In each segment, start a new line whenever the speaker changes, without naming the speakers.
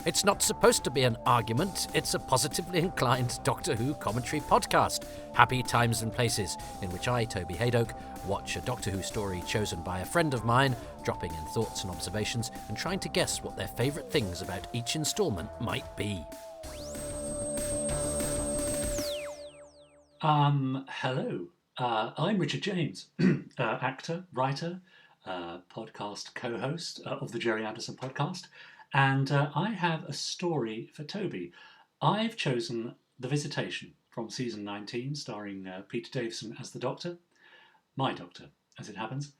It's not supposed to be an argument, it's a positively inclined Doctor Who commentary podcast, Happy Times and Places, in which I, Toby Haydock, watch a Doctor Who story chosen by a friend of mine, dropping in thoughts and observations, and trying to guess what their favourite things about each instalment might be.
Hello. I'm Richard James, actor, writer, podcast co-host of the Gerry Anderson Podcast, and I have a story for Toby. I've chosen The Visitation from season 19, starring Peter Davison as the Doctor, my Doctor, as it happens.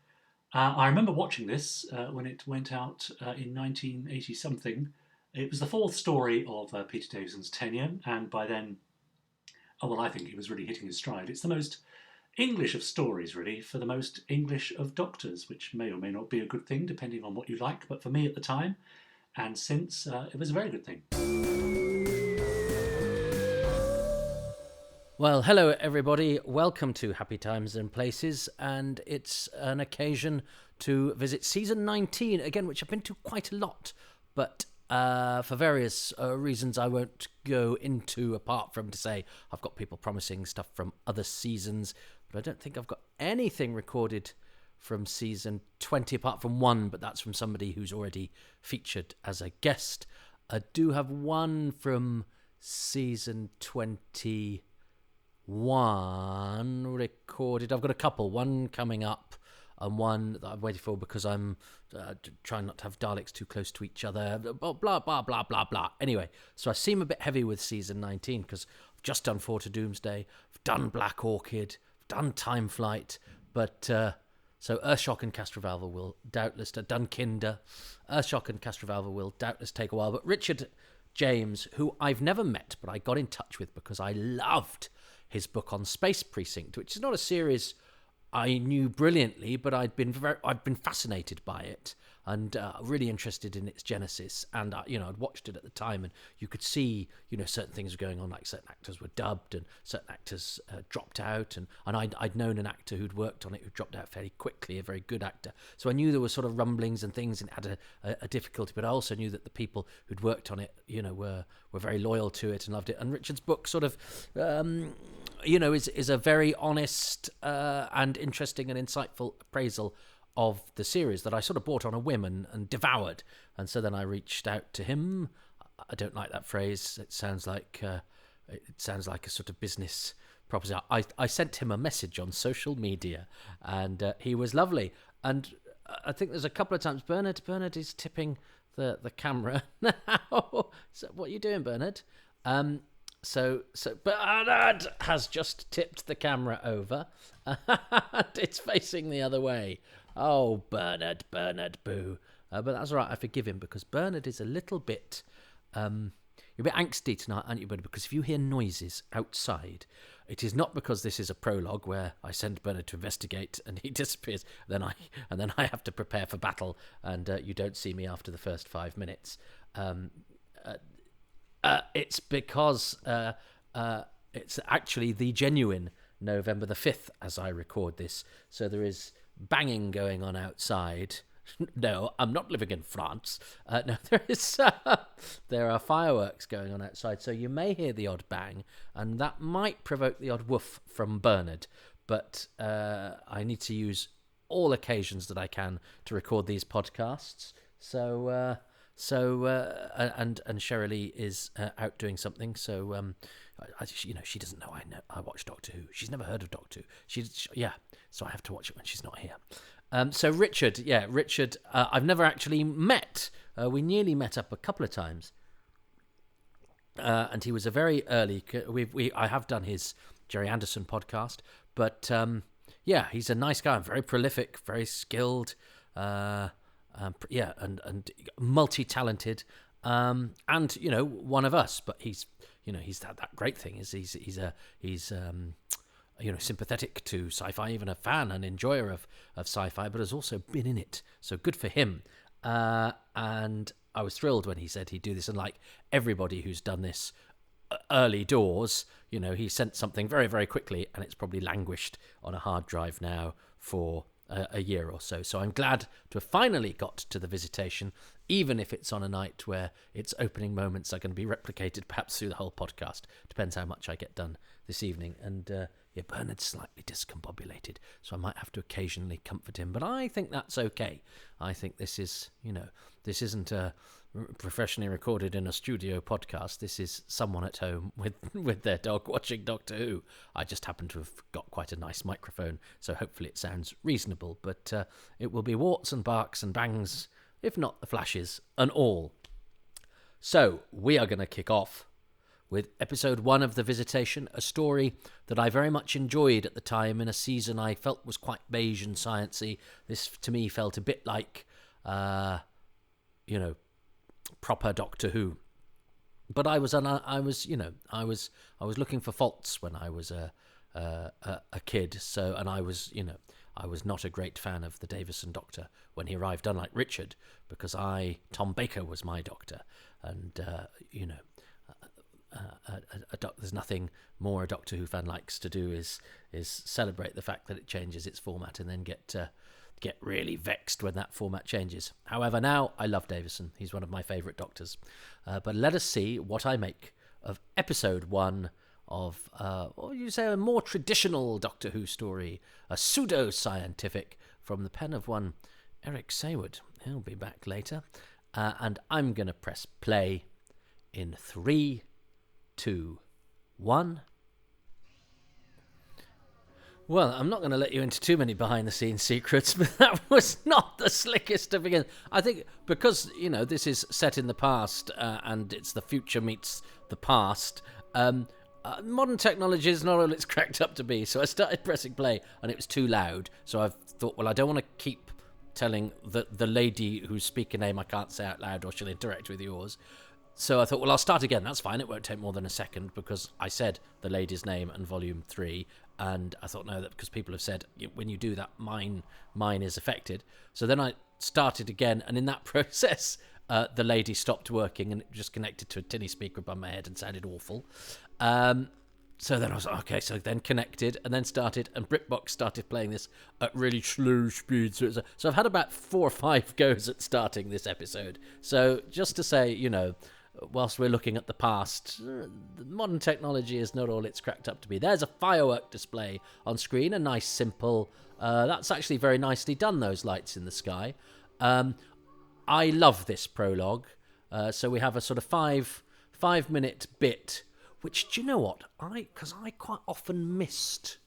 I remember watching this when it went out in 1980-something. It was the fourth story of Peter Davison's tenure, and by then, I think he was really hitting his stride. It's the most English of stories, really, for the most English of Doctors, which may or may not be a good thing, depending on what you like. But for me at the time, and since, it was a very good thing.
Well, hello everybody, welcome to Happy Times and Places, and it's an occasion to visit season 19, again, which I've been to quite a lot, but for various reasons I won't go into, apart from to say I've got people promising stuff from other seasons, but I don't think I've got anything recorded from season 20 apart from one, but that's from somebody who's already featured as a guest. I do have one from season 21 recorded. I've got a couple, one coming up and one that I'm waiting for because I'm trying not to have Daleks too close to each other, blah, blah, blah, blah, blah, blah. Anyway, so I seem a bit heavy with season 19 because I've just done Four to Doomsday, I've done Black Orchid, I've done Time Flight, but so Earthshock and Castrovalva will doubtless, done Kinder, Earthshock and Castrovalva will doubtless take a while, but Richard James, who I've never met, but I got in touch with because I loved his book on Space Precinct, which is not a series I knew brilliantly, but I'd been fascinated by it and really interested in its genesis. And I'd watched it at the time, and you could see certain things were going on, like certain actors were dubbed and certain actors dropped out, and I'd known an actor who'd worked on it who dropped out fairly quickly, a very good actor. So I knew there were sort of rumblings and things, and it had a difficulty. But I also knew that the people who'd worked on it, were very loyal to it and loved it. And Richard's book sort of is a very honest and interesting and insightful appraisal of the series that I sort of bought on a whim and devoured. And so then I reached out to him. I don't like that phrase. It sounds like a sort of business proposition. I sent him a message on social media, and he was lovely. And I think there's a couple of times Bernard is tipping the camera now. So what are you doing, Bernard? So Bernard has just tipped the camera over. It's facing the other way. Oh, Bernard, boo. But that's all right, I forgive him, because Bernard is a little bit... you're a bit angsty tonight, aren't you, Bernard? Because if you hear noises outside, it is not because this is a prologue where I send Bernard to investigate and he disappears, and then I have to prepare for battle, and you don't see me after the first 5 minutes. It's because it's actually the genuine November the 5th as I record this. So there is banging going on outside. No, I'm not living in France. No, there are fireworks going on outside. So you may hear the odd bang, and that might provoke the odd woof from Bernard. But I need to use all occasions that I can to record these podcasts. So Shirley is out doing something. So she doesn't know I watch Doctor Who. She's never heard of Doctor Who. So I have to watch it when she's not here. So Richard, I've never actually met. We nearly met up a couple of times, and he was a very early. I have done his Gerry Anderson podcast, but he's a nice guy. Very prolific, very skilled. And multi-talented, and one of us. But he's that great thing is he's sympathetic to sci-fi, even a fan and enjoyer of sci-fi, but has also been in it. So good for him. And I was thrilled when he said he'd do this. And like everybody who's done this early doors, he sent something very, very quickly, and it's probably languished on a hard drive now for a year or so. So I'm glad to have finally got to the Visitation, even if it's on a night where its opening moments are going to be replicated perhaps through the whole podcast. Depends how much I get done this evening. And Bernard's slightly discombobulated, so I might have to occasionally comfort him. But I think that's okay. I think this is, this isn't professionally recorded in a studio podcast. This is someone at home with their dog watching Doctor Who. I just happen to have got quite a nice microphone, so hopefully it sounds reasonable. But it will be warts and barks and bangs, if not the flashes and all. So we are going to kick off with episode 1 of The Visitation, a story that I very much enjoyed at the time in a season I felt was quite beige and sciencey. This, to me, felt a bit like, proper Doctor Who. But I was looking for faults when I was a kid. So, and I was not a great fan of the Davison Doctor when he arrived, unlike Richard, because Tom Baker was my Doctor, and there's nothing more a Doctor Who fan likes to do is celebrate the fact that it changes its format and then get really vexed when that format changes. However, now I love Davison. He's one of my favourite Doctors. But let us see what I make of episode 1 of, what would you say, a more traditional Doctor Who story, a pseudo-scientific, from the pen of one Eric Saywood. He'll be back later. And I'm going to press play in 3, 2, 1. Well, I'm not going to let you into too many behind-the-scenes secrets, but that was not the slickest to begin. I think because, this is set in the past and it's the future meets the past, modern technology is not all it's cracked up to be. So I started pressing play and it was too loud. So I thought, well, I don't want to keep telling the lady whose speaker name I can't say out loud or she'll interact with yours. So I thought, well, I'll start again. That's fine. It won't take more than a second because I said the lady's name and volume 3. And I thought, no, that because people have said when you do that, mine is affected. So then I started again. And in that process, the lady stopped working and it just connected to a tinny speaker above my head and sounded awful. So then I was like, okay, so then connected and then started, and BritBox started playing this at really slow speed. So I've had about 4 or 5 goes at starting this episode. So just to say, whilst we're looking at the past, modern technology is not all it's cracked up to be. There's a firework display on screen, a nice, simple... that's actually very nicely done, those lights in the sky. I love this prologue. So we have a sort of 5-minute bit, which, do you know what? Because I quite often missed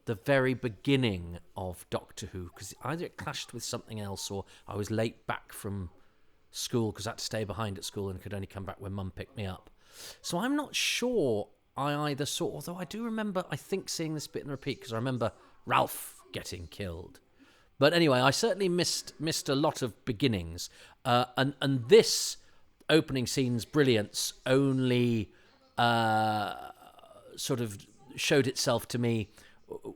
the very beginning of Doctor Who, because either it clashed with something else or I was late back from school because I had to stay behind at school and could only come back when Mum picked me up. So I'm not sure I either saw, although I do remember, I think, seeing this bit in repeat because I remember Ralph getting killed. But anyway, I certainly missed a lot of beginnings. And this opening scene's brilliance only sort of showed itself to me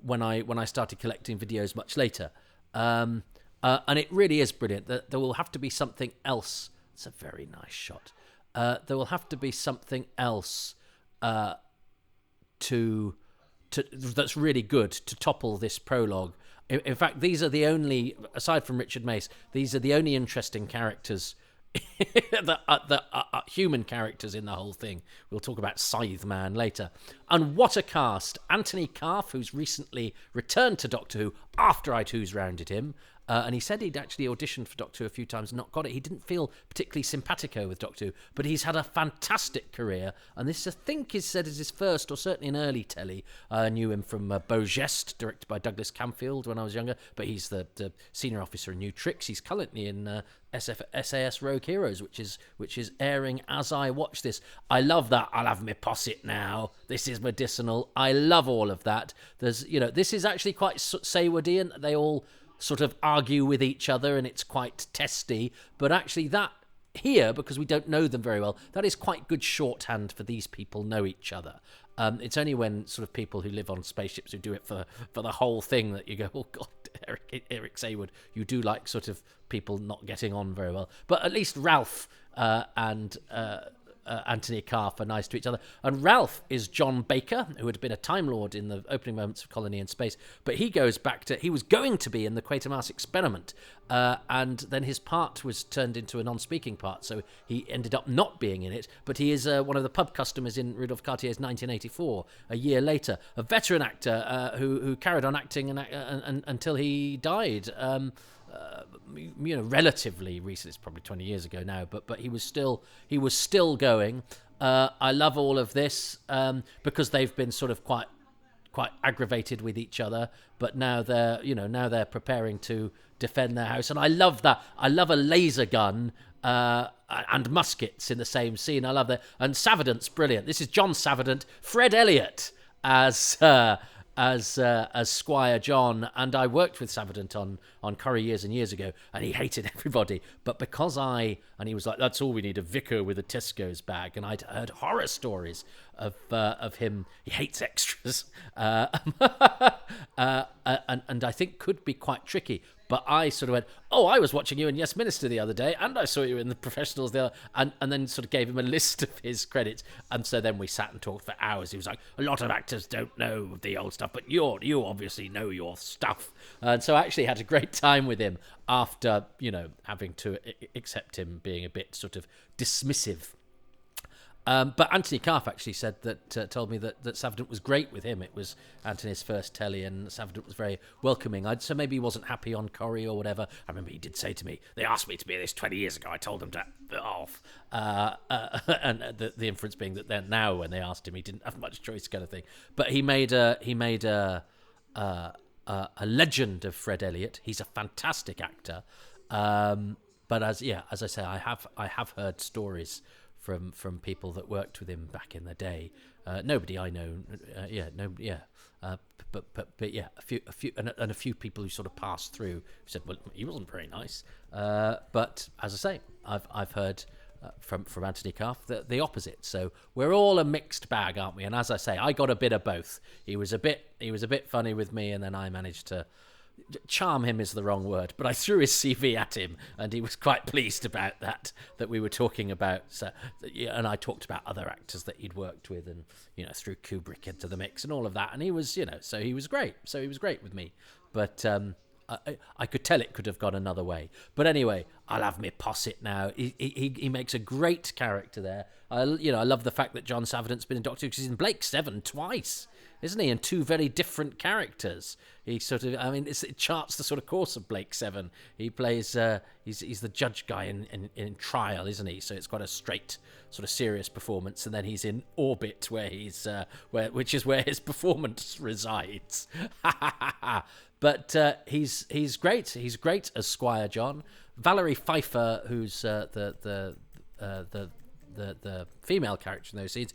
when I started collecting videos much later. And it really is brilliant. There will have to be something else. It's a very nice shot. There will have to be something else that's really good to topple this prologue. In fact, these are the only, aside from Richard Mace, these are the only interesting characters, the human characters in the whole thing. We'll talk about Scythe Man later. And what a cast. Anthony Calf, who's recently returned to Doctor Who after I'd Who's rounded him. And he said he'd actually auditioned for Doctor Who a few times and not got it. He didn't feel particularly simpatico with Doctor Who, but he's had a fantastic career. And this, I think, is said as his first, or certainly an early telly. I knew him from Beau Geste, directed by Douglas Camfield when I was younger, but he's the senior officer in New Tricks. He's currently in SAS Rogue Heroes, which is airing as I watch this. I love that. I'll have my posset now. This is medicinal. I love all of that. There's, this is actually quite Saywoodian. They all sort of argue with each other and it's quite testy, but actually that here, because we don't know them very well, that is quite good shorthand for these people know each other. It's only when sort of people who live on spaceships who do it for the whole thing that you go, oh God, Eric Saywood, you do like sort of people not getting on very well. But at least Ralph and Anthony Carr are nice to each other. And Ralph is John Baker, who had been a Time Lord in the opening moments of Colony in Space. But he goes back to, he was going to be in the Quatermass Experiment. And then his part was turned into a non-speaking part, so he ended up not being in it. But he is one of the pub customers in Rudolph Cartier's 1984, a year later. A veteran actor who carried on acting until he died. Relatively recent. It's probably 20 years ago now, but he was still going. I love all of this because they've been sort of quite aggravated with each other, but now they're preparing to defend their house, and I love that. I love a laser gun and muskets in the same scene. I love that. And Savardant's brilliant. This is John Savardant, Fred Elliott as Squire John, and I worked with Savardant on Curry years and years ago, and he hated everybody. But because he was like, that's all we need, a vicar with a Tesco's bag, and I'd heard horror stories of him. He hates extras, and I think could be quite tricky. But I sort of went, oh, I was watching you in Yes Minister the other day, and I saw you in The Professionals there, and then sort of gave him a list of his credits. And so then we sat and talked for hours. He was like, a lot of actors don't know the old stuff, but you obviously know your stuff. And so I actually had a great time with him after, having to accept him being a bit sort of dismissive. But Anthony Carr actually said that, told me that Savardant was great with him. It was Anthony's first telly, and Savardant was very welcoming. So maybe he wasn't happy on Corrie or whatever. I remember he did say to me, they asked me to be this 20 years ago. I told them to off. And the inference being that then now when they asked him, he didn't have much choice, kind of thing. But he made a legend of Fred Elliott. He's a fantastic actor. But as I say, I have heard stories from people that worked with him back in the day. Nobody I know, but yeah, a few people who sort of passed through who said, well, he wasn't very nice. But as I say, I've heard from Anthony Carr the opposite. So we're all a mixed bag, aren't we? And as I say, I got a bit of both. He was a bit funny with me, and then I managed to charm him is the wrong word, but I threw his CV at him, and he was quite pleased about that we were talking about. So, and I talked about other actors that he'd worked with, and threw Kubrick into the mix and all of that. And he was, so he was great. So he was great with me, but I could tell it could have gone another way. But anyway, I'll have me posset now. He makes a great character there. I love the fact that John Savardant's been in Doctor Who, because he's in Blake 7 twice, isn't he? And two very different characters. He sort of, it charts the sort of course of Blake 7. He plays, he's the judge guy in Trial, isn't he? So it's quite a straight, sort of serious performance. And then he's in Orbit, which is where his performance resides. But he's great. He's great as Squire John. Valerie Pfeiffer, who's the female character in those scenes,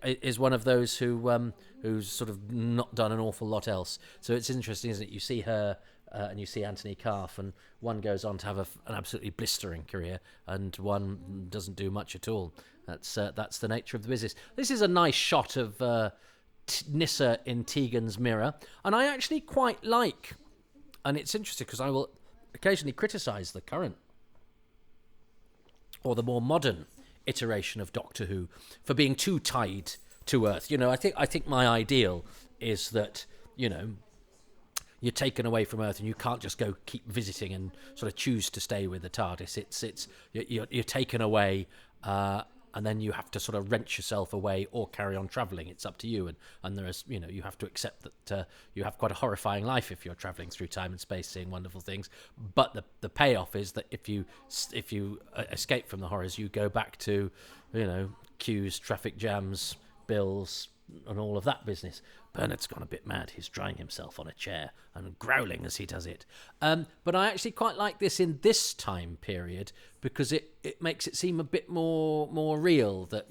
is one of those who's sort of not done an awful lot else. So it's interesting, isn't it? You see her and you see Anthony Carr, and one goes on to have an absolutely blistering career, and one doesn't do much at all. That's the nature of the business. This is a nice shot of Nyssa in Tegan's mirror, and I actually quite like, and it's interesting because I will occasionally criticise the current or the more modern iteration of Doctor Who for being too tied to Earth. I think my ideal is that you're taken away from Earth and you can't just go keep visiting and sort of choose to stay with the TARDIS. You're taken away, and then you have to sort of wrench yourself away or carry on travelling. It's up to you, and there is, you have to accept that you have quite a horrifying life if you're travelling through time and space, seeing wonderful things. But the payoff is that if you escape from the horrors, you go back to, queues, traffic jams, bills, and all of that business. Bernard's gone a bit mad. He's drying himself on a chair and growling as he does it. But I actually quite like this in this time period because it makes it seem a bit more real that,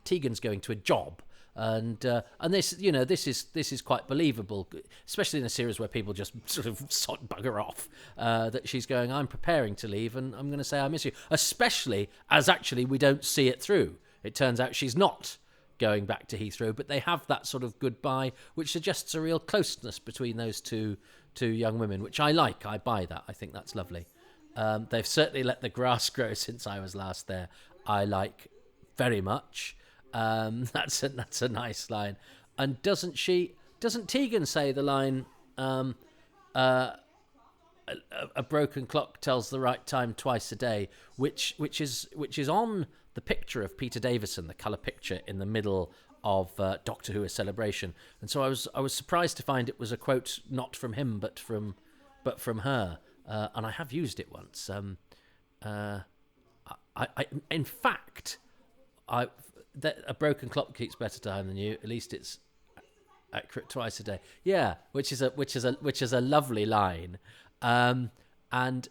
Tegan's going to a job. And this, this is quite believable, especially in a series where people just sort of bugger off, that she's going, I'm preparing to leave and I'm going to say I miss you. Especially as actually we don't see it through. It turns out she's not going back to Heathrow, but they have that sort of goodbye, which suggests a real closeness between those two young women, which I like. I buy that. I think that's lovely. They've certainly let the grass grow since I was last there. I like very much. That's a nice line. And doesn't Tegan say the line, a broken clock tells the right time twice a day, which is on the picture of Peter Davison, the colour picture in the middle of Doctor Who: A Celebration. And so I was surprised to find it was a quote not from him but from her. And I have used it once. In fact, that a broken clock keeps better time than you. At least it's accurate twice a day. Yeah, which is a lovely line. And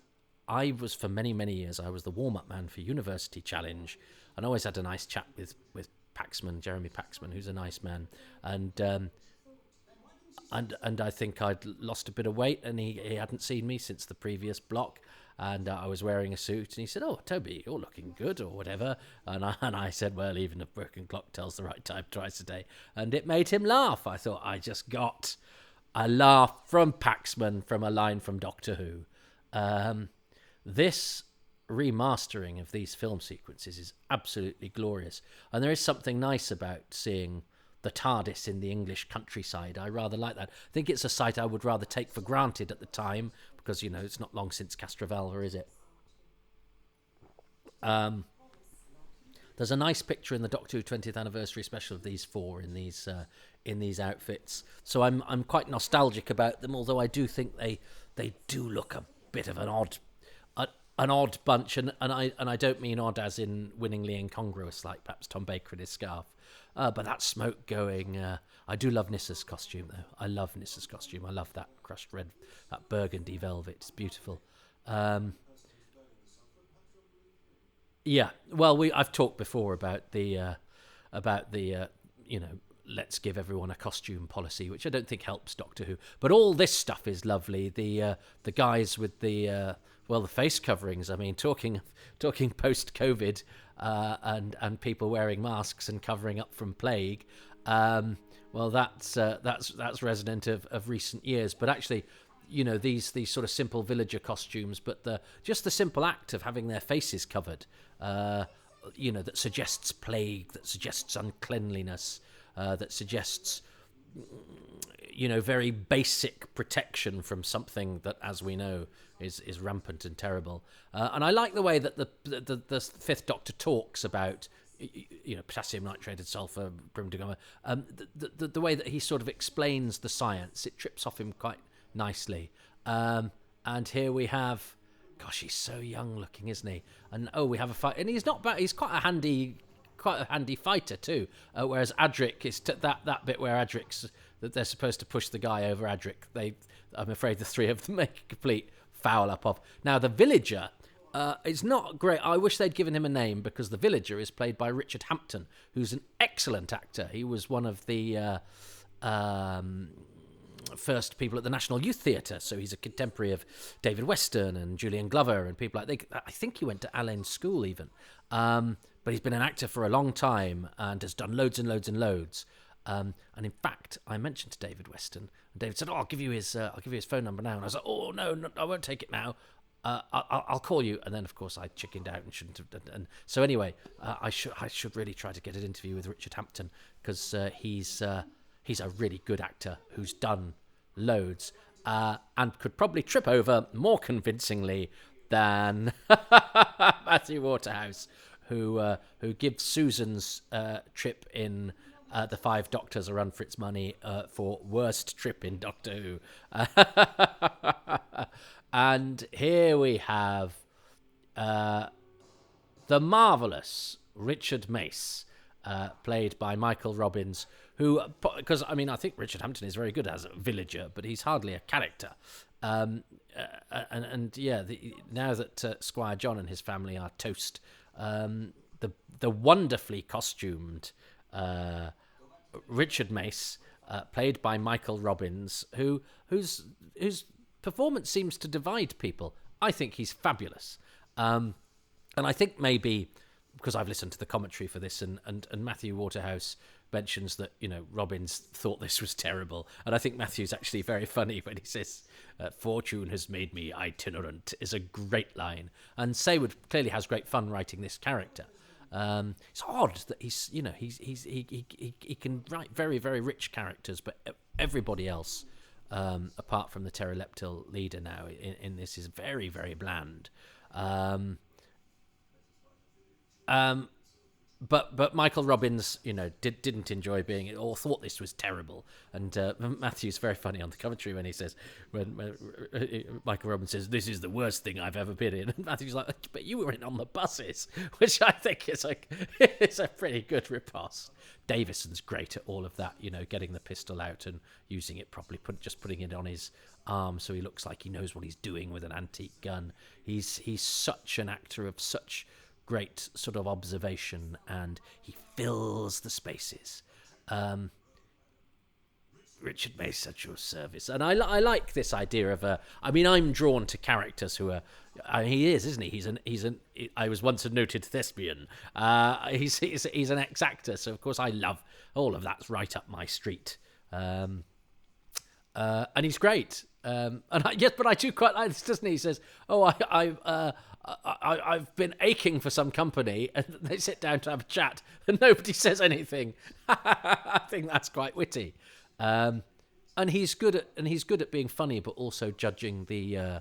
I was, for many, many years, I was the warm-up man for University Challenge, and always had a nice chat with Paxman, Jeremy Paxman, who's a nice man, and I think I'd lost a bit of weight, and he hadn't seen me since the previous block, and I was wearing a suit, and he said, "Oh, Toby, you're looking good," or whatever, and I said, "Well, even a broken clock tells the right time twice a day," and it made him laugh. I thought I just got a laugh from Paxman from a line from Doctor Who. This remastering of these film sequences is absolutely glorious, and there is something nice about seeing the TARDIS in the English countryside. I rather like that. I think it's a sight I would rather take for granted at the time, because, it's not long since Castrovalva, is it? There's a nice picture in the Doctor Who 20th anniversary special of these four in these outfits. So I'm quite nostalgic about them, although I do think they do look a bit of an odd bunch, and I don't mean odd as in winningly incongruous, like perhaps Tom Baker in his scarf. But that smoke going. I do love Nissa's costume, though. I love Nissa's costume. I love that crushed red, that burgundy velvet. It's beautiful. Yeah. Well, I've talked before about the let's give everyone a costume policy, which I don't think helps Doctor Who. But all this stuff is lovely. The guys with the face coverings. I mean, talking post-COVID and people wearing masks and covering up from plague. That's resonant of recent years. But actually, these sort of simple villager costumes, but just the simple act of having their faces covered, that suggests plague, that suggests uncleanliness, that suggests, very basic protection from something that, as we know, is rampant and terrible. And I like the way that the Fifth Doctor talks about, potassium nitrate and sulfur, primidogama. The way that he sort of explains the science, it trips off him quite nicely. And here we have, gosh, he's so young looking, isn't he? And we have a fight, and he's not bad. He's quite a handy fighter too. Whereas Adric is that bit where Adric's, that they're supposed to push the guy over Adric. I'm afraid the three of them make a complete foul up of. Now the villager is not great. I wish they'd given him a name, because the villager is played by Richard Hampton, who's an excellent actor. He was one of the first people at the National Youth Theatre, so he's a contemporary of David Weston and Julian Glover and people like that. I think he went to Allen's School even, but he's been an actor for a long time and has done loads and loads and loads. And in fact, I mentioned to David Weston, and David said, I'll give you his phone number now. And I was like, oh no, I won't take it now. I'll call you. And then, of course, I chickened out and shouldn't have. And so anyway, I should really try to get an interview with Richard Hampton, because he's a really good actor who's done loads, and could probably trip over more convincingly than Matthew Waterhouse, who gives Susan's trip in The Five Doctors a run for its money for worst trip in Doctor Who. And here we have the marvellous Richard Mace, played by Michael Robbins, who, because I think Richard Hampton is very good as a villager, but he's hardly a character. Now that Squire John and his family are toast, the wonderfully costumed Richard Mace, played by Michael Robbins, whose performance seems to divide people. I think he's fabulous, and I think maybe because I've listened to the commentary for this, and Matthew Waterhouse mentions that Robbins thought this was terrible, and I think Matthew's actually very funny when he says, "Fortune has made me itinerant," is a great line, and Saywood clearly has great fun writing this character. It's odd that he can write very, very rich characters, but everybody else, apart from the pteroleptal leader now in this, is very, very bland. But Michael Robbins, didn't enjoy being it or thought this was terrible. And Matthew's very funny on the commentary when he says, when Michael Robbins says, "This is the worst thing I've ever been in," and Matthew's like, "But you were in On the Buses," which I think is it's a pretty good riposte. Davison's great at all of that, getting the pistol out and using it properly, just putting it on his arm so he looks like he knows what he's doing with an antique gun. He's such an actor of such great sort of observation, and he fills the spaces. Richard May's such a service, and I like this idea of I'm drawn to characters who are. He is, isn't he? I was once a noted thespian. He's an ex-actor, so of course I love all of that's right up my street. And he's great. But I do quite like this, doesn't he? He says, "Oh, I've been aching for some company," and they sit down to have a chat, and nobody says anything. I think that's quite witty, and he's good at being funny, but also judging the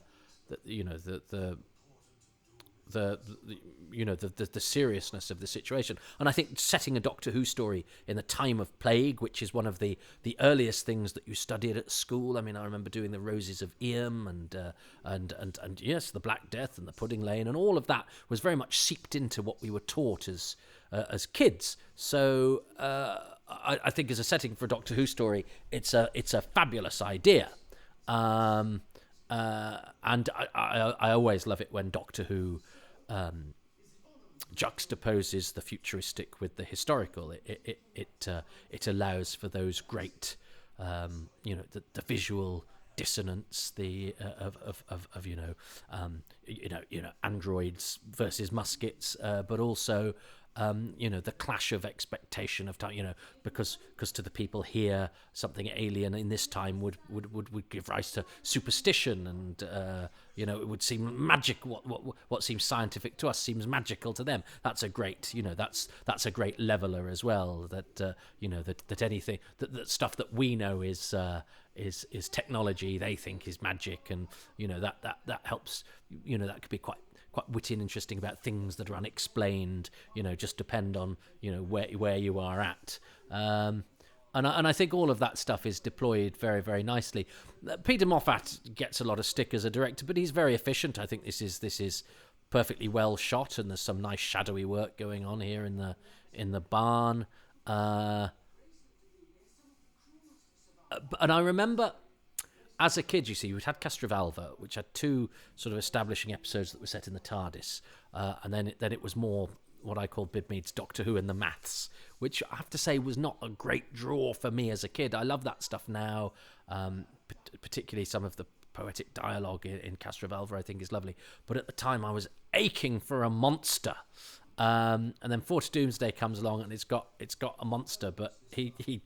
seriousness of the situation. And I think setting a Doctor Who story in the time of plague, which is one of the earliest things that you studied at school. I mean, I remember doing the Roses of Eyam and yes, the Black Death and the Pudding Lane, and all of that was very much seeped into what we were taught as kids. So I think as a setting for a Doctor Who story, it's a fabulous idea. And I always love it when Doctor Who juxtaposes the futuristic with the historical. It allows for those great, the visual dissonance, of androids versus muskets, but also the clash of expectation of time, because to the people here, something alien in this time would give rise to superstition, and it would seem magic. What seems scientific to us seems magical to them. That's a great, that's a great leveler as well. That that anything that stuff that we know is technology, they think is magic, and that helps. That could be quite witty and interesting about things that are unexplained, just depend on, where you are at. And I think all of that stuff is deployed very, very nicely. Peter Moffat gets a lot of stick as a director, but he's very efficient. I think this is perfectly well shot, and there's some nice shadowy work going on here in the barn. And I remember, as a kid, you see, we'd had Castrovalva, which had two sort of establishing episodes that were set in the TARDIS, and then it was more what I called Bidmead's Doctor Who and the Maths, which I have to say was not a great draw for me as a kid. I love that stuff now, particularly some of the poetic dialogue in Castrovalva, I think is lovely. But at the time, I was aching for a monster. And then Fort Doomsday comes along, and it's got a monster, but he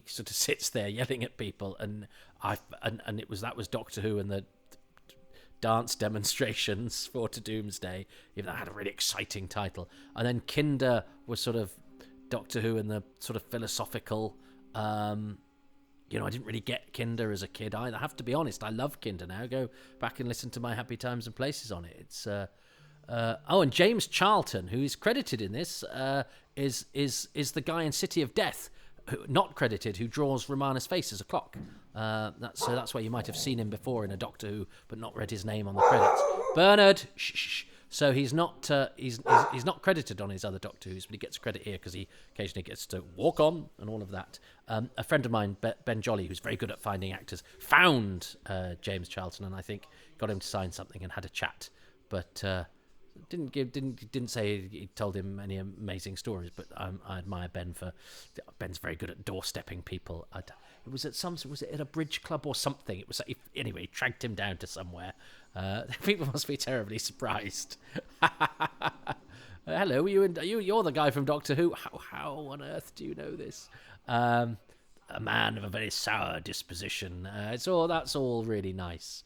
sort of sits there yelling at people, and that was Doctor Who and the dance demonstrations for Doomsday. Even that had a really exciting title. And then Kinder was sort of Doctor Who and the sort of philosophical. I didn't really get Kinder as a kid either. I have to be honest. I love Kinder now. Go back and listen to my Happy Times and Places on it. It's and James Charlton, who is credited in this, is the guy in City of Death, not credited, who draws Romana's face as a clock. That's where you might have seen him before in a Doctor Who, but not read his name on the credits. Bernard, shh. So he's not he's not credited on his other Doctor Who's, but he gets credit here because he occasionally gets to walk on and all of that. A friend of mine, Ben Jolly, who's very good at finding actors, found James Charlton, and I think got him to sign something and had a chat, but didn't say he told him any amazing stories. But I admire Ben's very good at doorstepping people. Was it at a bridge club or something? It was anyway. He tracked him down to somewhere. People must be terribly surprised. Hello, you're the guy from Doctor Who. How on earth do you know this? A man of a very sour disposition. That's all really nice.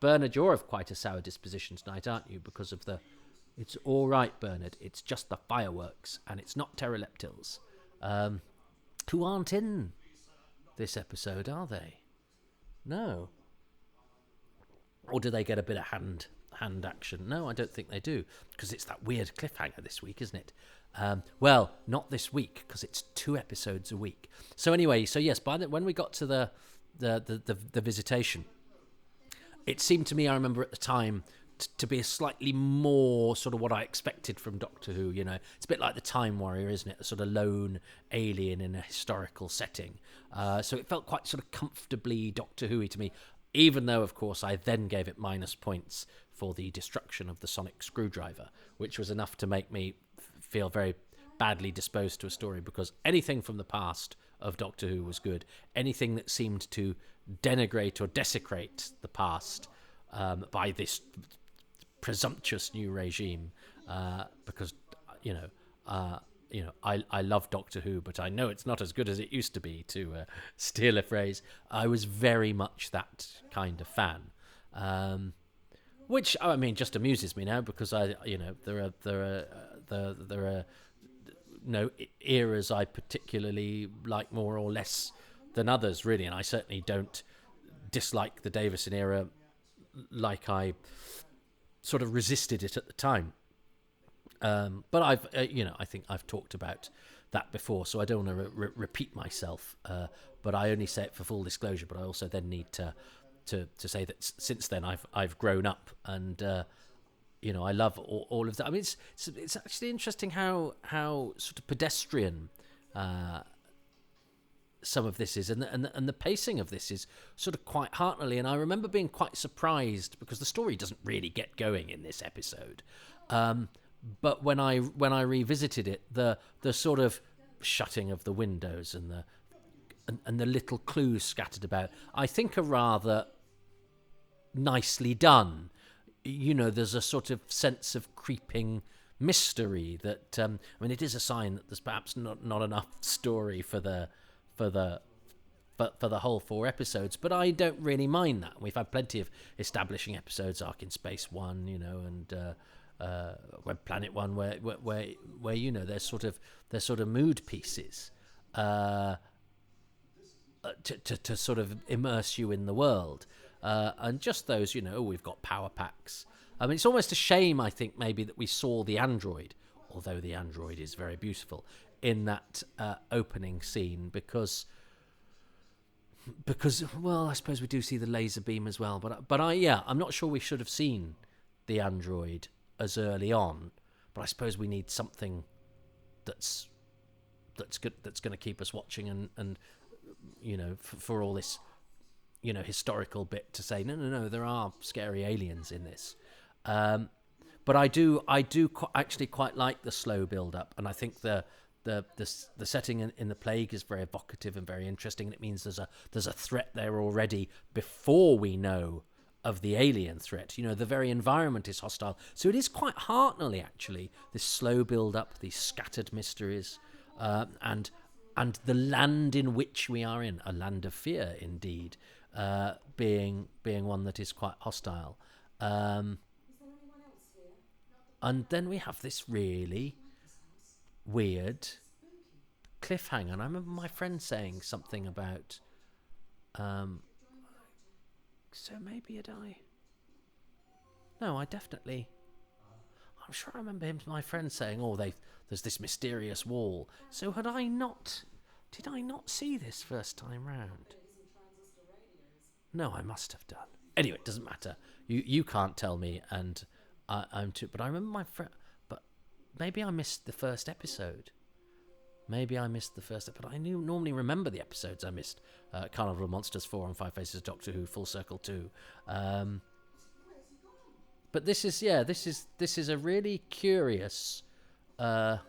Bernard, you're of quite a sour disposition tonight, aren't you? Because of the It's all right, Bernard. It's just the fireworks, and it's not pteroleptils, who aren't in this episode, are they? No. Or do they get a bit of hand action? No, I don't think they do, because it's that weird cliffhanger this week, isn't it? Well, not this week, because it's 2 episodes a week. So anyway, yes, when we got to the Visitation, it seemed to me, I remember at the time, to be a slightly more sort of what I expected from Doctor Who. You know, it's a bit like the Time Warrior, isn't it? A sort of lone alien in a historical setting. So it felt quite sort of comfortably Doctor Who-y to me, even though, of course, I then gave it minus points for the destruction of the sonic screwdriver, which was enough to make me feel very badly disposed to a story, because anything from the past of Doctor Who was good. Anything that seemed to denigrate or desecrate the past by this presumptuous new regime, because I love Doctor Who, but I know it's not as good as it used to be, to steal a phrase. I was very much that kind of fan, which, I mean, just amuses me now, because there are eras I particularly like more or less than others, really, and I certainly don't dislike the Davison era like I sort of resisted it at the time. But I think I've talked about that before, so I don't want to repeat myself. But I only say it for full disclosure. But I also then need to say that since then I've grown up, and I love all of that. I mean, it's actually interesting how sort of pedestrian some of this is, and the pacing of this is sort of quite heartily. And I remember being quite surprised, because the story doesn't really get going in this episode. But when I revisited it, the sort of shutting of the windows and the little clues scattered about, I think, are rather nicely done. There's a sort of sense of creeping mystery that it is a sign that there's perhaps not enough story for the whole 4 episodes, but I don't really mind that. We've had plenty of establishing episodes, Ark in Space 1, and Web Planet 1, where they're sort of mood pieces to sort of immerse you in the world, and just those, we've got power packs. I mean, it's almost a shame, I think, maybe that we saw the android, although the android is very beautiful, in that opening scene, because well, I suppose we do see the laser beam as well, but I'm not sure we should have seen the android as early on, but I suppose we need something that's good, that's going to keep us watching, and for all this historical bit to say no, there are scary aliens in this, but I do actually quite like the slow build up, and I think the setting in the plague is very evocative and very interesting, and it means there's a threat there already before we know of the alien threat. The very environment is hostile, so it is quite heartily, actually, this slow build up, these scattered mysteries, and the land in which we are in, a land of fear indeed, being one that is quite hostile, and then we have this really weird cliffhanger. And I remember my friend saying something about so maybe had I... No, I'm sure I remember my friend saying, there's this mysterious wall. So did I not see this first time round? No, I must have done. Anyway, it doesn't matter. You can't tell me, and I'm too... But I remember my friend... But maybe I missed the first episode. But I normally remember the episodes I missed. Carnival of Monsters 4 and 5 Faces of Doctor Who, Full Circle 2. But this is a really curious cliffhanger.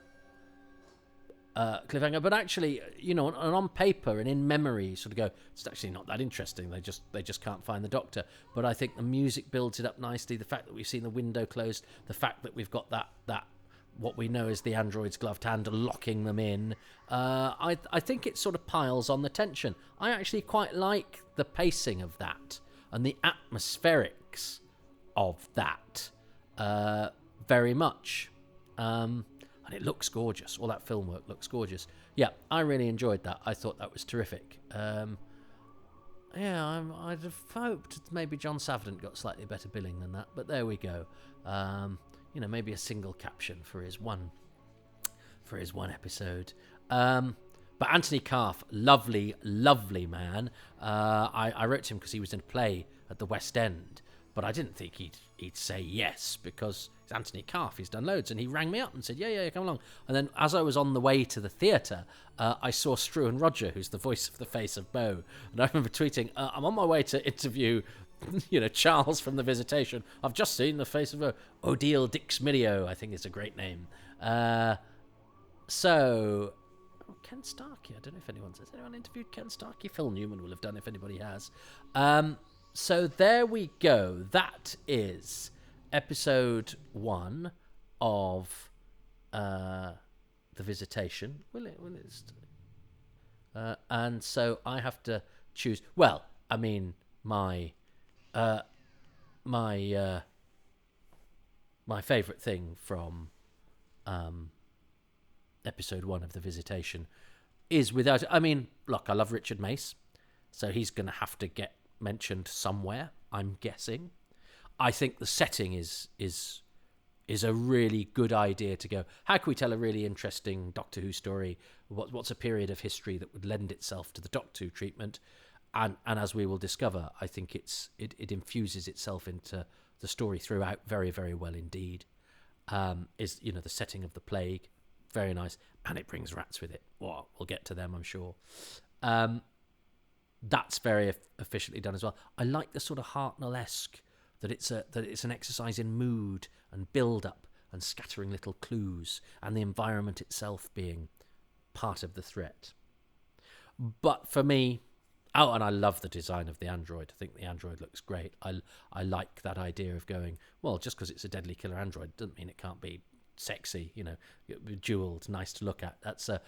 But actually, on paper and in memory, you sort of go, it's actually not that interesting. They just can't find the Doctor. But I think the music builds it up nicely. The fact that we've seen the window closed, the fact that we've got that what we know is the android's gloved hand locking them in. I think it sort of piles on the tension. I actually quite like the pacing of that and the atmospherics of that, very much. And it looks gorgeous. All that film work looks gorgeous. Yeah, I really enjoyed that. I thought that was terrific. I'd have hoped maybe John Savdent got slightly better billing than that, but there we go. Maybe a single caption for his one episode. But Anthony Calf, lovely, lovely man. I wrote to him because he was in a play at the West End, but I didn't think he'd say yes because it's Anthony Calf. He's done loads, and he rang me up and said, yeah, come along. And then as I was on the way to the theatre, I saw Struan Roger, who's the voice of the face of Beau, and I remember tweeting, I'm on my way to interview Charles from the Visitation. I've just seen the face of Beau. Odile Dixmirio, I think is a great name. Ken Starkey, I don't know if has anyone interviewed Ken Starkey? Phil Newman will have done if anybody has. So there we go. That is episode 1 of The Visitation. And so I have to choose. Well, I mean, my favourite thing from episode 1 of The Visitation is without... I mean, look, I love Richard Mace, so he's going to have to get mentioned somewhere, I'm guessing. I think the setting is a really good idea to go, how can we tell a really interesting Doctor Who story? What's a period of history that would lend itself to the Doctor Who treatment? And as we will discover, I think it infuses itself into the story throughout very, very well indeed. Is the setting of the plague, very nice, and it brings rats with it. Well, we'll get to them, I'm sure. That's very efficiently done as well. I like the sort of Hartnell-esque that it's an exercise in mood and build-up and scattering little clues, and the environment itself being part of the threat. But for me, and I love the design of the android. I think the android looks great. I like that idea of going, well, just because it's a deadly killer android doesn't mean it can't be sexy, jeweled, nice to look at. There's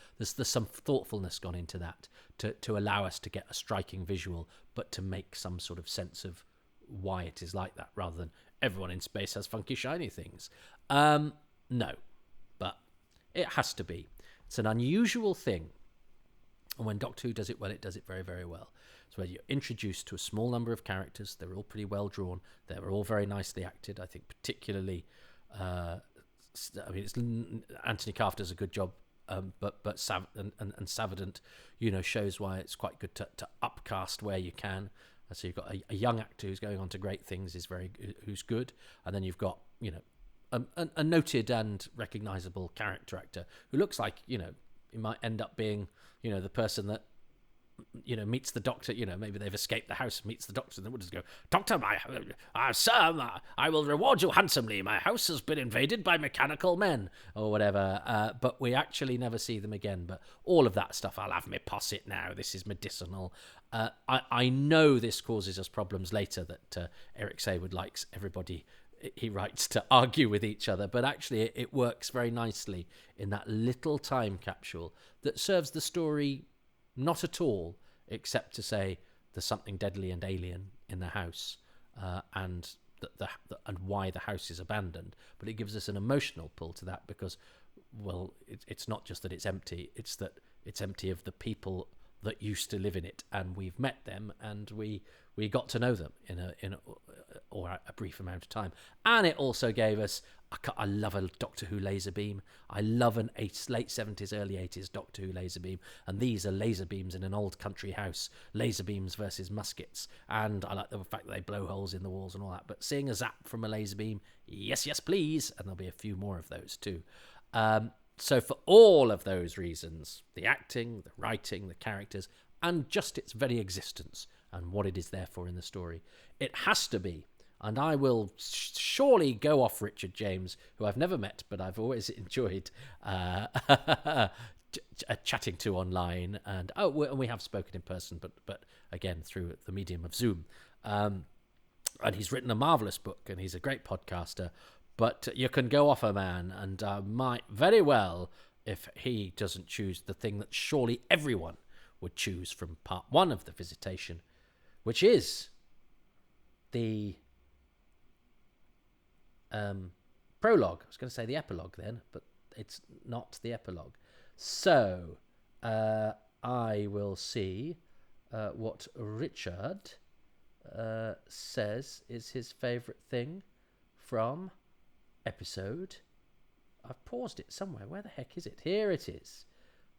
some thoughtfulness gone into that to allow us to get a striking visual, but to make some sort of sense of why it is like that, rather than everyone in space has funky shiny things. No, but it has to be. It's an unusual thing, and when Doctor Who does it well, it does it very, very well. So where you're introduced to a small number of characters, they're all pretty well drawn, they're all very nicely acted. I think particularly Anthony Calf does a good job, but Savdent, shows why it's quite good to upcast where you can. So you've got a young actor who's going on to great things, who's good, and then you've got a noted and recognisable character actor who looks like he might end up being the person that meets the Doctor. Maybe they've escaped the house, meets the Doctor, and then would just go, Doctor, sir, I will reward you handsomely. My house has been invaded by mechanical men, or whatever. But we actually never see them again. But all of that stuff, I'll have me posset now. This is medicinal. I know this causes us problems later, that Eric Saywood likes everybody he writes to argue with each other, but actually it works very nicely in that little time capsule that serves the story not at all, except to say there's something deadly and alien in the house, and and why the house is abandoned. But it gives us an emotional pull to that because, well, it's not just that it's empty; it's that it's empty of the people that used to live in it, and we've met them, and we got to know them in a brief amount of time. And it also gave us, I love a Doctor Who laser beam. I love late 70s, early 80s Doctor Who laser beam. And these are laser beams in an old country house, laser beams versus muskets. And I like the fact that they blow holes in the walls and all that. But seeing a zap from a laser beam, yes, please. And there'll be a few more of those too. So for all of those reasons, the acting, the writing, the characters, and just its very existence and what it is there for in the story, it has to be. And I will surely go off Richard James, who I've never met, but I've always enjoyed chatting to online. And we have spoken in person, but again, through the medium of Zoom. And he's written a marvellous book, and he's a great podcaster. But you can go off a man, and might very well, if he doesn't choose the thing that surely everyone would choose from part 1 of The Visitation, which is the prologue. I was going to say the epilogue then, but it's not the epilogue. So I will see what Richard says is his favourite thing from episode. I've paused it somewhere. Where the heck is it? Here it is.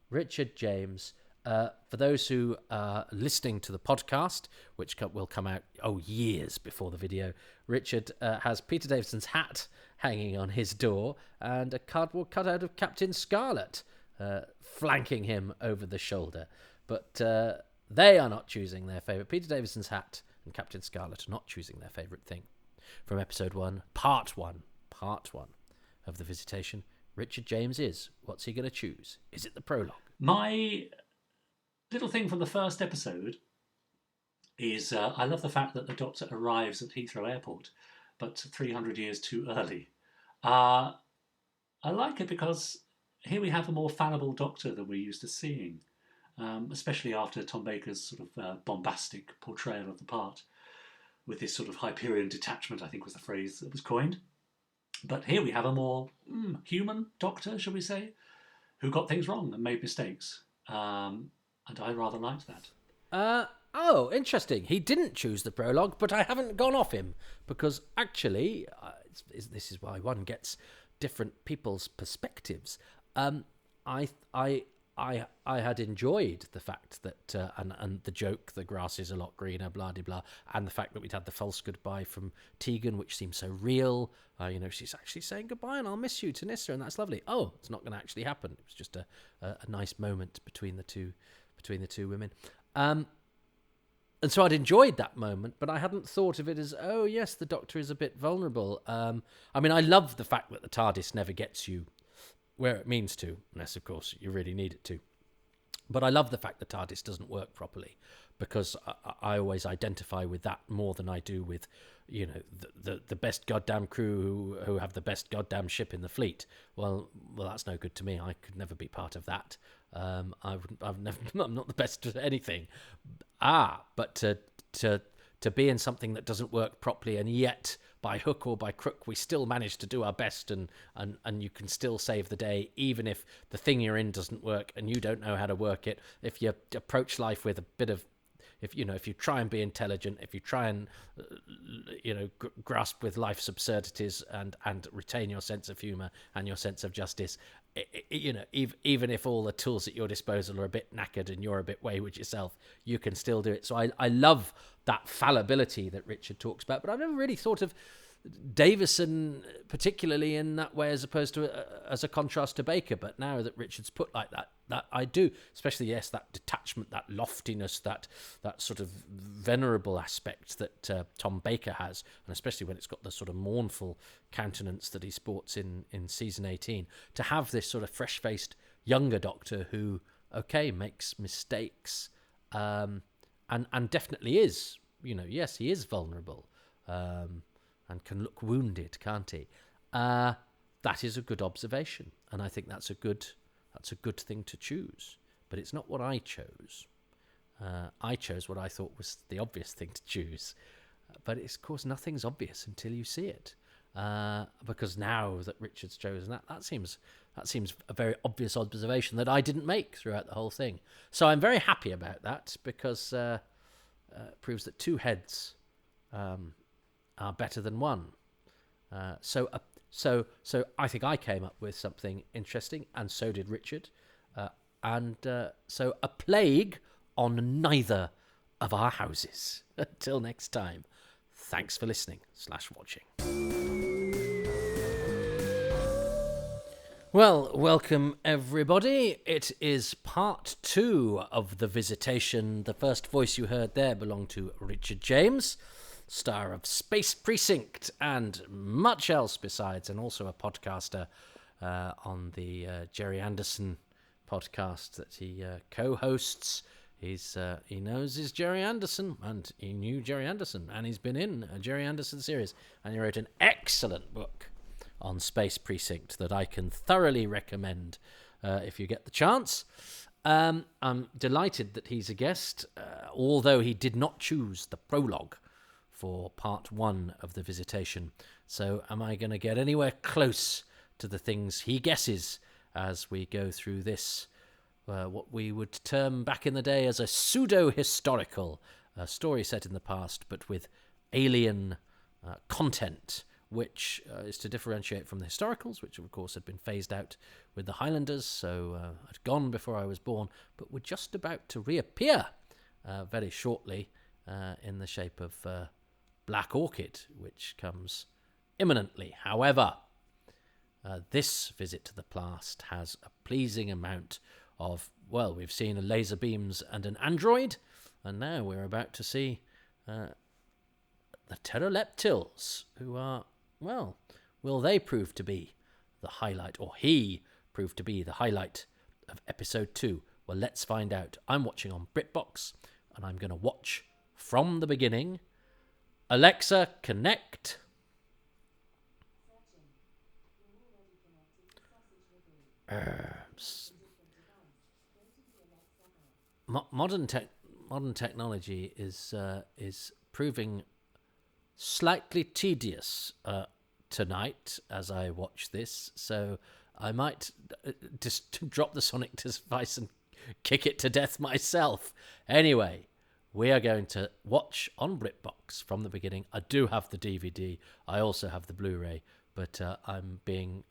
Richard James. For those who are listening to the podcast, which will come out years before the video, Richard has Peter Davison's hat hanging on his door and a cardboard cutout of Captain Scarlet flanking him over the shoulder. But they are not choosing their favourite. Peter Davison's hat and Captain Scarlet are not choosing their favourite thing. From episode 1, part 1 of the Visitation, Richard James is. What's he going to choose? Is it the prologue?
My little thing from the first episode is I love the fact that the Doctor arrives at Heathrow Airport, but 300 years too early. I like it because here we have a more fallible Doctor than we're used to seeing, especially after Tom Baker's sort of bombastic portrayal of the part, with this sort of Hyperion detachment, I think was the phrase that was coined. But here we have a more human Doctor, shall we say, who got things wrong and made mistakes. And I rather liked that.
Interesting. He didn't choose the prologue, but I haven't gone off him, because actually, this is why one gets different people's perspectives. I had enjoyed the fact that and the joke, the grass is a lot greener, blah de blah, and the fact that we'd had the false goodbye from Tegan, which seemed so real. She's actually saying goodbye and I'll miss you to Nyssa, and that's lovely. Oh, it's not going to actually happen. It was just a nice moment between the two women. And so I'd enjoyed that moment, but I hadn't thought of it as, oh yes, the Doctor is a bit vulnerable. I love the fact that the TARDIS never gets you where it means to, unless, of course, you really need it to. But I love the fact that TARDIS doesn't work properly, because I always identify with that more than I do with, the best goddamn crew who have the best goddamn ship in the fleet. Well, that's no good to me. I could never be part of that. I'm not the best at anything. But to be in something that doesn't work properly, and yet by hook or by crook we still manage to do our best, and you can still save the day, even if the thing you're in doesn't work and you don't know how to work it. If you approach life with a bit of, if you try and be intelligent, if you try and grasp with life's absurdities and retain your sense of humour and your sense of justice, even if all the tools at your disposal are a bit knackered and you're a bit wayward yourself, you can still do it. So I love that fallibility that Richard talks about, but I've never really thought of Davison particularly in that way, as opposed to as a contrast to Baker. But now that Richard's put like that I do, especially, yes, that detachment, that loftiness, that sort of venerable aspect that Tom Baker has, and especially when it's got the sort of mournful countenance that he sports in season 18, to have this sort of fresh-faced younger Doctor who, makes mistakes, and definitely is, yes, he is vulnerable, and can look wounded, can't he? That is a good observation, and I think that's a good thing to choose. But it's not what I chose. I chose what I thought was the obvious thing to choose. But it's, of course, nothing's obvious until you see it. Because now that Richard's chosen that seems a very obvious observation that I didn't make throughout the whole thing. So I'm very happy about that, because it proves that two heads are better than one. So I think I came up with something interesting, and so did Richard. So a plague on neither of our houses. Until next time, thanks for listening / watching. Well, welcome everybody. It is part 2 of The Visitation. The first voice you heard there belonged to Richard James, star of Space Precinct and much else besides, and also a podcaster on the Gerry Anderson podcast that he co-hosts. He knows his Gerry Anderson, and he knew Gerry Anderson, and he's been in a Gerry Anderson series, and he wrote an excellent book on Space Precinct that I can thoroughly recommend if you get the chance. I'm delighted that he's a guest, although he did not choose the prologue for part 1 of the Visitation. So am I going to get anywhere close to the things he guesses as we go through this, what we would term back in the day as a pseudo-historical story set in the past, but with alien content, which is to differentiate from the historicals, which of course had been phased out with the Highlanders, so had gone before I was born, but were just about to reappear very shortly in the shape of Black Orchid, which comes imminently. However, this visit to the past has a pleasing amount of, well, we've seen laser beams and an android, and now we're about to see the pteroleptils, who are, well, will they prove to be the highlight, or he prove to be the highlight of episode 2? Well, let's find out. I'm watching on BritBox, and I'm going to watch from the beginning. Alexa, connect. Modern technology is proving slightly tedious tonight as I watch this, so I might just drop the sonic device and kick it to death myself. Anyway, we are going to watch on BritBox from the beginning. I do have the DVD. I also have the Blu-ray, but I'm being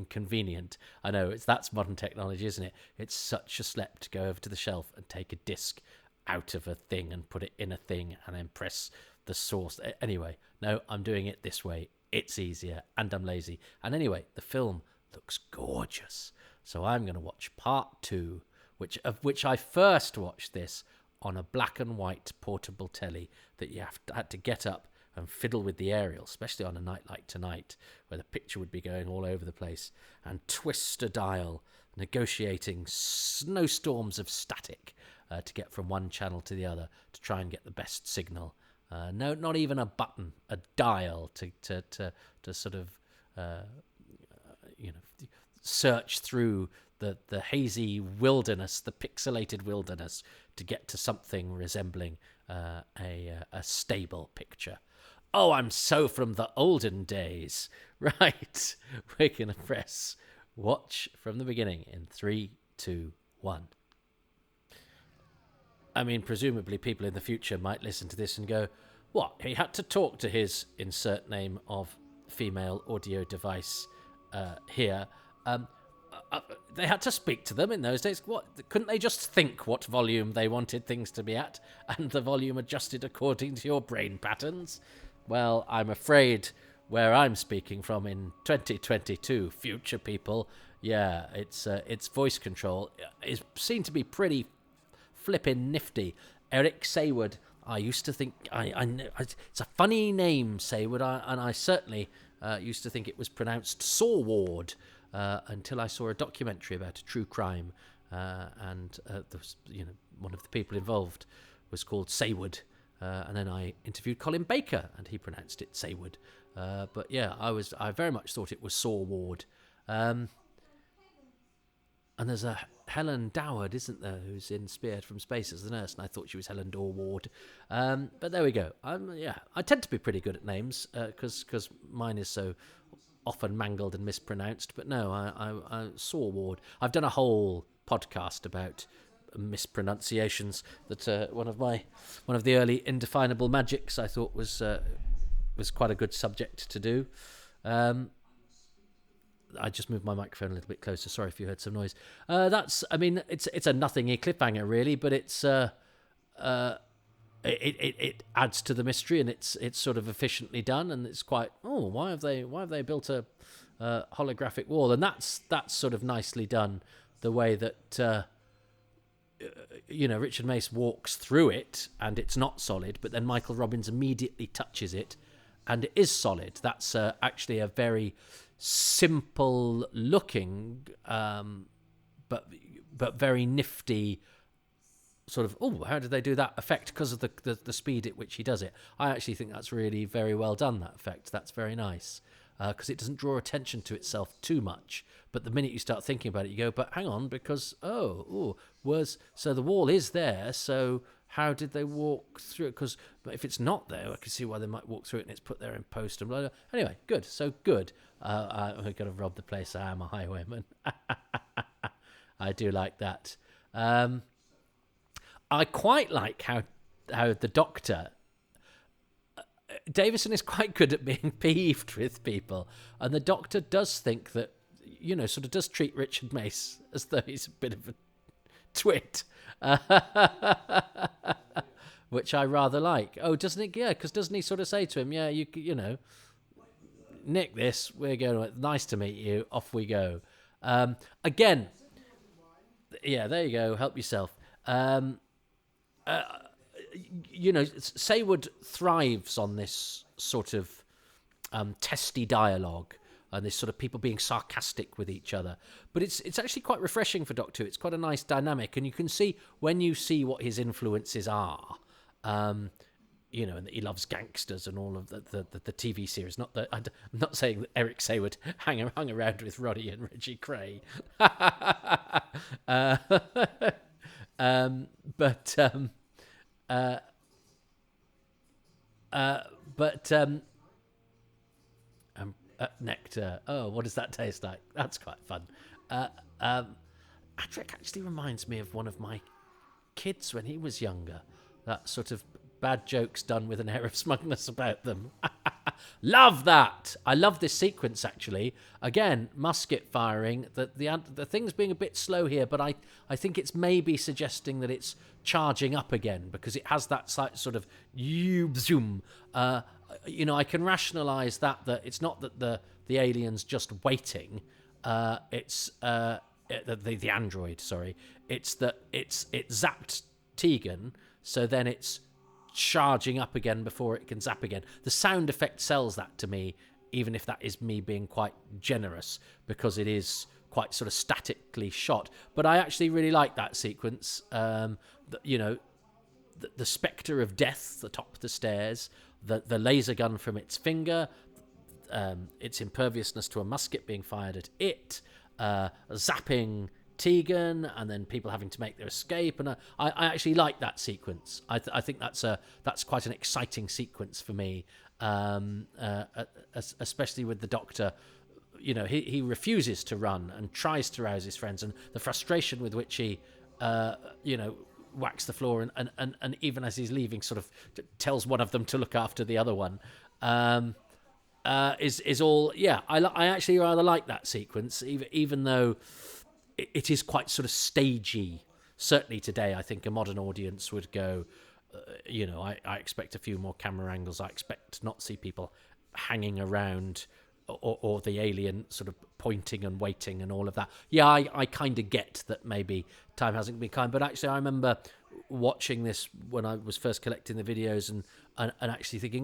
convenient. I know that's modern technology, isn't it? It's such a slep to go over to the shelf and take a disc out of a thing and put it in a thing and then press the source. Anyway, no, I'm doing it this way. It's easier, and I'm lazy. And anyway, the film looks gorgeous. So I'm going to watch part 2, of which I first watched this on a black and white portable telly that you had to get up and fiddle with the aerial, especially on a night like tonight, where the picture would be going all over the place, and twist a dial, negotiating snowstorms of static to get from one channel to the other to try and get the best signal. No, not even a button, a dial to sort of search through the hazy wilderness, the pixelated wilderness, to get to something resembling a stable picture. Oh, I'm so from the olden days. Right, we're going to press watch from the beginning in 3, 2, 1. I mean, presumably people in the future might listen to this and go, what, he had to talk to his insert name of female audio device here. They had to speak to them in those days. What, couldn't they just think what volume they wanted things to be at, and the volume adjusted according to your brain patterns? Well, I'm afraid where I'm speaking from in 2022, future people, yeah, it's voice control is seen to be pretty flippin' nifty. Eric Saywood, I used to think, I know, it's a funny name, Saywood, and I certainly used to think it was pronounced Saward, until I saw a documentary about a true crime, and one of the people involved was called Saywood, and then I interviewed Colin Baker, and he pronounced it Saywood. But yeah, I very much thought it was Saward. And there's a Helen Doward, isn't there, who's in Speared from Space as the nurse, and I thought she was Helen Dorward. But there we go. I tend to be pretty good at names, because mine is so often mangled and mispronounced. But no, I Saward. I've done a whole podcast about mispronunciations. That one of the early Indefinable Magics I thought was quite a good subject to do. I just moved my microphone a little bit closer. Sorry if you heard some noise. It's a nothingy cliffhanger really, but it adds to the mystery, and it's sort of efficiently done, and it's quite, why have they built a holographic wall? And that's sort of nicely done, the way that Richard Mace walks through it and it's not solid, but then Michael Robbins immediately touches it and it is solid. That's actually a very simple looking but very nifty sort of, how did they do that effect, because of the speed at which he does it. I actually think that's really very well done, that effect. That's very nice, because it doesn't draw attention to itself too much, but the minute you start thinking about it, you go, but hang on, because so the wall is there, so how did they walk through it? Because if it's not there, I can see why they might walk through it and it's put there in post and blah, blah. Anyway, good. So good. I'm going to rob the place. I am a highwayman. I do like that. I quite like how the Doctor... Davison is quite good at being peeved with people. And the Doctor does think that, sort of does treat Richard Mace as though he's a bit of a twit. Which I rather like. Oh, doesn't it? Yeah, because doesn't he sort of say to him, yeah, you know, nick this, we're going, nice to meet you, off we go. Again, yeah, there you go, help yourself. Saywood thrives on this sort of testy dialogue and this sort of people being sarcastic with each other. But it's actually quite refreshing for Doctor Who. It's quite a nice dynamic, and you can see when you see what his influences are. And that he loves gangsters and all of the TV series. Not that I'm not saying that Eric Saywood hung around with Roddy and Reggie Cray, nectar. Oh, what does that taste like? That's quite fun. Patrick actually reminds me of one of my kids when he was younger. That sort of bad jokes done with an air of smugness about them. Love that. I love this sequence, actually. Again, musket firing. The thing's being a bit slow here, but I think it's maybe suggesting that it's charging up again because it has that sort of zoom. I can rationalise that it's not that the alien's just waiting. It's the android. Sorry, it's that it zapped Tegan, so then it's charging up again before it can zap again. The sound effect sells that to me, even if that is me being quite generous, because it is quite sort of statically shot. But I actually really like that sequence. The spectre of death atop the stairs, the laser gun from its finger, its imperviousness to a musket being fired at it, zapping Tegan, and then people having to make their escape, and I actually like that sequence. I think that's quite an exciting sequence for me, especially with the Doctor. He refuses to run and tries to rouse his friends, and the frustration with which he, whacks the floor, and even as he's leaving, sort of tells one of them to look after the other one. Is all. Yeah, I actually rather like that sequence, even though it is quite sort of stagey. Certainly today, I think a modern audience would go, I expect a few more camera angles. I expect to not see people hanging around or the alien sort of pointing and waiting and all of that. Yeah, I kind of get that maybe time hasn't been kind. But actually, I remember watching this when I was first collecting the videos and actually thinking,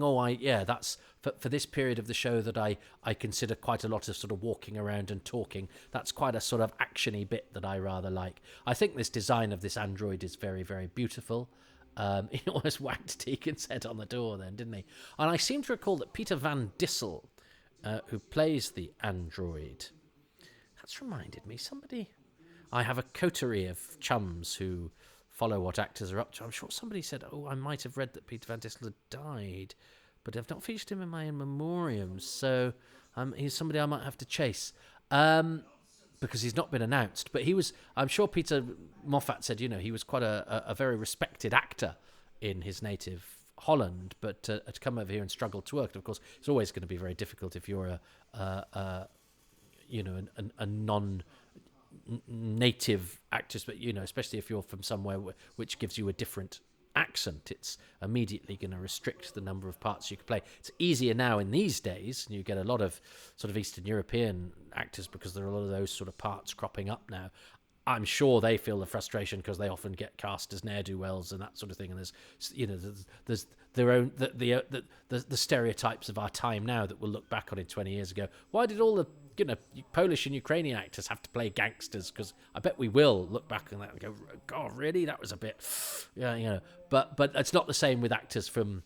that's for this period of the show that I consider quite a lot of sort of walking around and talking. That's quite a sort of actiony bit that I rather like. I think this design of this android is very, very beautiful. He almost whacked Tegan's head on the door then, didn't he? And I seem to recall that Peter Van Dissel, who plays the android, that's reminded me, I have a coterie of chums who follow what actors are up to. I'm sure somebody said, I might have read that Peter Van Dissel had died, but I've not featured him in my in memoriam, so he's somebody I might have to chase, because he's not been announced. But I'm sure Peter Moffat said, he was quite a very respected actor in his native Holland, but to come over here and struggle to work, and of course, it's always going to be very difficult if you're a non-native actress, but especially if you're from somewhere which gives you a different accent, it's immediately going to restrict the number of parts you can play. It's easier now in these days. You get a lot of sort of Eastern European actors because there are a lot of those sort of parts cropping up now. I'm sure they feel the frustration because they often get cast as ne'er-do-wells and that sort of thing. And there's their own the stereotypes of our time now that we'll look back on it 20 years ago. Why did all the Polish and Ukrainian actors have to play gangsters? Because I bet we will look back on that and go, God, really? That was a bit, But it's not the same with actors from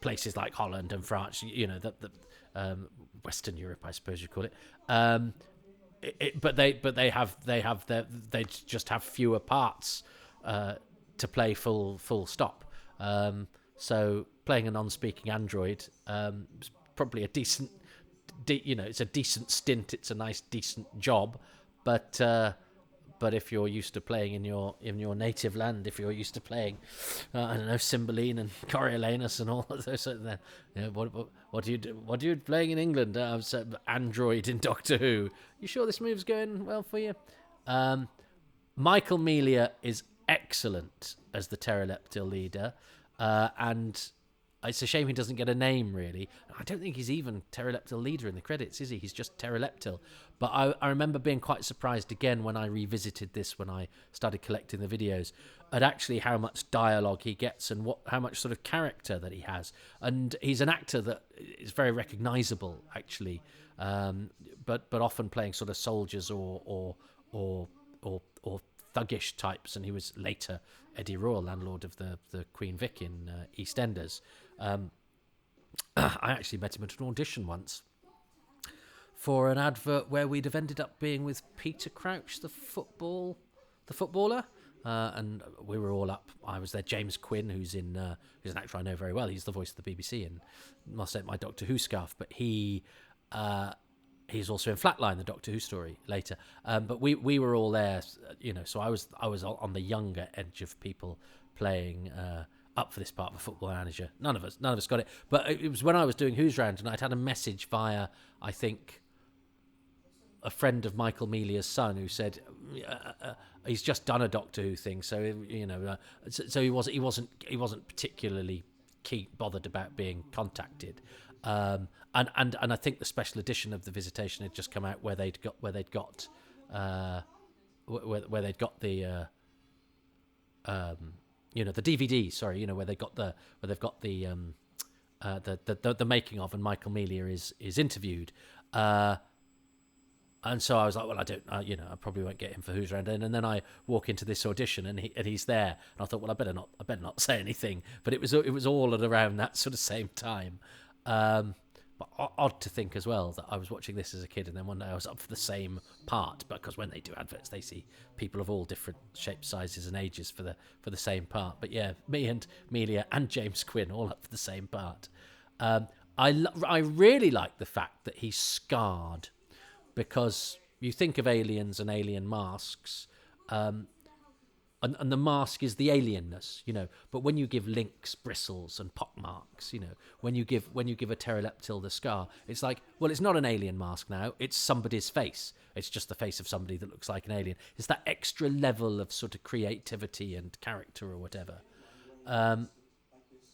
places like Holland and France. Western Europe, I suppose you call it. they just have fewer parts to play full stop. So playing a non-speaking android is probably a decent, it's a decent stint. It's a nice decent job, but if you're used to playing in your native land, if you're used to playing, I don't know, Cymbeline and Coriolanus and all of those, then what do you do? What are you playing in England? Android in Doctor Who. You sure this move's going well for you? Michael Melia is excellent as the pteroleptil leader, and it's a shame he doesn't get a name, really. I don't think he's even pteroleptil leader in the credits, is he? He's just pteroleptil. But I remember being quite surprised again when I revisited this, when I started collecting the videos, at actually how much dialogue he gets and how much sort of character that he has. And he's an actor that is very recognisable, actually, but often playing sort of soldiers or thuggish types. And he was later Eddie Royal, landlord of the Queen Vic in EastEnders. I actually met him at an audition once for an advert where we'd have ended up being with Peter Crouch, the footballer, and we were all up. I was there. James Quinn, who's an actor I know very well. He's the voice of the BBC and must have my Doctor Who scarf. But he's also in Flatline, the Doctor Who story later. But we were all there, So I was on the younger edge of people playing up for this part of a football manager. None of us got it. But it was when I was doing Who's Round, and I'd had a message via, I think, a friend of Michael Melia's son, who said he's just done a Doctor Who thing, so so he wasn't particularly bothered about being contacted. And I think the special edition of the Visitation had just come out where they'd got the the DVD. Sorry, where they've got the making of, and Michael Melia is interviewed. And so I was like, well, I don't, I probably won't get him for Who's Round. And then I walk into this audition, and he's there, and I thought, well, I better not say anything. But it was all at around that sort of same time. But odd to think as well that I was watching this as a kid, and then one day I was up for the same part, because when they do adverts, they see people of all different shapes, sizes, and ages for the same part. But yeah, me and Melia and James Quinn all up for the same part. I really like the fact that he's scarred, because you think of aliens and alien masks, and the mask is the alienness, But when you give links, bristles, and pockmarks, when you give a pteroleptil the scar, it's like, well, it's not an alien mask now. It's somebody's face. It's just the face of somebody that looks like an alien. It's that extra level of sort of creativity and character or whatever.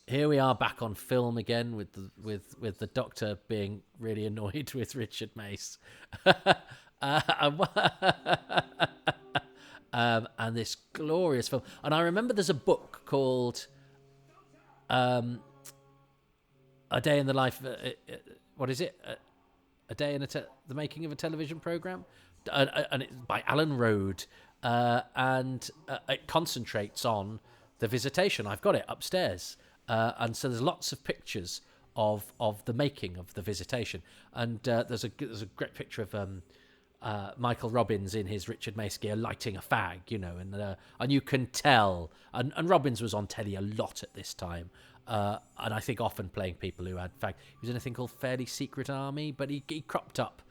Here we are back on film again with the Doctor being really annoyed with Richard Mace. And this glorious film. And I remember there's a book called A Day in the Life... what is it? A Day in the Making of a Television Programme? And it's by Alan Rode. And it concentrates on the Visitation. I've got it upstairs. And so there's lots of pictures of the making of the Visitation. And there's a great picture of... Michael Robbins in his Richard Mace gear lighting a fag, and you can tell. And Robbins was on telly a lot at this time, and I think often playing people who had fag. He was in a thing called Fairly Secret Army, but he cropped up.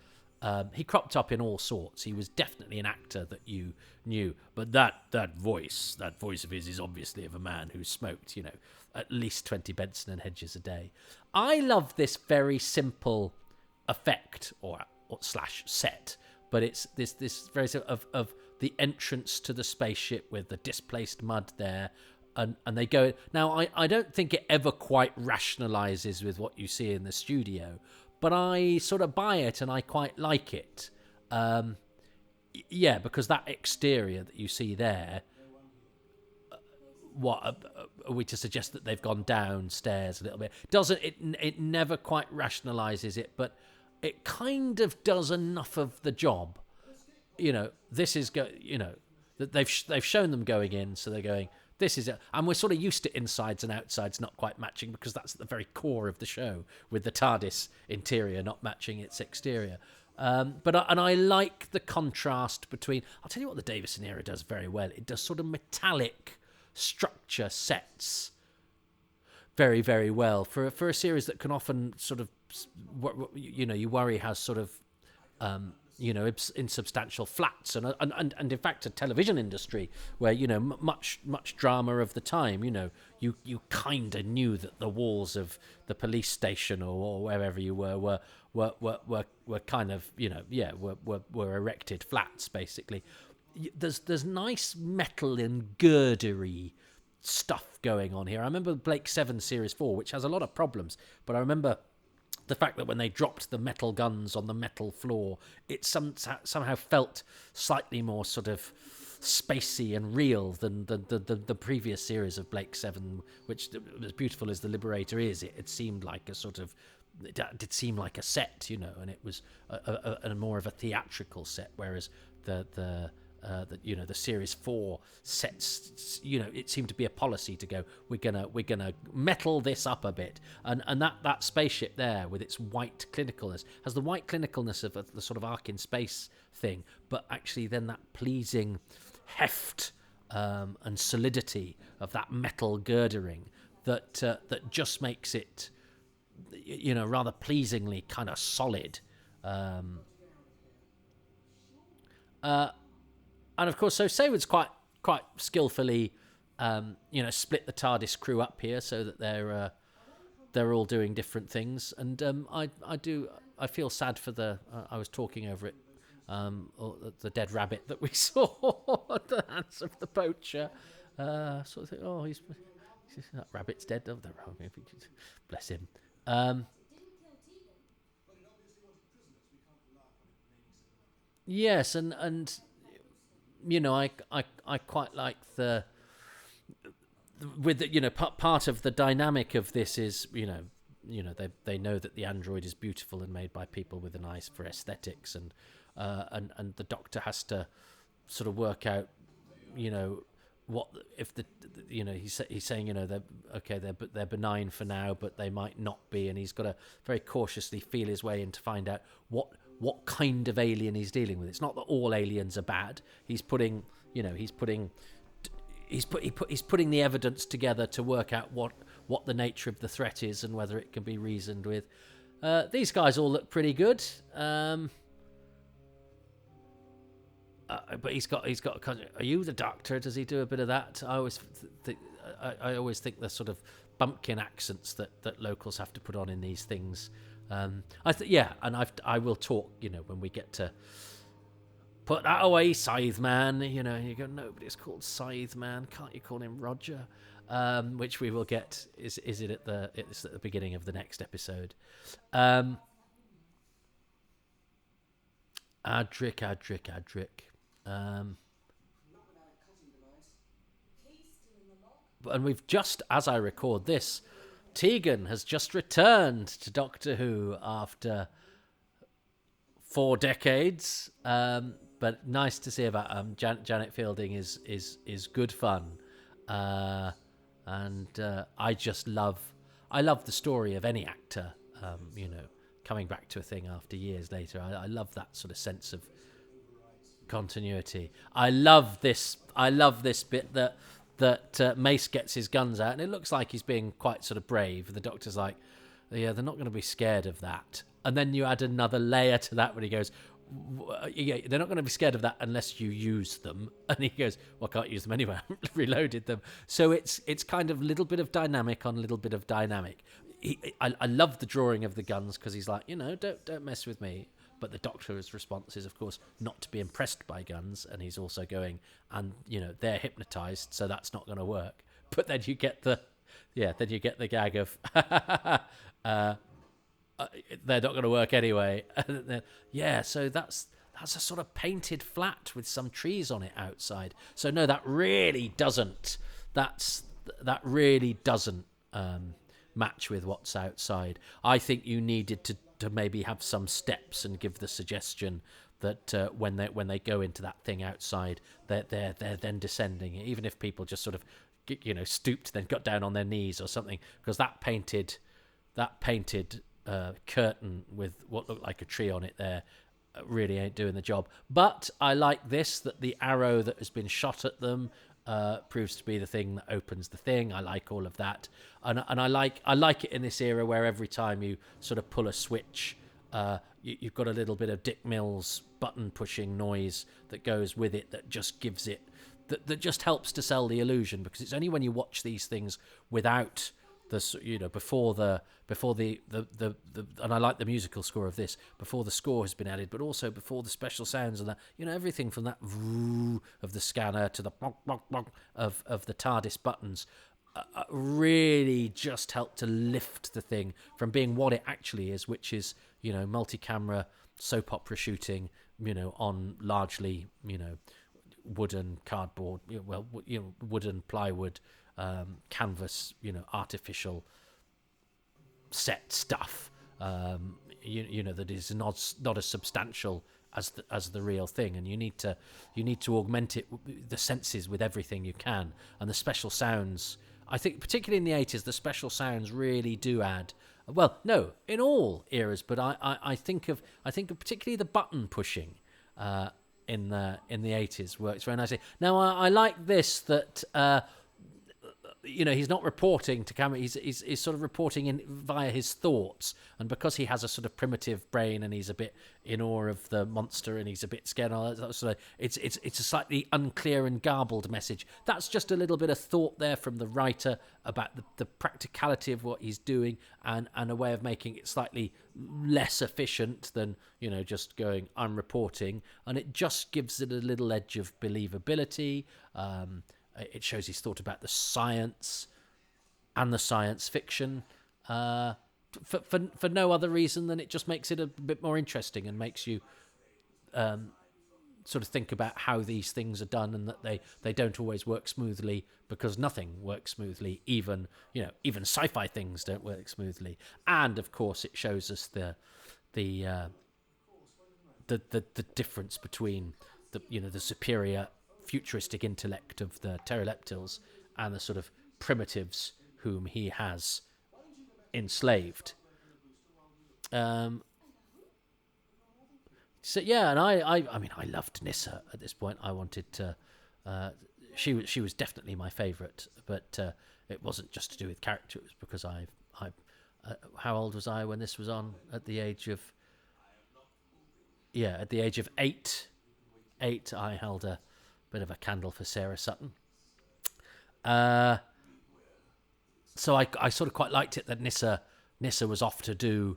He cropped up in all sorts. He was definitely an actor that you knew. But that voice of his is obviously of a man who smoked, at least 20 Benson and Hedges a day. I love this very simple effect or slash set. But it's this very sort of the entrance to the spaceship with the displaced mud there, and they go. Now, I don't think it ever quite rationalizes with what you see in the studio, but I sort of buy it and I quite like it. Because that exterior that you see there, are we to suggest that they've gone downstairs a little bit? It never quite rationalizes it, but it kind of does enough of the job. This is that they've shown them going in, so they're going, this is it. And we're sort of used to insides and outsides not quite matching, because that's at the very core of the show, with the TARDIS interior not matching its exterior. And I like the contrast between. I'll tell you what the Davison era does very well. It does sort of metallic structure sets very, very well for a series that can often sort of, you worry has sort of, insubstantial flats and in fact a television industry where much drama of the time. You kind of knew that the walls of the police station or wherever you were kind of were erected flats basically. There's nice metal and girdery stuff going on here. I remember Blake 7 Series 4, which has a lot of problems, but I remember the fact that when they dropped the metal guns on the metal floor, it somehow felt slightly more sort of spacey and real than the previous series of Blake 7, which, as beautiful as The Liberator is, it seemed like a sort of... It did seem like a set, and it was a more of a theatrical set, whereas the Series 4 sets, it seemed to be a policy to go, we're gonna metal this up a bit, and that spaceship there with its white clinicalness has the white clinicalness of the sort of Ark in Space thing, but actually then that pleasing heft and solidity of that metal girdering that just makes it, rather pleasingly kind of solid. And of course, so Saywood's quite skillfully, split the TARDIS crew up here so that they're all doing different things. And I feel sad for I was talking over it, the dead rabbit that we saw at the hands of the poacher. Sort of think, oh, that rabbit's dead. Oh, bless him. Yes, and I quite like part of the dynamic of this is they know that the android is beautiful and made by people with an eye for aesthetics, and the Doctor has to sort of work out what if he's saying they're benign for now, but they might not be, and he's got to very cautiously feel his way in to find out what kind of alien he's dealing with. It's not that all aliens are bad. He's putting the evidence together to work out what the nature of the threat is and whether it can be reasoned with. These guys all look pretty good. But he's got. Are you the Doctor? Does he do a bit of that? I always think the sort of bumpkin accents that locals have to put on in these things. And I will talk. When we get to put that away, Scythe Man. You go, nobody's called Scythe Man. Can't you call him Roger? Which we will get. Is it it's at the beginning of the next episode? Adric. And we've just, as I record this, Tegan has just returned to Doctor Who after 4 decades. But nice to see about Janet Fielding is good fun, and I love the story of any actor, coming back to a thing after years later. I love that sort of sense of continuity. I love this bit that Mace gets his guns out, and it looks like he's being quite sort of brave. The Doctor's like, yeah, they're not going to be scared of that. And then you add another layer to that when he goes, yeah, they're not going to be scared of that unless you use them. And he goes, well, I can't use them anyway. I haven't reloaded them. So it's kind of a little bit of dynamic on a little bit of dynamic. I love the drawing of the guns because he's like, don't mess with me. But the Doctor's response is, of course, not to be impressed by guns, and he's also going, and they're hypnotized, so that's not going to work. But then you get the gag of, they're not going to work anyway. So that's a sort of painted flat with some trees on it outside. So no, that really doesn't. That really doesn't match with what's outside. I think you needed to maybe have some steps and give the suggestion that when they go into that thing outside, they're then descending. Even if people just sort of stooped, then got down on their knees or something, because that painted curtain with what looked like a tree on it there really ain't doing the job. But I like this, that the arrow that has been shot at them proves to be the thing that opens the thing. I like all of that, and I like it in this era where every time you sort of pull a switch, you've got a little bit of Dick Mills button pushing noise that goes with it, that just gives it that just helps to sell the illusion, because it's only when you watch these things without the before the and I like the musical score of this, before the score has been added, but also before the special sounds and that, everything from that of the scanner to the of the TARDIS buttons really just help to lift the thing from being what it actually is, which is multi-camera soap opera shooting on largely wooden cardboard, wooden plywood, canvas, artificial set stuff, that is not as substantial as the real thing, and you need to augment it, the senses, with everything you can. And the special sounds, I think, particularly in the 80s, the special sounds really do add. Well, no, in all eras, but I think of particularly the button pushing in the 80s works very nicely. Now I like this, that he's not reporting to camera. He's sort of reporting in via his thoughts, and because he has a sort of primitive brain and he's a bit in awe of the monster and he's a bit scared, and all that sort of, it's a slightly unclear and garbled message. That's just a little bit of thought there from the writer about the practicality of what he's doing, and a way of making it slightly less efficient than just going, I'm reporting, and it just gives it a little edge of believability. It shows he's thought about the science and the science fiction for no other reason than it just makes it a bit more interesting, and makes you sort of think about how these things are done, and that they don't always work smoothly, because nothing works smoothly. Even sci-fi things don't work smoothly. And of course, it shows us the difference between the superior futuristic intellect of the pteroleptils and the sort of primitives whom he has enslaved. So yeah, and I mean, I loved Nyssa at this point. I wanted to. She was definitely my favourite, but it wasn't just to do with character. It was because I how old was I when this was on? At the age of 8. I held a bit of a candle for Sarah Sutton. So I sort of quite liked it that Nyssa was off to do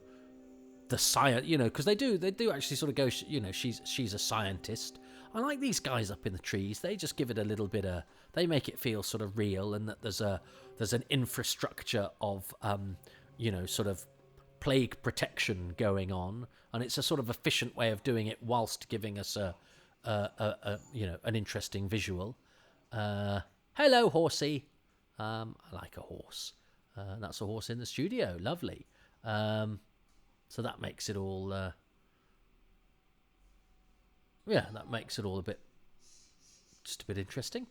the science, because they do actually sort of go, she's a scientist. I like these guys up in the trees. They just give it a little bit of, they make it feel sort of real, and that there's an infrastructure of sort of plague protection going on, and it's a sort of efficient way of doing it whilst giving us an interesting visual. Hello, horsey. I like a horse. That's a horse in the studio. Lovely. So that makes it all. That makes it all a bit interesting.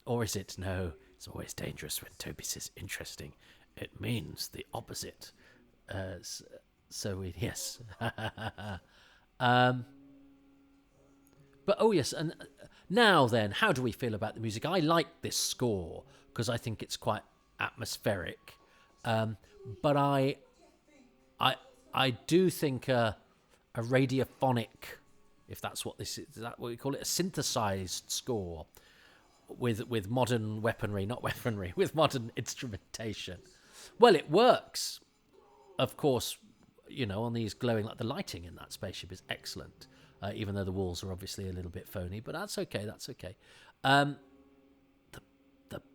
Or is it? No, it's always dangerous when Toby says interesting. It means the opposite. Yes. But oh yes, and now then, how do we feel about the music? I like this score because I think it's quite atmospheric, but I do think a radiophonic, if that's what this is that what we call it, a synthesized score with modern weaponry, not weaponry, with modern instrumentation. Well, it works, of course. On these glowing, like the lighting in that spaceship is excellent. Even though the walls are obviously a little bit phony, but that's okay. The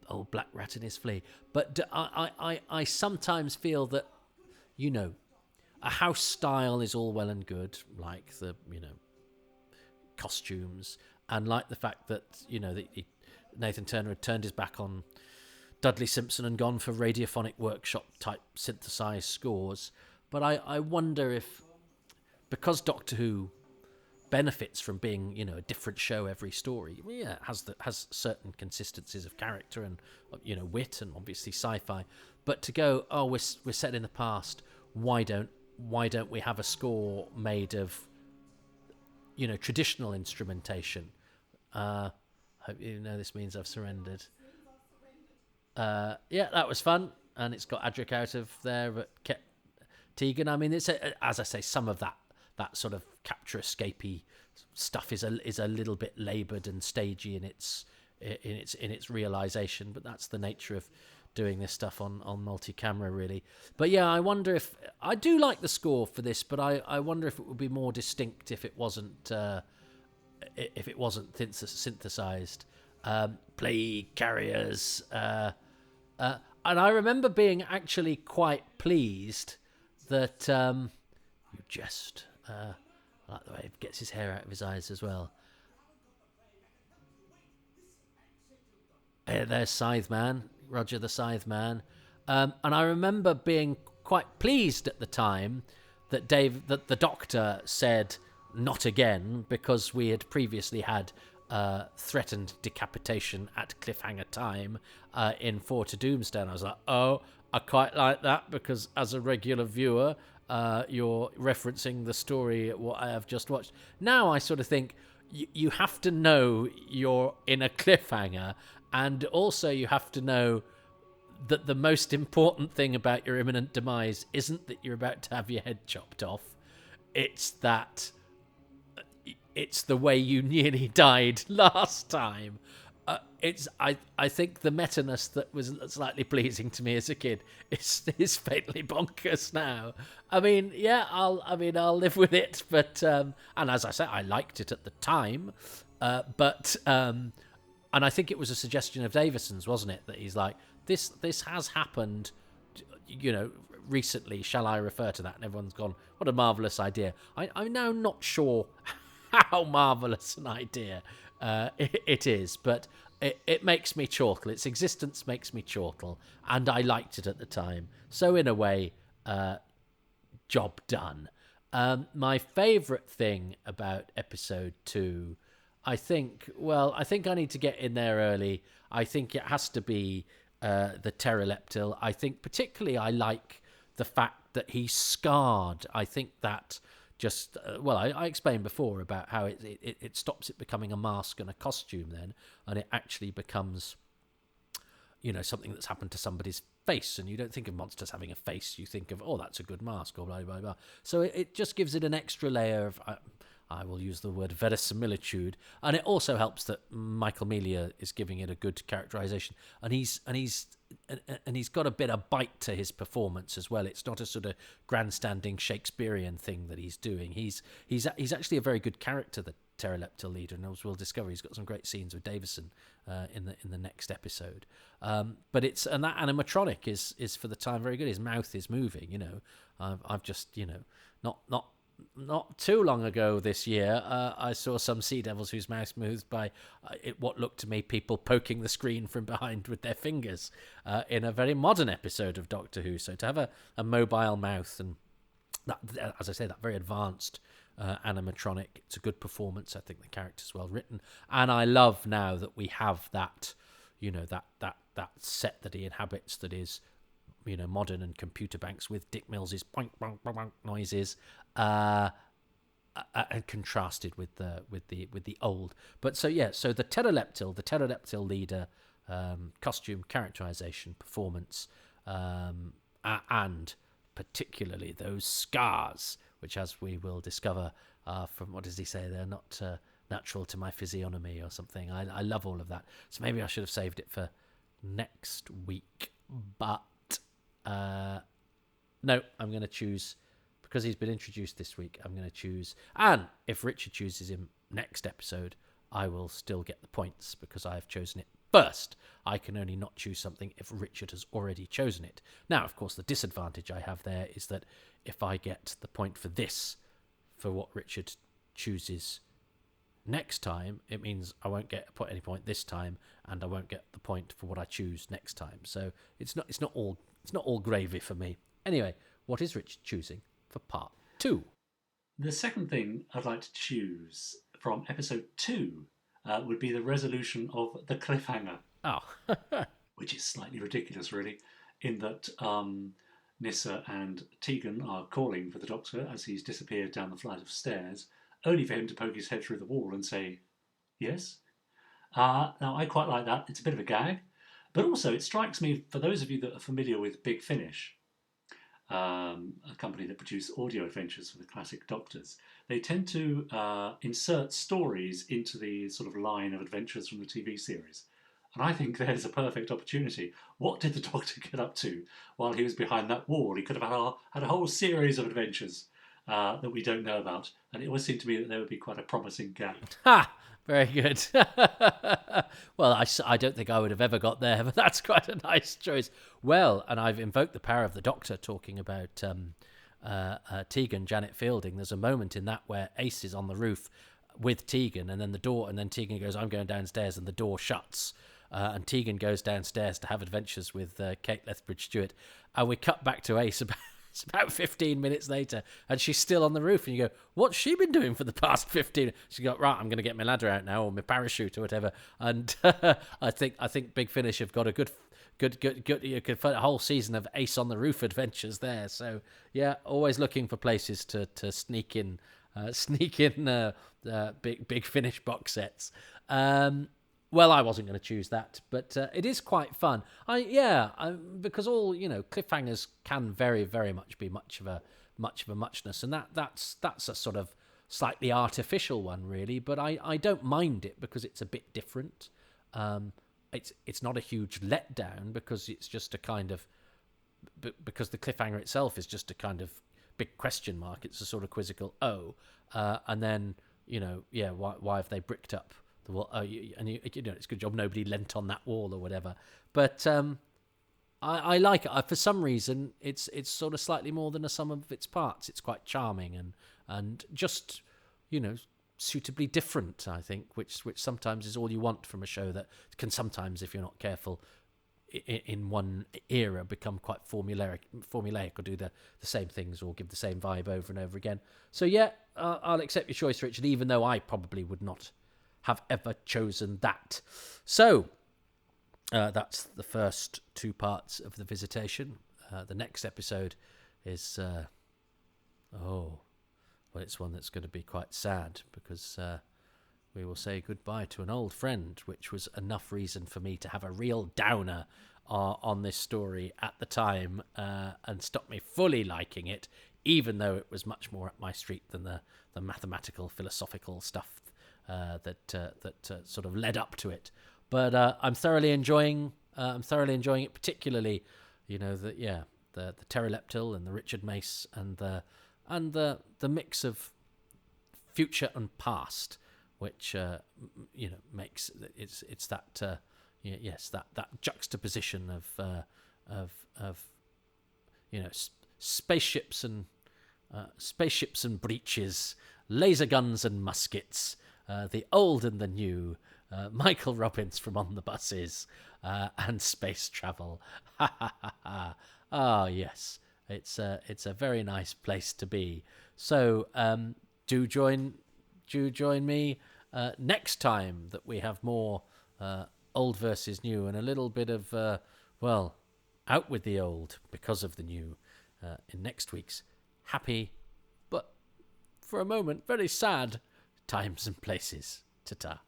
old black rat in his flea. But I sometimes feel that, a house style is all well and good, like the costumes, and like the fact that Nathan Turner had turned his back on Dudley Simpson and gone for radiophonic workshop type synthesized scores. But I wonder if, because Doctor Who benefits from being a different show every story, it has certain consistencies of character and wit and obviously sci-fi, but to go, we're set in the past, why don't we have a score made of traditional instrumentation. Hope you know this means I've surrendered. Yeah, that was fun, and it's got Adric out of there, but kept Tegan. I mean, it's as I say, some of that sort of capture escapey stuff is a little bit laboured and stagey in its realisation, but that's the nature of doing this stuff on multi-camera, really. But yeah, I wonder if I do like the score for this, but I wonder if it would be more distinct if it wasn't synthesized. Plague carriers, and I remember being actually quite pleased that you just I like the way he gets his hair out of his eyes as well. There's Scythe Man, Roger the Scythe Man. And I remember being quite pleased at the time that that the Doctor said not again, because we had previously had threatened decapitation at cliffhanger time in 4 to Doomsday. And I was like, oh, I quite like that, because as a regular viewer, you're referencing the story what I have just watched. Now I sort of think you have to know you're in a cliffhanger, and also you have to know that the most important thing about your imminent demise isn't that you're about to have your head chopped off. It's that it's the way you nearly died last time. I think the meta-ness that was slightly pleasing to me as a kid is fatally bonkers now. I mean, yeah, I'll live with it, but and as I say, I liked it at the time, but and I think it was a suggestion of Davison's, wasn't it, that he's like, this has happened, recently. Shall I refer to that? And everyone's gone, what a marvelous idea. I'm now not sure how marvelous an idea it is, but it makes me chortle. Its existence makes me chortle, and I liked it at the time. So in a way, job done. My favourite thing about episode 2, I think I need to get in there early. I think it has to be the pteroleptil. I think particularly I like the fact that he's scarred. I think that just I explained before about how it stops it becoming a mask and a costume then, and it actually becomes something that's happened to somebody's face. And you don't think of monsters having a face, you think of, oh, that's a good mask, or blah blah blah. So it just gives it an extra layer of I will use the word verisimilitude, and it also helps that Michael Melia is giving it a good characterization, and he's got a bit of bite to his performance as well. It's not a sort of grandstanding Shakespearean thing that he's doing. He's actually a very good character, the pteroleptil leader, and as we'll discover, he's got some great scenes with Davison in the next episode. But that animatronic is for the time very good. His mouth is moving. I've just not too long ago this year, I saw some Sea Devils whose mouths moved by what looked to me people poking the screen from behind with their fingers in a very modern episode of Doctor Who. So to have a mobile mouth, and that, as I say, that very advanced animatronic, it's a good performance. I think the character's well written, and I love now that we have that, that set that he inhabits that is modern and computer banks with Dick Mills's boink boink boink boink noises, and contrasted with the old. But so the pteroleptil leader, costume, characterization, performance, and particularly those scars, which, as we will discover, from what does he say, they're not natural to my physiognomy or something. I love all of that. So maybe I should have saved it for next week, but no, I'm going to choose, because he's been introduced this week, I'm going to choose, and if Richard chooses him next episode, I will still get the points because I have chosen it first. I can only not choose something if Richard has already chosen it. Now, of course, the disadvantage I have there is that if I get the point for this, for what Richard chooses next time, it means I won't get any point this time, and I won't get the point for what I choose next time. So it's not all gravy for me. Anyway, what is Richard choosing for part 2?
The second thing I'd like to choose from episode 2 would be the resolution of the cliffhanger.
Oh.
Which is slightly ridiculous, really, in that Nyssa and Tegan are calling for the Doctor as he's disappeared down the flight of stairs, only for him to poke his head through the wall and say, yes. Now, I quite like that. It's a bit of a gag. But also, it strikes me, for those of you that are familiar with Big Finish, a company that produce audio adventures for the classic Doctors, they tend to insert stories into the sort of line of adventures from the TV series. And I think there's a perfect opportunity. What did the Doctor get up to while he was behind that wall? He could have had a whole series of adventures that we don't know about. And it always seemed to me that there would be quite a promising gap.
Ha! Very good. Well, I don't think I would have ever got there, but that's quite a nice choice. Well, and I've invoked the power of the Doctor talking about Tegan, Janet Fielding. There's a moment in that where Ace is on the roof with Tegan, and then the door, and then Tegan goes, I'm going downstairs, and the door shuts. And Tegan goes downstairs to have adventures with Kate Lethbridge-Stewart. And we cut back to Ace it's about 15 minutes later, and she's still on the roof. And you go, what's she been doing for the past 15? She got, right, I'm going to get my ladder out now, or my parachute, or whatever. And I think Big Finish have got a good. You could find a whole season of Ace on the Roof adventures there. So yeah, always looking for places to sneak in Big Finish box sets. Well, I wasn't going to choose that, but it is quite fun. Because all cliffhangers can very, very much be much of a muchness, and that's a sort of slightly artificial one, really. But I don't mind it because it's a bit different. It's not a huge letdown because it's just a kind of because the cliffhanger itself is just a kind of big question mark. It's a sort of quizzical and then why have they bricked up the wall? It's a good job nobody leant on that wall or whatever. But I like it. For some reason, it's sort of slightly more than a sum of its parts. It's quite charming and just suitably different, I think, which sometimes is all you want from a show that can sometimes, if you're not careful, in one era become quite formulaic or do the same things or give the same vibe over and over again. So yeah, I'll accept your choice, Richard, even though I probably would not have ever chosen that. So that's the first two parts of the Visitation. The next episode is it's one that's going to be quite sad because we will say goodbye to an old friend, which was enough reason for me to have a real downer on this story at the time and stop me fully liking it, even though it was much more up my street than the mathematical, philosophical stuff that sort of led up to it. But I'm thoroughly enjoying it, particularly, the pteroleptil and the Richard Mace and the mix of future and past, which makes it's that that juxtaposition of spaceships and breaches, laser guns and muskets, the old and the new, Michael Robbins from On the Buses, and space travel. Ah, yes. It's a very nice place to be. So do join me next time that we have more old versus new and a little bit of out with the old because of the new in next week's happy but for a moment very sad times and places. Ta-ta.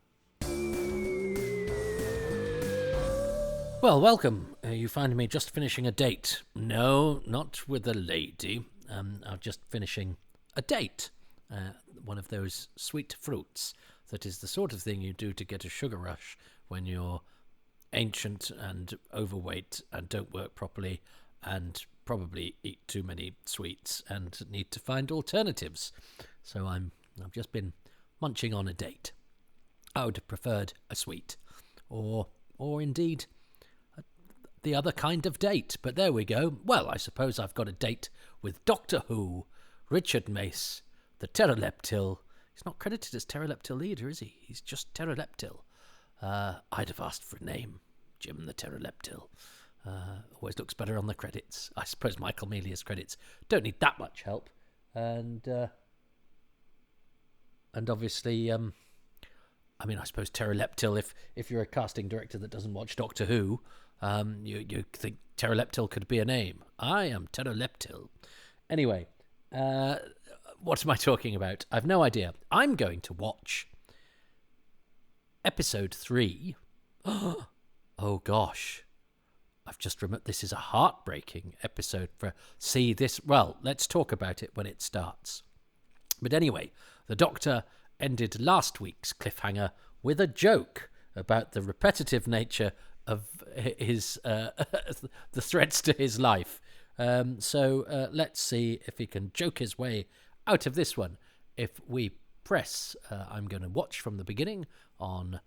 Well, welcome. You find me just finishing a date. No, not with a lady. I'm just finishing a date. One of those sweet fruits that is the sort of thing you do to get a sugar rush when you're ancient and overweight and don't work properly and probably eat too many sweets and need to find alternatives. So I've just been munching on a date. I would have preferred a sweet or indeed the other kind of date, but there we go. Well, I suppose I've got a date with Doctor Who, Richard Mace, the pteroleptil. He's not credited as pteroleptil leader, is he? He's just pteroleptil. I'd have asked for a name. Jim the pteroleptil. Always looks better on the credits. I suppose Michael Melia's credits don't need that much help. And obviously, I suppose pteroleptil, if you're a casting director that doesn't watch Doctor Who, you think pteroleptil could be a name. I am pteroleptil. Anyway, What am I talking about? I've no idea. I'm going to watch episode 3. Oh gosh. I've just remembered this is a heartbreaking episode for see this. Well, let's talk about it when it starts. But anyway, the Doctor ended last week's cliffhanger with a joke about the repetitive nature of his the threats to his life. So let's see if he can joke his way out of this one. If we press, I'm going to watch from the beginning on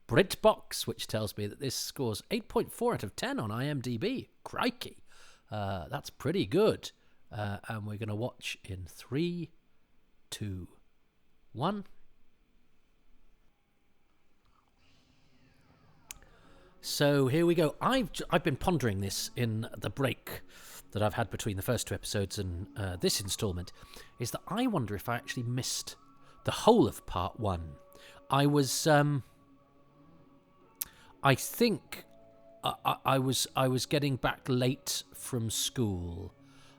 BritBox, which tells me that this scores 8.4 out of 10 on IMDb. Crikey. That's pretty good. And we're going to watch in 3, 2, 1. So here we go. I've been pondering this in the break that I've had between the first 2 episodes and this instalment, is that I wonder if I actually missed the whole of part 1. I was... I think I was getting back late from school.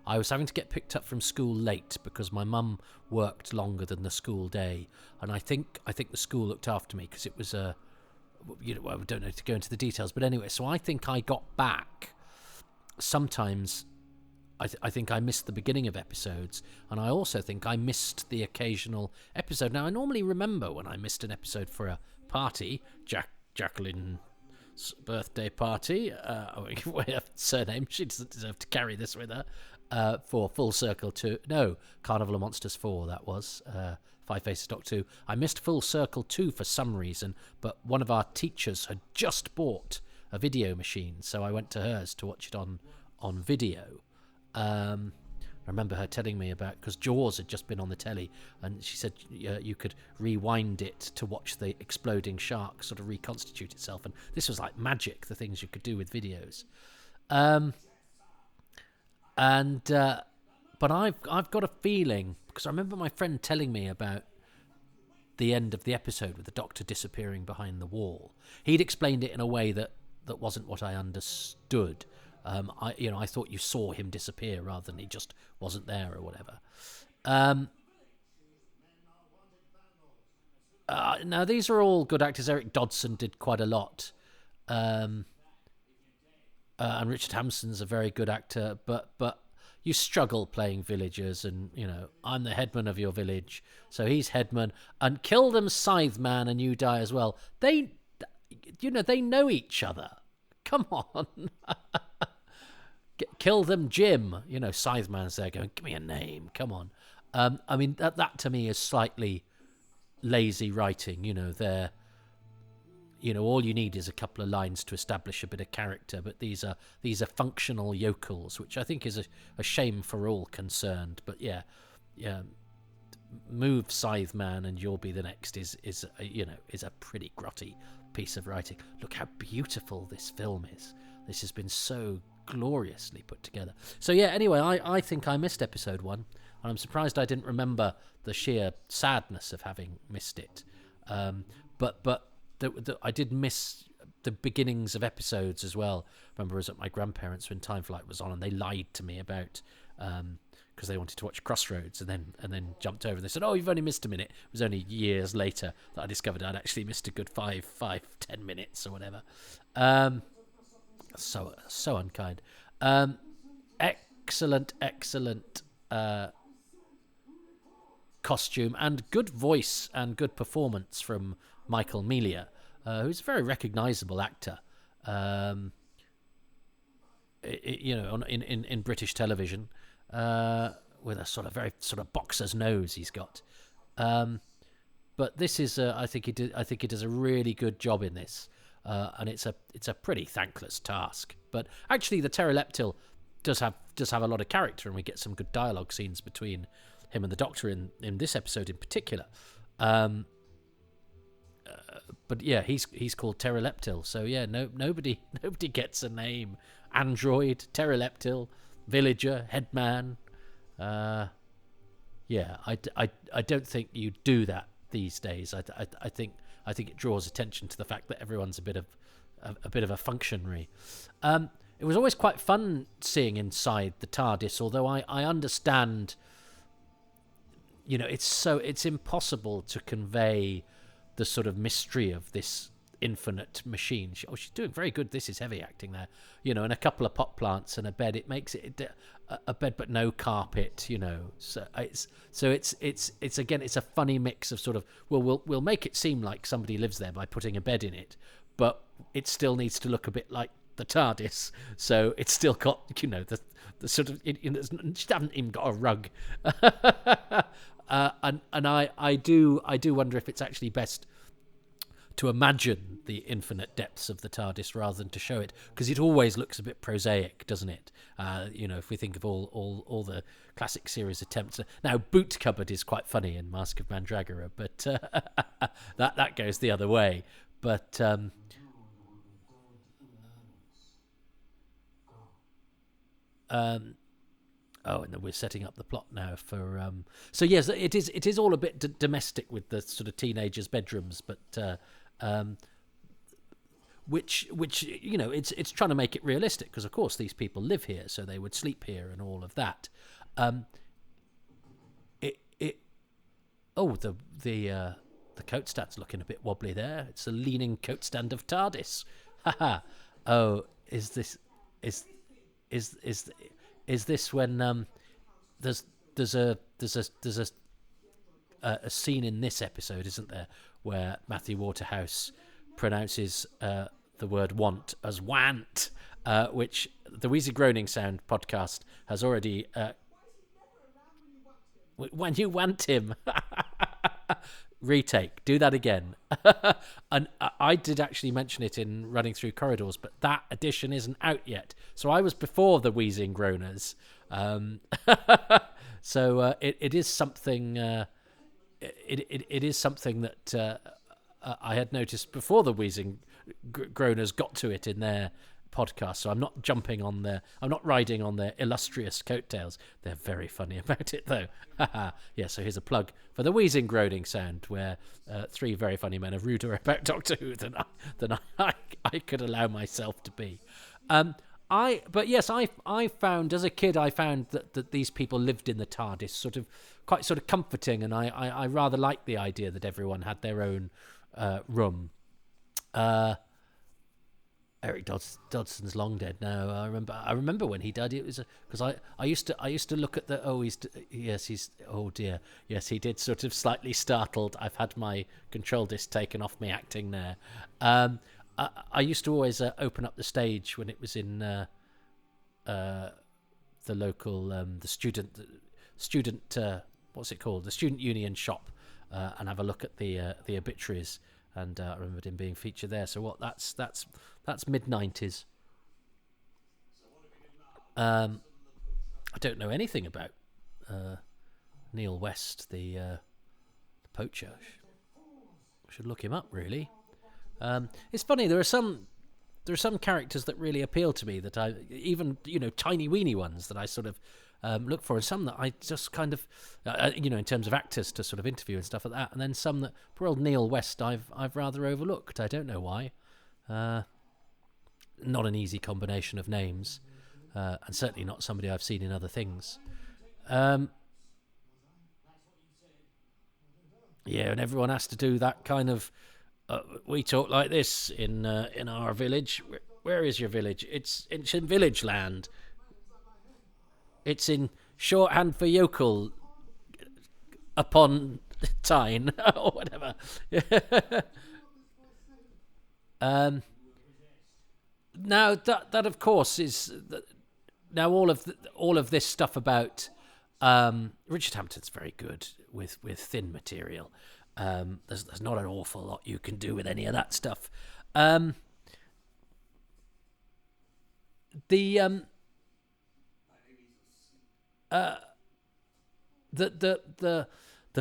I was having to get picked up from school late because my mum worked longer than the school day, and I think the school looked after me because it was I don't know to go into the details, but anyway, so I think I got back. Sometimes I think I missed the beginning of episodes, and I also think I missed the occasional episode. Now I normally remember when I missed an episode for a party, Jacqueline's birthday party, her surname, she doesn't deserve to carry this with her, for Full Circle 2, no, Carnival of Monsters 4, that was, Five Faces Doc 2. I missed Full Circle 2 for some reason, but one of our teachers had just bought a video machine, so I went to hers to watch it on video. I remember her telling me about, because Jaws had just been on the telly, and she said you could rewind it to watch the exploding shark sort of reconstitute itself, and this was like magic, the things you could do with videos. But I've got a feeling, because I remember my friend telling me about the end of the episode with the Doctor disappearing behind the wall. He'd explained it in a way that wasn't what I understood. I thought you saw him disappear rather than he just wasn't there or whatever. Now these are all good actors. Eric Dodson did quite a lot, and Richard Hampson's a very good actor. But you struggle playing villagers, and I'm the headman of your village, so he's headman, and kill them, Scytheman, and you die as well. They know each other. Come on. Kill them, Jim. Scytheman's there going, give me a name. Come on. I mean, that to me is slightly lazy writing. They're, all you need is a couple of lines to establish a bit of character. But these are functional yokels, which I think is a shame for all concerned. But yeah, move Scytheman and you'll be the next is a pretty grotty piece of writing. Look how beautiful this film is. This has been so gloriously put together. So yeah, anyway, I think I missed episode 1, and I'm surprised I didn't remember the sheer sadness of having missed it. But I did miss the beginnings of episodes as well. I remember I was at my grandparents when Time Flight was on, and they lied to me about because they wanted to watch Crossroads, and then jumped over. They said, "Oh, you've only missed a minute." It was only years later that I discovered I'd actually missed a good 5, 10 minutes or whatever. So unkind. Excellent costume and good voice and good performance from Michael Melia, who's a very recognisable actor. In British television, with a very boxer's nose he's got. But this is, I think he does a really good job in this. And it's a pretty thankless task, but actually the pterodactyl does have a lot of character, and we get some good dialogue scenes between him and the Doctor in this episode in particular. But yeah, he's called pterodactyl, so yeah, nobody gets a name. Android, pterodactyl, villager, headman. Yeah, I don't think you do that these days. I think it draws attention to the fact that everyone's a bit of a functionary. It was always quite fun seeing inside the TARDIS, although I understand, it's impossible to convey the sort of mystery of this infinite machine. She's doing very good. This is heavy acting there, and a couple of pot plants and a bed. It makes it a bed, but no carpet. So it's again, it's a funny mix of sort of, well, we'll make it seem like somebody lives there by putting a bed in it, but it still needs to look a bit like the TARDIS. So it's still got the sort of she haven't even got a rug. And I do wonder if it's actually best to imagine the infinite depths of the TARDIS rather than to show it, because it always looks a bit prosaic, doesn't it? If we think of all the classic series attempts. Now, Boot Cupboard is quite funny in Mask of Mandragora, but that goes the other way. But and then we're setting up the plot now for. So yes, it is all a bit domestic with the sort of teenagers' bedrooms, but which it's trying to make it realistic, because of course these people live here, so they would sleep here and all of that. The coat stand's looking a bit wobbly there. It's a leaning coat stand of TARDIS. Haha. Oh, is this when there's a scene in this episode, isn't there, where Matthew Waterhouse pronounces the word want as want, which the Wheezy Groaning Sound podcast has already when you want him. Retake, do that again. And I did actually mention it in Running Through Corridors, but that edition isn't out yet, so I was before the Wheezing Groaners. So it is something it is something that I had noticed before the Wheezing Groaners got to it in their podcast, so I'm not riding on their illustrious coattails. They're very funny about it, though. Yeah, so here's a plug for the Wheezing Groaning Sound, where three very funny men are ruder about Doctor Who than I could allow myself to be. I found as a kid, that these people lived in the TARDIS, quite comforting, and I rather liked the idea that everyone had their own room. Eric Dodson's long dead now. I remember when he died. It was because I used to look at the he did sort of slightly startled. I've had my control disc taken off me acting there. I used to always open up the stage when it was in the local the student what's it called, the student union shop, and have a look at the obituaries. And I remembered him being featured there. So that's mid-90s. I don't know anything about Neil West, the poacher. I should look him up, really. It's funny, there are some characters that really appeal to me, that I even tiny weeny ones that I sort of look for, and some that I just kind of in terms of actors to sort of interview and stuff like that, and then some that poor old Neil West I've rather overlooked. I don't know why. Not an easy combination of names, and certainly not somebody I've seen in other things. Yeah, and everyone has to do that kind of. We talk like this in our village. Where is your village? It's in Village Land. It's in shorthand for yokel upon Tyne or whatever. Now that of course is now all of this stuff about Richard Hampton's very good with thin material. There's not an awful lot you can do with any of that stuff. The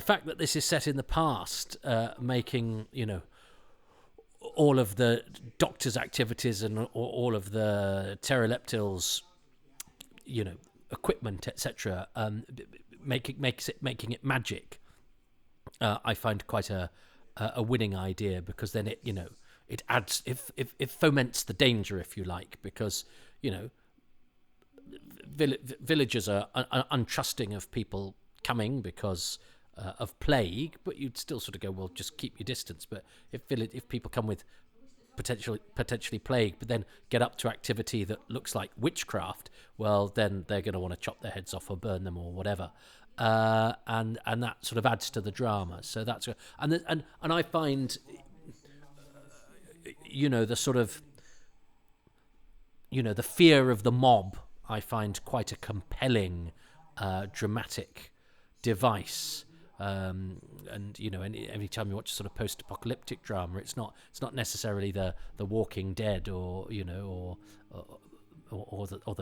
fact that this is set in the past, making all of the Doctor's activities and all of the pteroleptils, equipment, etc., making it magic. I find quite a winning idea, because then it adds, it foments the danger, if you like, because villagers are untrusting of people coming, because of plague, but you'd still sort of go, well, just keep your distance. But if people come with potentially plague, but then get up to activity that looks like witchcraft, well, then they're going to want to chop their heads off or burn them or whatever, and that sort of adds to the drama. So that's and I find, the sort of, the fear of the mob, I find quite a compelling, dramatic device. And every time you watch a sort of post-apocalyptic drama, it's not necessarily the Walking Dead or the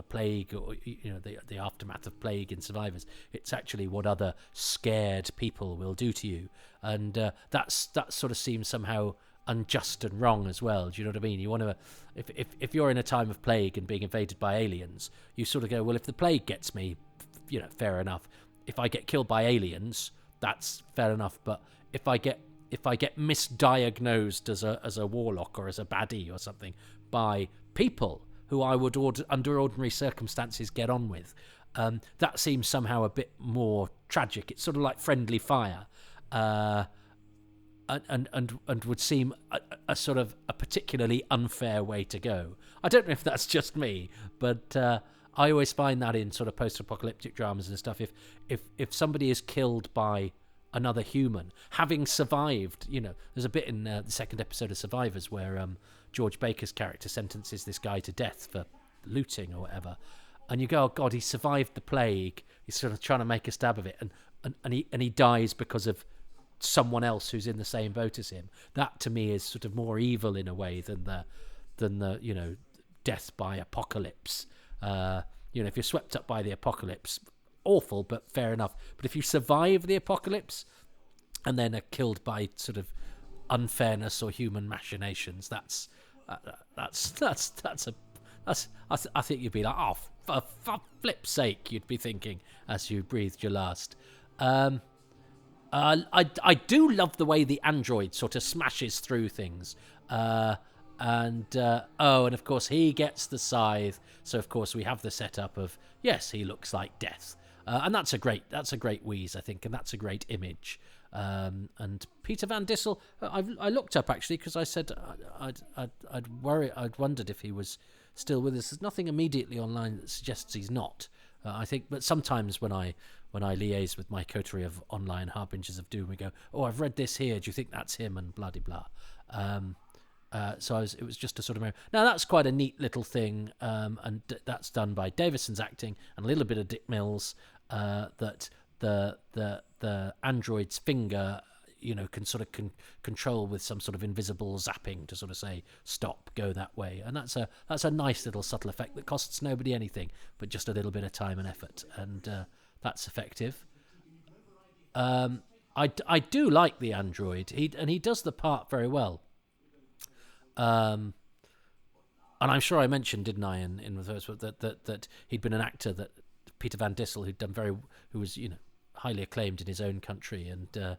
plague or the aftermath of plague in Survivors. It's actually what other scared people will do to you, and that sort of seems somehow unjust and wrong as well. Do you know what I mean? You want to, if you're in a time of plague and being invaded by aliens, you sort of go, well, if the plague gets me, fair enough. If I get killed by aliens, that's fair enough. But if I get misdiagnosed as a warlock or as a baddie or something by people who I would under ordinary circumstances get on with, that seems somehow a bit more tragic. It's sort of like friendly fire, and would seem a sort of a particularly unfair way to go. I don't know if that's just me, but I always find that in sort of post-apocalyptic dramas and stuff, if somebody is killed by another human, having survived, there's a bit in the second episode of Survivors where George Baker's character sentences this guy to death for looting or whatever, and you go, oh God, he survived the plague. He's sort of trying to make a stab of it, and he dies because of someone else who's in the same boat as him. That to me is sort of more evil in a way than the death by apocalypse. If you're swept up by the apocalypse, awful, but fair enough. But if you survive the apocalypse and then are killed by sort of unfairness or human machinations, I think you'd be like, oh, for flip's sake, you'd be thinking as you breathed your last. I do love the way the android sort of smashes through things. And of course he gets the scythe, so of course we have the setup of, yes, he looks like death, and that's a great wheeze, I think, and that's a great image. And Peter Van Dissel, I looked up actually because I said I'd wondered if he was still with us. There's nothing immediately online that suggests he's not. I think, but sometimes when I liaise with my coterie of online harbingers of doom, we go, oh, I've read this here, do you think that's him, and blah de blah. It was just a sort of now that's quite a neat little thing, and that's done by Davison's acting and a little bit of Dick Mills. That the android's finger, can sort of control with some sort of invisible zapping to sort of say stop, go that way, and that's a nice little subtle effect that costs nobody anything but just a little bit of time and effort, and that's effective. I do like the android. He does the part very well. And I'm sure I mentioned, didn't I, in the first one, that he'd been an actor, that Peter Van Dissel, who was highly acclaimed in his own country, and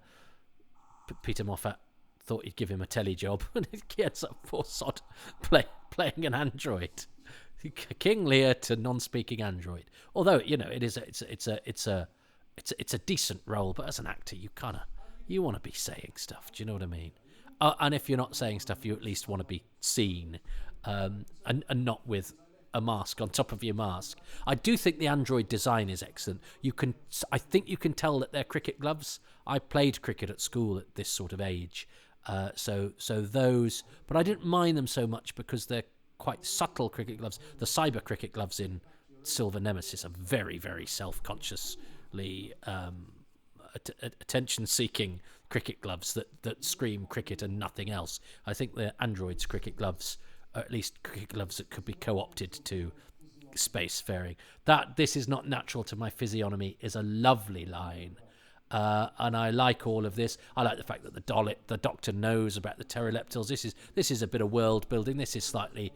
Peter Moffat thought he'd give him a telly job, and he ends up poor sod playing an android, King Lear to non-speaking android. Although it's a decent role, but as an actor you want to be saying stuff. Do you know what I mean? And if you're not saying stuff, you at least want to be seen, and not with a mask on top of your mask. I do think the android design is excellent. I think you can tell that they're cricket gloves. I played cricket at school at this sort of age, so those, but I didn't mind them so much because they're quite subtle cricket gloves. The cyber cricket gloves in Silver Nemesis are very, very self-consciously attention-seeking cricket gloves that scream cricket and nothing else. I think the android's cricket gloves, or at least cricket gloves that could be co-opted to spacefaring. That this is not natural to my physiognomy is a lovely line. And I like all of this. I like the fact that the Doctor knows about the pteroleptils. This is a bit of world building. This is slightly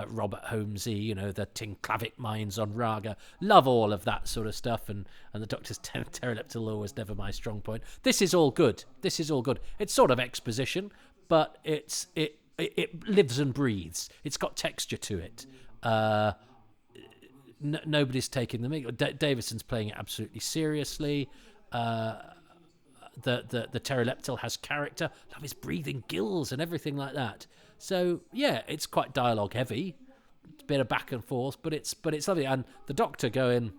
Robert Holmesy, the Tinclavic mines on Raga. Love all of that sort of stuff. And the Doctor's pteroleptil law was never my strong point. This is all good. It's sort of exposition, but it lives and breathes. It's got texture to it. Nobody's taking the mick. Davison's playing it absolutely seriously. the pterodactyl has character. I love his breathing gills and everything like that. So yeah, it's quite dialogue heavy. It's a bit of back and forth, but it's lovely. And the Doctor going,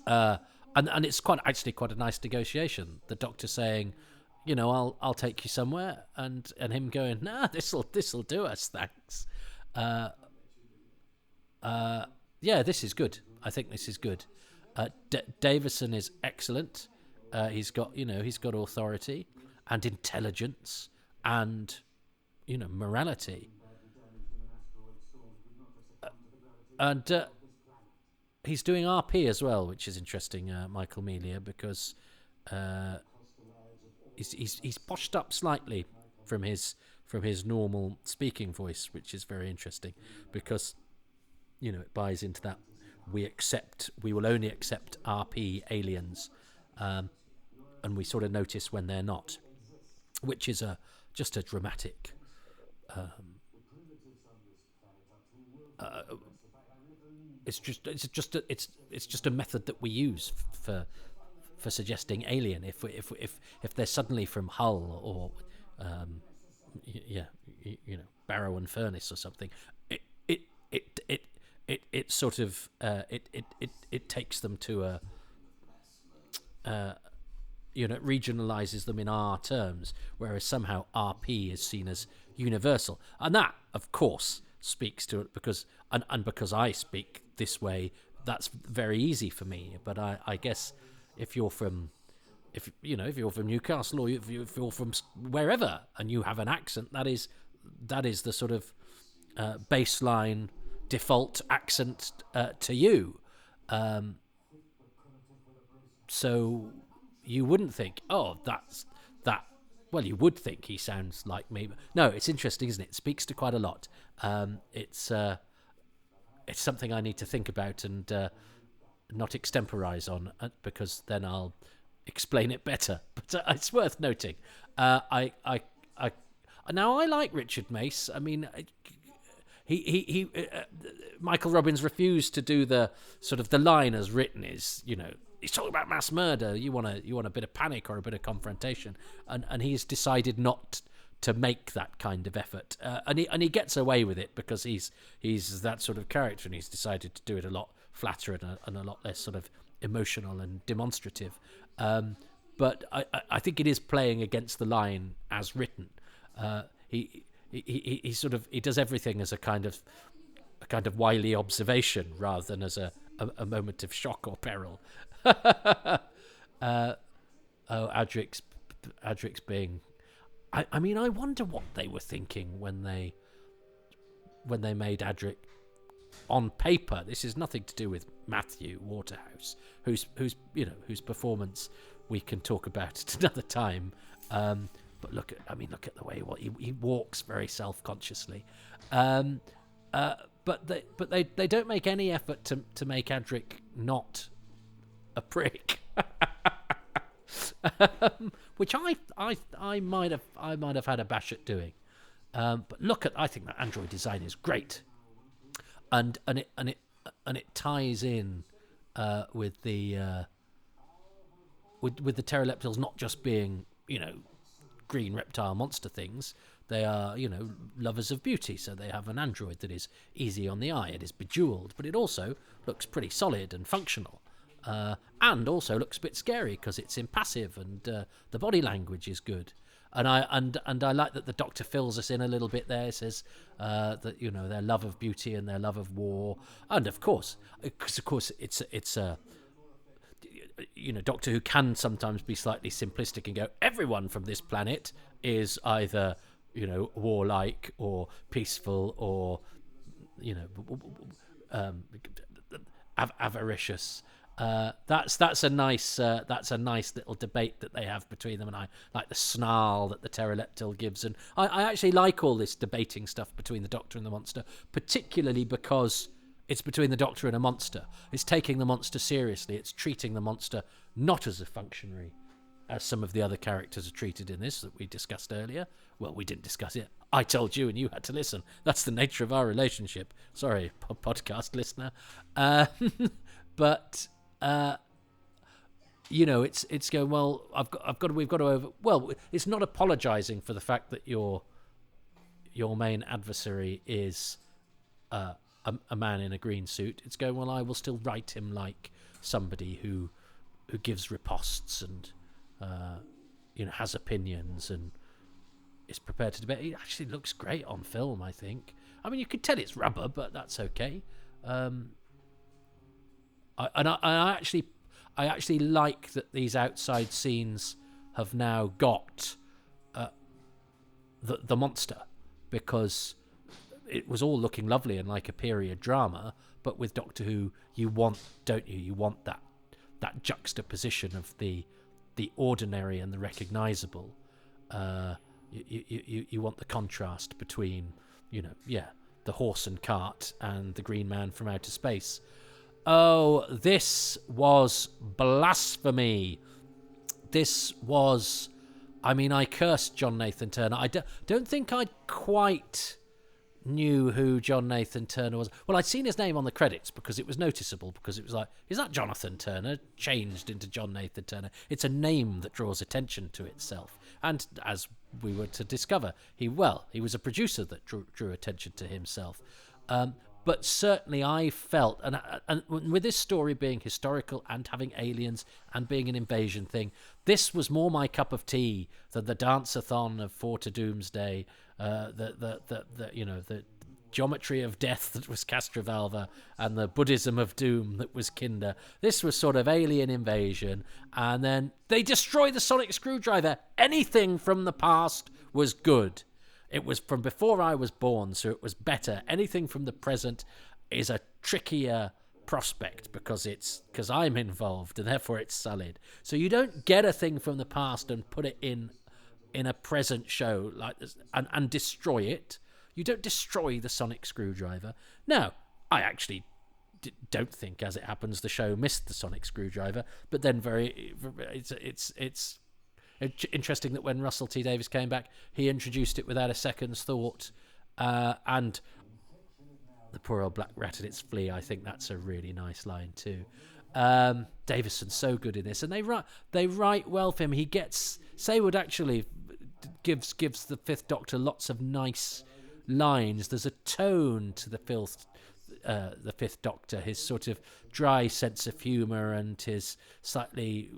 and it's quite a nice negotiation. The Doctor saying, I'll take you somewhere, and him going, nah, this'll do us, thanks. Yeah, this is good. I think this is good. Davison is excellent. He's got authority and intelligence and morality. And he's doing RP as well, which is interesting, Michael Melia, because he's poshed up slightly from his normal speaking voice, which is very interesting, because it buys into that we will only accept RP aliens, and we sort of notice when they're not, which is just a dramatic it's just a method that we use for suggesting alien. If they're suddenly from Hull or Barrow and Furness or something, it sort of it takes them to it regionalizes them in our terms, whereas somehow RP is seen as universal, and that of course speaks to it because I speak this way, that's very easy for me. But I guess if you're from Newcastle, or if you're from wherever and you have an accent, that is the sort of baseline default accent to you. So you wouldn't think, oh, that's that. Well, you would think he sounds like me. But no, it's interesting, isn't it? It speaks to quite a lot. It's something I need to think about and not extemporize on, because then I'll explain it better. But it's worth noting. Now I like Richard Mace. I mean, he Michael Robbins refused to do the sort of the line as written is, he's talking about mass murder. You want a bit of panic or a bit of confrontation, and he's decided not to make that kind of effort, and he gets away with it because he's that sort of character, and he's decided to do it a lot flatter and a lot less sort of emotional and demonstrative. But I think it is playing against the line as written. He does everything as a kind of wily observation rather than as a moment of shock or peril. Adric's being. I mean, I wonder what they were thinking when they made Adric on paper. This is nothing to do with Matthew Waterhouse, whose performance we can talk about at another time. But look at the way he walks very self-consciously. But they don't make any effort to make Adric not a prick. Which I might have had a bash at doing. But I think that android design is great, and it ties in with the pterodactyls not just being green reptile monster things. They are lovers of beauty, so they have an android that is easy on the eye. It is bejeweled, but it also looks pretty solid and functional. And also looks a bit scary because it's impassive, and the body language is good. And I like that the Doctor fills us in a little bit there. Says that their love of beauty and their love of war, and of course it's a Doctor Who can sometimes be slightly simplistic and go, everyone from this planet is either warlike or peaceful or avaricious. That's a nice little debate that they have between them, and I like the snarl that the pterodactyl gives, and I actually like all this debating stuff between the Doctor and the monster, particularly because it's between the Doctor and a monster. It's taking the monster seriously. It's treating the monster not as a functionary, as some of the other characters are treated in this that we discussed earlier. Well, we didn't discuss it. I told you and you had to listen. That's the nature of our relationship. Sorry, podcast listener. But it's going, well, we've got to it's not apologizing for the fact that your main adversary is a man in a green suit. It's going, well, I will still write him like somebody who gives riposts and has opinions and is prepared to debate. It actually looks great on film, I think. I mean, you could tell it's rubber, but that's okay. I actually like that these outside scenes have now got the monster, because it was all looking lovely and like a period drama, but with Doctor Who, you want that juxtaposition of the ordinary and the recognisable. You want the contrast between, the horse and cart and the green man from outer space. Oh, this was blasphemy. This was... I mean, I cursed John Nathan Turner. I don't think I quite knew who John Nathan Turner was. Well, I'd seen his name on the credits because it was noticeable, because it was like, is that Jonathan Turner changed into John Nathan Turner? It's a name that draws attention to itself. And as we were to discover, he was a producer that drew attention to himself. But certainly I felt, and with this story being historical and having aliens and being an invasion thing, this was more my cup of tea than the dance-a-thon of Four to Doomsday, the geometry of death that was Castrovalva, and the Buddhism of doom that was Kinder. This was sort of alien invasion, and then they destroy the sonic screwdriver. Anything from the past was good. It was from before I was born, so it was better. Anything from the present is a trickier prospect because I'm involved, and therefore it's sullied. So you don't get a thing from the past and put it in a present show like this and destroy it. You don't destroy the sonic screwdriver. Now, I actually don't think, as it happens, the show missed the sonic screwdriver, but then it's interesting that when Russell T Davies came back, he introduced it without a second's thought, and the poor old black rat and its flea. I think that's a really nice line too. Davison's so good in this, and they write well for him. He gets Saywood actually gives the Fifth Doctor lots of nice lines. There's a tone to the Fifth Doctor, his sort of dry sense of humour and his slightly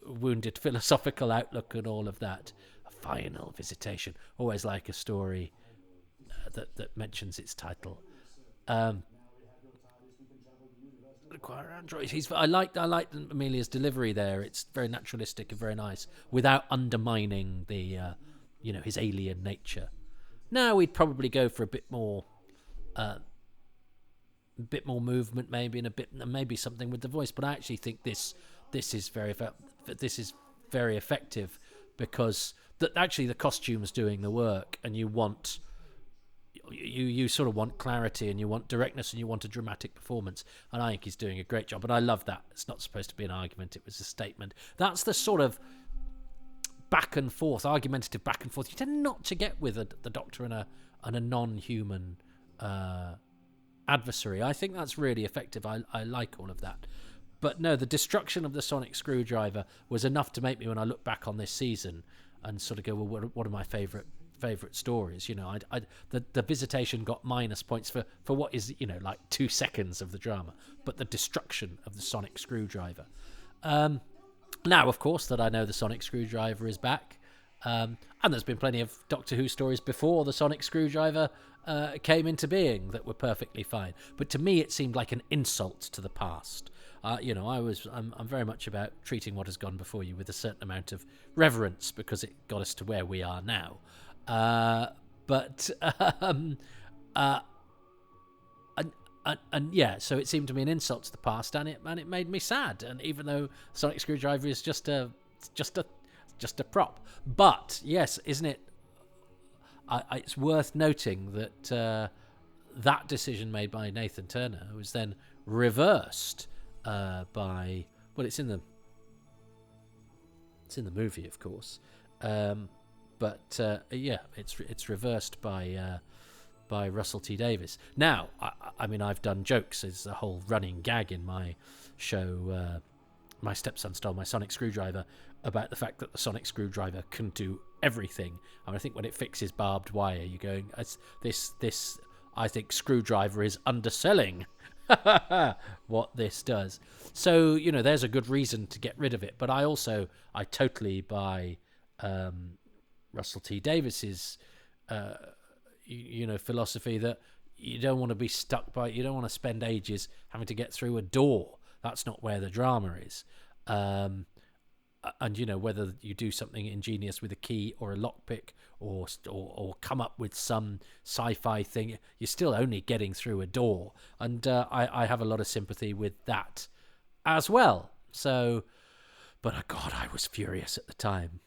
wounded philosophical outlook and all of that. A final visitation. Always like a story that mentions its title. Acquire androids. I like Amelia's delivery there. It's very naturalistic and very nice, without undermining the his alien nature. Now we'd probably go for a bit more movement, maybe, and maybe something with the voice. But I actually think this is very effective, because actually the costume's doing the work, and you sort of want clarity, and you want directness, and you want a dramatic performance. And I think he's doing a great job. And I love that. It's not supposed to be an argument; it was a statement. That's the sort of argumentative back and forth you tend not to get with the Doctor and a non-human adversary. I think that's really effective. I like all of that. But no, the destruction of the sonic screwdriver was enough to make me, when I look back on this season, and sort of go, well, what are my favourite stories? The Visitation got minus points for what is like 2 seconds of the drama, but the destruction of the sonic screwdriver. Now, of course, that I know the sonic screwdriver is back, and there's been plenty of Doctor Who stories before the sonic screwdriver came into being that were perfectly fine. But to me, it seemed like an insult to the past. I'm very much about treating what has gone before you with a certain amount of reverence, because it got us to where we are now. So it seemed to me an insult to the past, and it made me sad. And even though sonic screwdriver is just a prop, but yes, isn't it? It's worth noting that that decision made by Nathan Turner was then reversed by, well, it's in the movie, of course, it's reversed by Russell T Davies. Now, I mean, I've done jokes. It's a whole running gag in my show, my stepson stole my sonic screwdriver, about the fact that the sonic screwdriver can do everything. And I think when it fixes barbed wire, you're going, this I think screwdriver is underselling what this does. So, there's a good reason to get rid of it. But I totally buy Russell T Davis's philosophy that you don't want to be stuck by, you don't want to spend ages having to get through a door. That's not where the drama is. And whether you do something ingenious with a key or a lockpick or come up with some sci-fi thing, you're still only getting through a door. And I have a lot of sympathy with that as well. So, but God, I was furious at the time.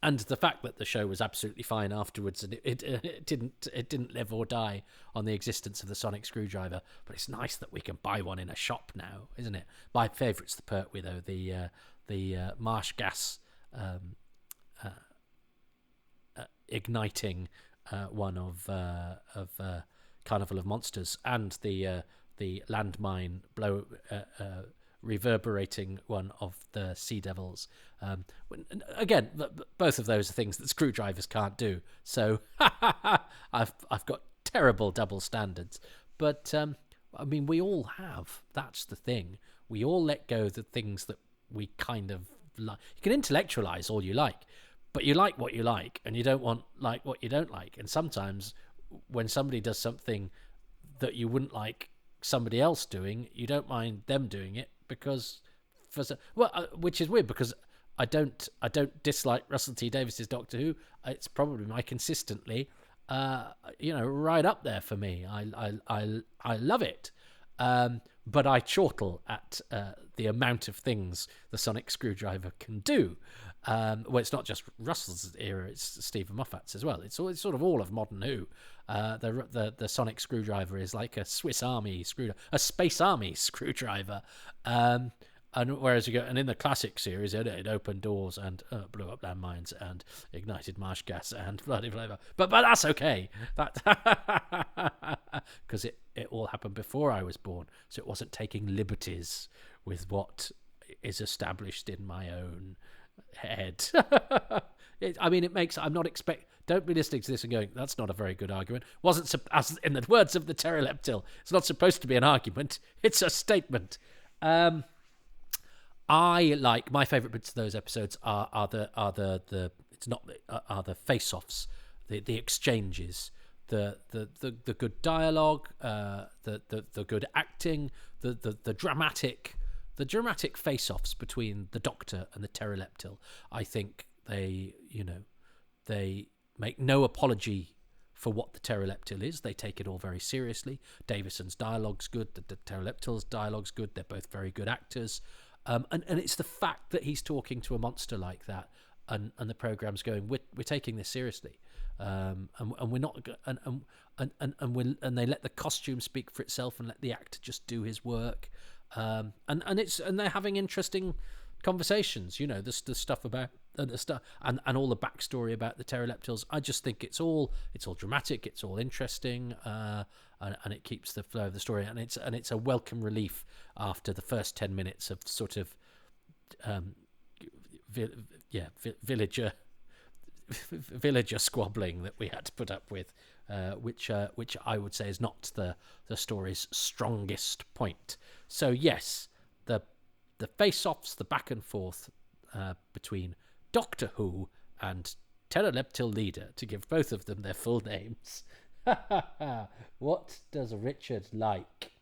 And the fact that the show was absolutely fine afterwards, and it didn't live or die on the existence of the sonic screwdriver. But it's nice that we can buy one in a shop now, isn't it? My favourite's the Pertwee, though, the marsh gas igniting one of Carnival of Monsters, and the landmine reverberating one of the Sea Devils. Again, both of those are things that screwdrivers can't do. So I've got terrible double standards. But we all have. That's the thing. We all let go of the things that we kind of like. You can intellectualize all you like, but you like what you like, and you don't want like what you don't like. And sometimes when somebody does something that you wouldn't like somebody else doing, you don't mind them doing it, because which is weird, because I don't dislike Russell T Davis's Doctor Who. It's probably my consistently right up there for me. I love it, but I chortle at the amount of things the sonic screwdriver can do. Well, it's not just Russell's era; it's Stephen Moffat's as well. It's sort of all of modern Who. The sonic screwdriver is like a Swiss Army screwdriver, a Space Army screwdriver. And whereas and in the classic series, it opened doors and blew up landmines and ignited marsh gas and bloody blah. But that's okay. Because it all happened before I was born, so it wasn't taking liberties with what is established in my own head. It makes. I'm not expect. Don't be listening to this and going, that's not a very good argument. Wasn't as in the words of the pterodactyl, it's not supposed to be an argument. It's a statement. I like, my favourite bits of those episodes are the face-offs, the exchanges, the good dialogue, the good acting, the dramatic face-offs between the Doctor and the pterodactyl. I think they make no apology for what the pterodactyl is. They take it all very seriously. Davison's dialogue's good. The pterodactyl's dialogue's good. They're both very good actors. And it's the fact that he's talking to a monster like that, and the program's going, we're taking this seriously, and we're not, and they let the costume speak for itself and let the actor just do his work, and they're having interesting conversations. The stuff about the stuff and all the backstory about the pterodactyls. I just think it's all dramatic, it's all interesting, and it keeps the flow of the story, and it's a welcome relief after the first 10 minutes of sort of villager squabbling that we had to put up with, which I would say is not the story's strongest point. So yes, the face-offs, the back and forth between Doctor Who and pterodactyl leader, to give both of them their full names. What does Richard like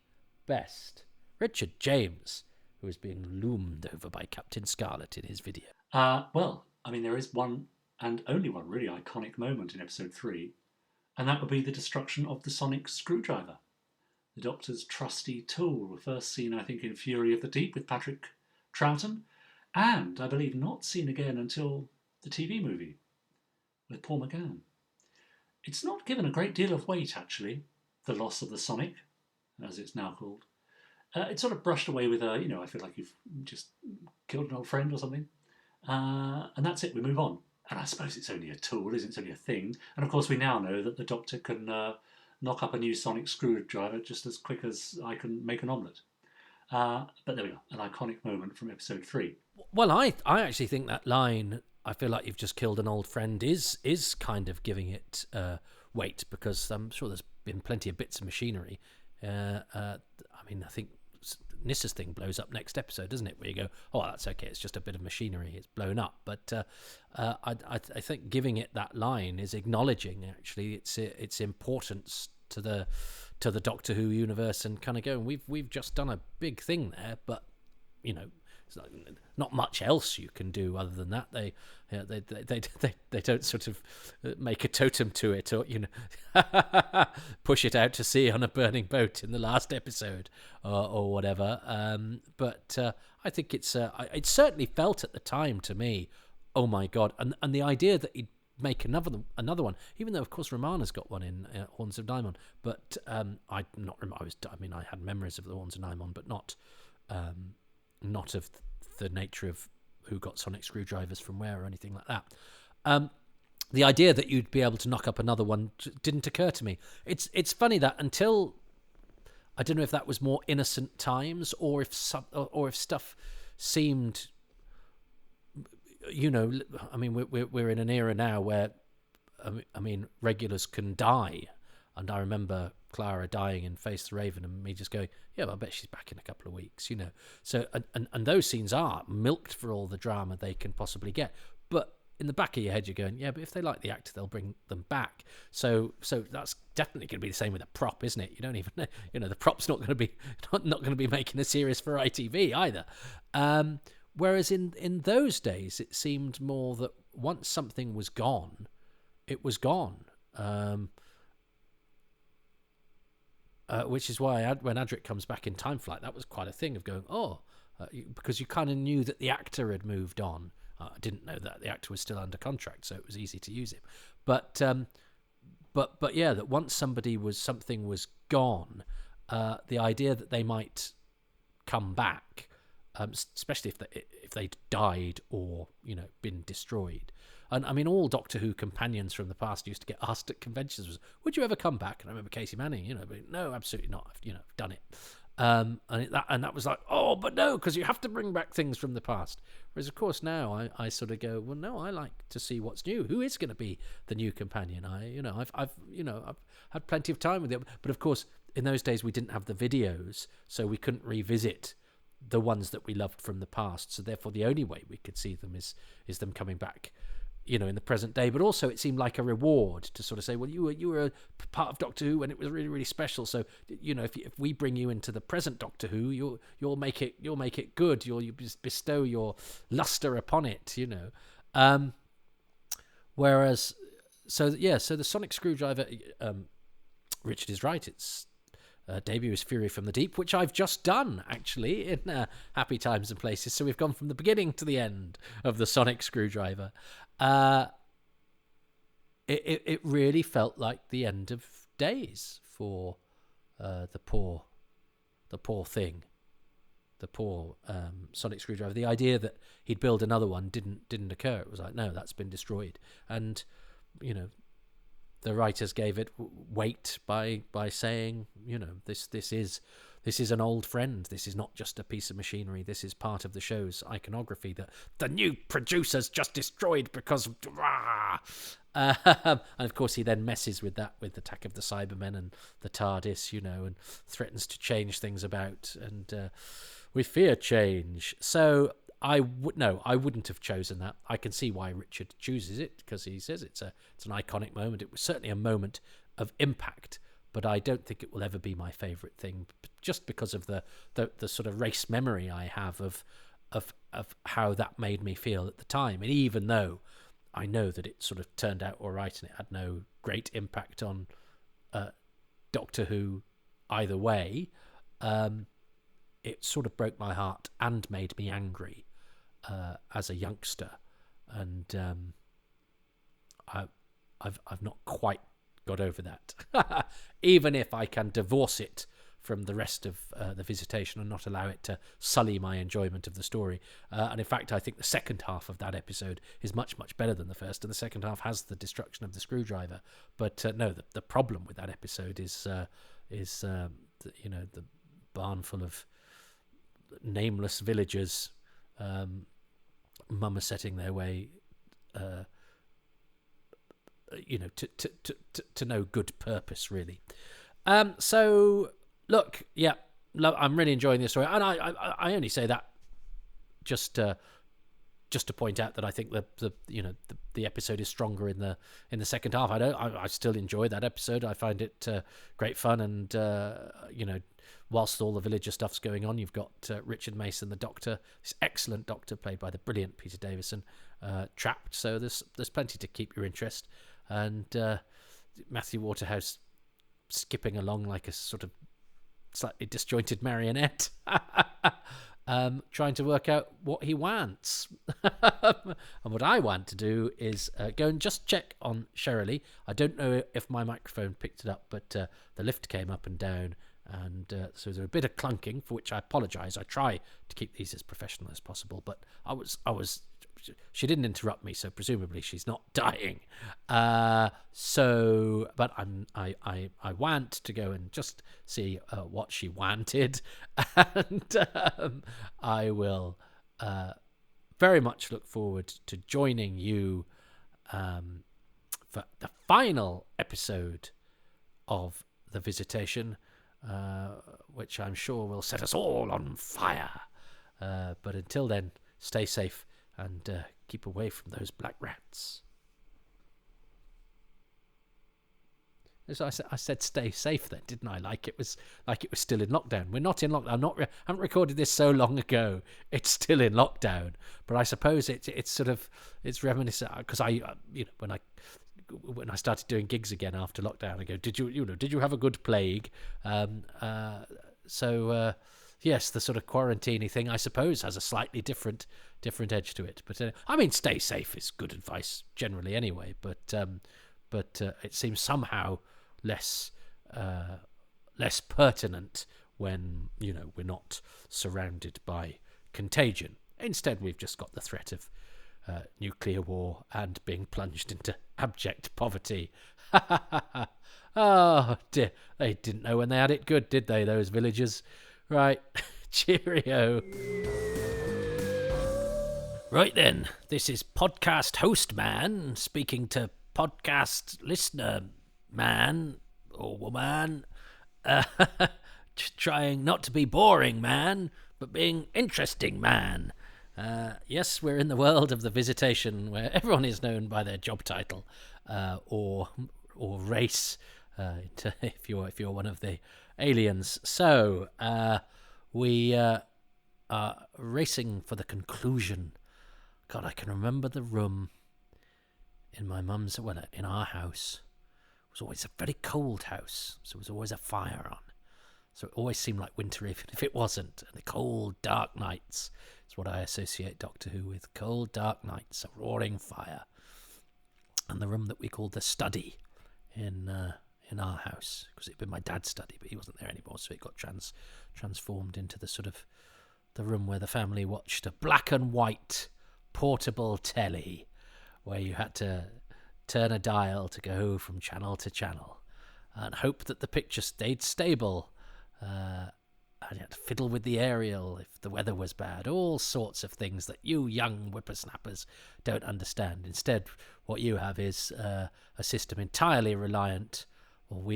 best? Richard James, who is being loomed over by Captain Scarlet in his video.
There is one and only one really iconic moment in episode 3, and that would be the destruction of the sonic screwdriver. The Doctor's trusty tool, first seen, I think, in Fury of the Deep with Patrick Troughton, and I believe not seen again until the TV movie with Paul McGann. It's not given a great deal of weight, actually, the loss of the Sonic, as it's now called. It's sort of brushed away with I feel like you've just killed an old friend or something. And that's it, we move on. And I suppose it's only a tool, isn't it? It's only a thing. And of course we now know that the Doctor can knock up a new sonic screwdriver just as quick as I can make an omelette. But there we go, an iconic moment from episode 3.
Well, I actually think that line, I feel like you've just killed an old friend, is kind of giving it weight, because I'm sure there's been plenty of bits of machinery. I mean, I think Nissa's thing blows up next episode, doesn't it? Where you go, oh, that's okay, it's just a bit of machinery, it's blown up. But I think giving it that line is acknowledging actually its importance to the Doctor Who universe, and kind of going, we've just done a big thing there, but you know, it's not much else you can do other than that. They don't sort of make a totem to it, or you know, push it out to sea on a burning boat in the last episode, or whatever. But I think it certainly felt at the time to me, oh my god, and the idea that he'd make another one, even though of course Romana's got one in Horns of Nimon, but I had memories of the Horns of Nimon, but not of the nature of who got sonic screwdrivers from where or anything like that. The idea that you'd be able to knock up another one didn't occur to me. It's funny that until, I don't know if that was more innocent times, or if stuff seemed, you know, I mean, we're in an era now where, I mean, regulars can die, and I remember Clara dying in Face the Raven, and me just going, yeah, well, I bet she's back in a couple of weeks, you know. So, and those scenes are milked for all the drama they can possibly get. But in the back of your head, you're going, yeah, but if they like the actor, they'll bring them back. So that's definitely going to be the same with a prop, isn't it? You don't even, you know, the prop's not going to be making a series for ITV either. Whereas in those days, it seemed more that once something was gone, it was gone. Which is why when Adric comes back in Time Flight, that was quite a thing of going, because you kind of knew that the actor had moved on. I didn't know that the actor was still under contract, so it was easy to use him. But yeah, that once something was gone, the idea that they might come back, especially if they'd died or, you know, been destroyed. And I mean, all Doctor Who companions from the past used to get asked at conventions was, would you ever come back? And I remember Casey Manning, you know, but no, absolutely not. I've done it. And that was like, oh, but no, because you have to bring back things from the past. Whereas, of course, now I sort of go, well, no, I like to see what's new. Who is going to be the new companion? I've had plenty of time with it. But of course, in those days, we didn't have the videos, so we couldn't revisit the ones that we loved from the past. So therefore, the only way we could see them is them coming back, you know, in the present day. But also, it seemed like a reward to sort of say, well, you were a part of Doctor Who and it was really, really special. So, you know, if we bring you into the present Doctor Who, you'll make it good. You'll bestow your luster upon it, you know. Whereas, so the sonic screwdriver, Richard is right. Its debut is Fury from the Deep, which I've just done actually in Happy Times and Places. So we've gone from the beginning to the end of the sonic screwdriver. It really felt like the end of days for the poor thing, the poor sonic screwdriver. The idea that he'd build another one didn't occur. It was like, no, that's been destroyed. And you know, the writers gave it weight by saying, you know, this is an old friend. This is not just a piece of machinery. This is part of the show's iconography that the new producers just destroyed because of... and of course, he then messes with that with the Attack of the Cybermen and the TARDIS, you know, and threatens to change things about. And we fear change. So I wouldn't have chosen that. I can see why Richard chooses it, because he says it's an iconic moment. It was certainly a moment of impact, but I don't think it will ever be my favourite thing, just because of the sort of race memory I have of how that made me feel at the time. And even though I know that it sort of turned out all right and it had no great impact on Doctor Who either way, it sort of broke my heart and made me angry as a youngster. And I've not quite got over that, even if I can divorce it from the rest of the Visitation and not allow it to sully my enjoyment of the story. And in fact, I think the second half of that episode is much, much better than the first, and the second half has the destruction of the screwdriver. But no, the problem with that episode is the barn full of nameless villagers, setting their way, to no good purpose, really. So look, yeah, I'm really enjoying this story, and I only say that just to point out that I think the episode is stronger in the second half. I still enjoy that episode. I find it great fun, and whilst all the villager stuff's going on, you've got Richard Mason, the Doctor, this excellent Doctor played by the brilliant Peter Davison, trapped. So there's plenty to keep your interest, and Matthew Waterhouse skipping along like a sort of slightly disjointed marionette. Trying to work out what he wants. And what I want to do is go and just check on Shirley. I don't know if my microphone picked it up, but the lift came up and down, and so there's a bit of clunking, for which I apologise. I try to keep these as professional as possible, but she didn't interrupt me, so presumably she's not dying. But I want to go and just see what she wanted, and I will very much look forward to joining you for the final episode of The Visitation, which I'm sure will set us all on fire. But until then, stay safe and keep away from those black rats. So I said stay safe then, didn't I? Like it was still in lockdown. We're not in lockdown. Haven't recorded this so long ago. It's still in lockdown. But I suppose it's reminiscent, because when I started doing gigs again after lockdown, I go, did you have a good plague? Yes, the sort of quarantine thing, I suppose, has a slightly different edge to it. But stay safe is good advice generally anyway. But it seems somehow less pertinent when we're not surrounded by contagion. Instead, we've just got the threat of nuclear war and being plunged into abject poverty. Oh dear, they didn't know when they had it good, did they, those villagers? Right, cheerio. Right then, this is podcast host man speaking to podcast listener man or woman, trying not to be boring man, but being interesting man. Yes, we're in the world of The Visitation, where everyone is known by their job title or race, if you're one of the aliens. So we are racing for the conclusion. God, I can remember the room in my mum's, in our house. It was always a very cold house, so there was always a fire on. So it always seemed like winter, even if it wasn't. And the cold, dark nights is what I associate Doctor Who with. Cold, dark nights, a roaring fire. And the room that we called the study in our house, because it'd been my dad's study, but he wasn't there anymore, so it got transformed into the sort of the room where the family watched a black and white portable telly, where you had to turn a dial to go from channel to channel and hope that the picture stayed stable, and you had to fiddle with the aerial if the weather was bad, all sorts of things that you young whippersnappers don't understand. Instead, what you have is a system entirely reliant,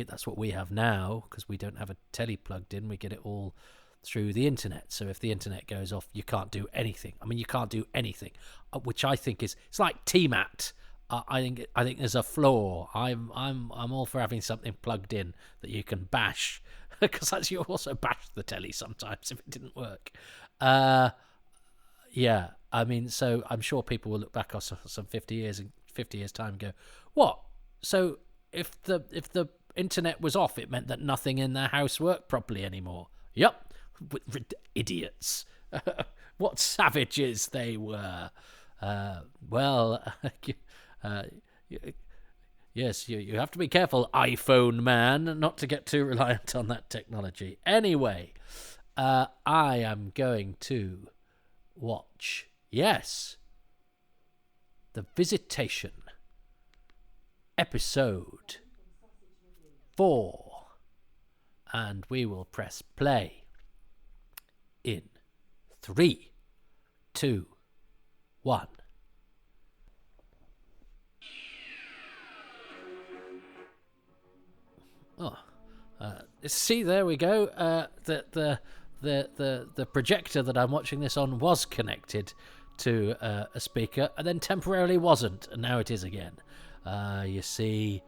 that's what we have now, because we don't have a telly plugged in. We get it all through the internet. So if the internet goes off, you can't do anything. You can't do anything, which I think it's like TMAT. I think there's a flaw. I'm all for having something plugged in that you can bash, because you also bash the telly sometimes if it didn't work. Yeah, so I'm sure people will look back on some 50 years time and go, what? So if the internet was off, it meant that nothing in their house worked properly anymore. Yep. Idiots. What savages they were. Yes, you have to be careful, iPhone man, not to get too reliant on that technology. Anyway, I am going to watch, The Visitation, episode 4, and we will press play in 3, 2, 1. Oh, see, there we go. The projector that I'm watching this on was connected to a speaker, and then temporarily wasn't, and now it is again. You see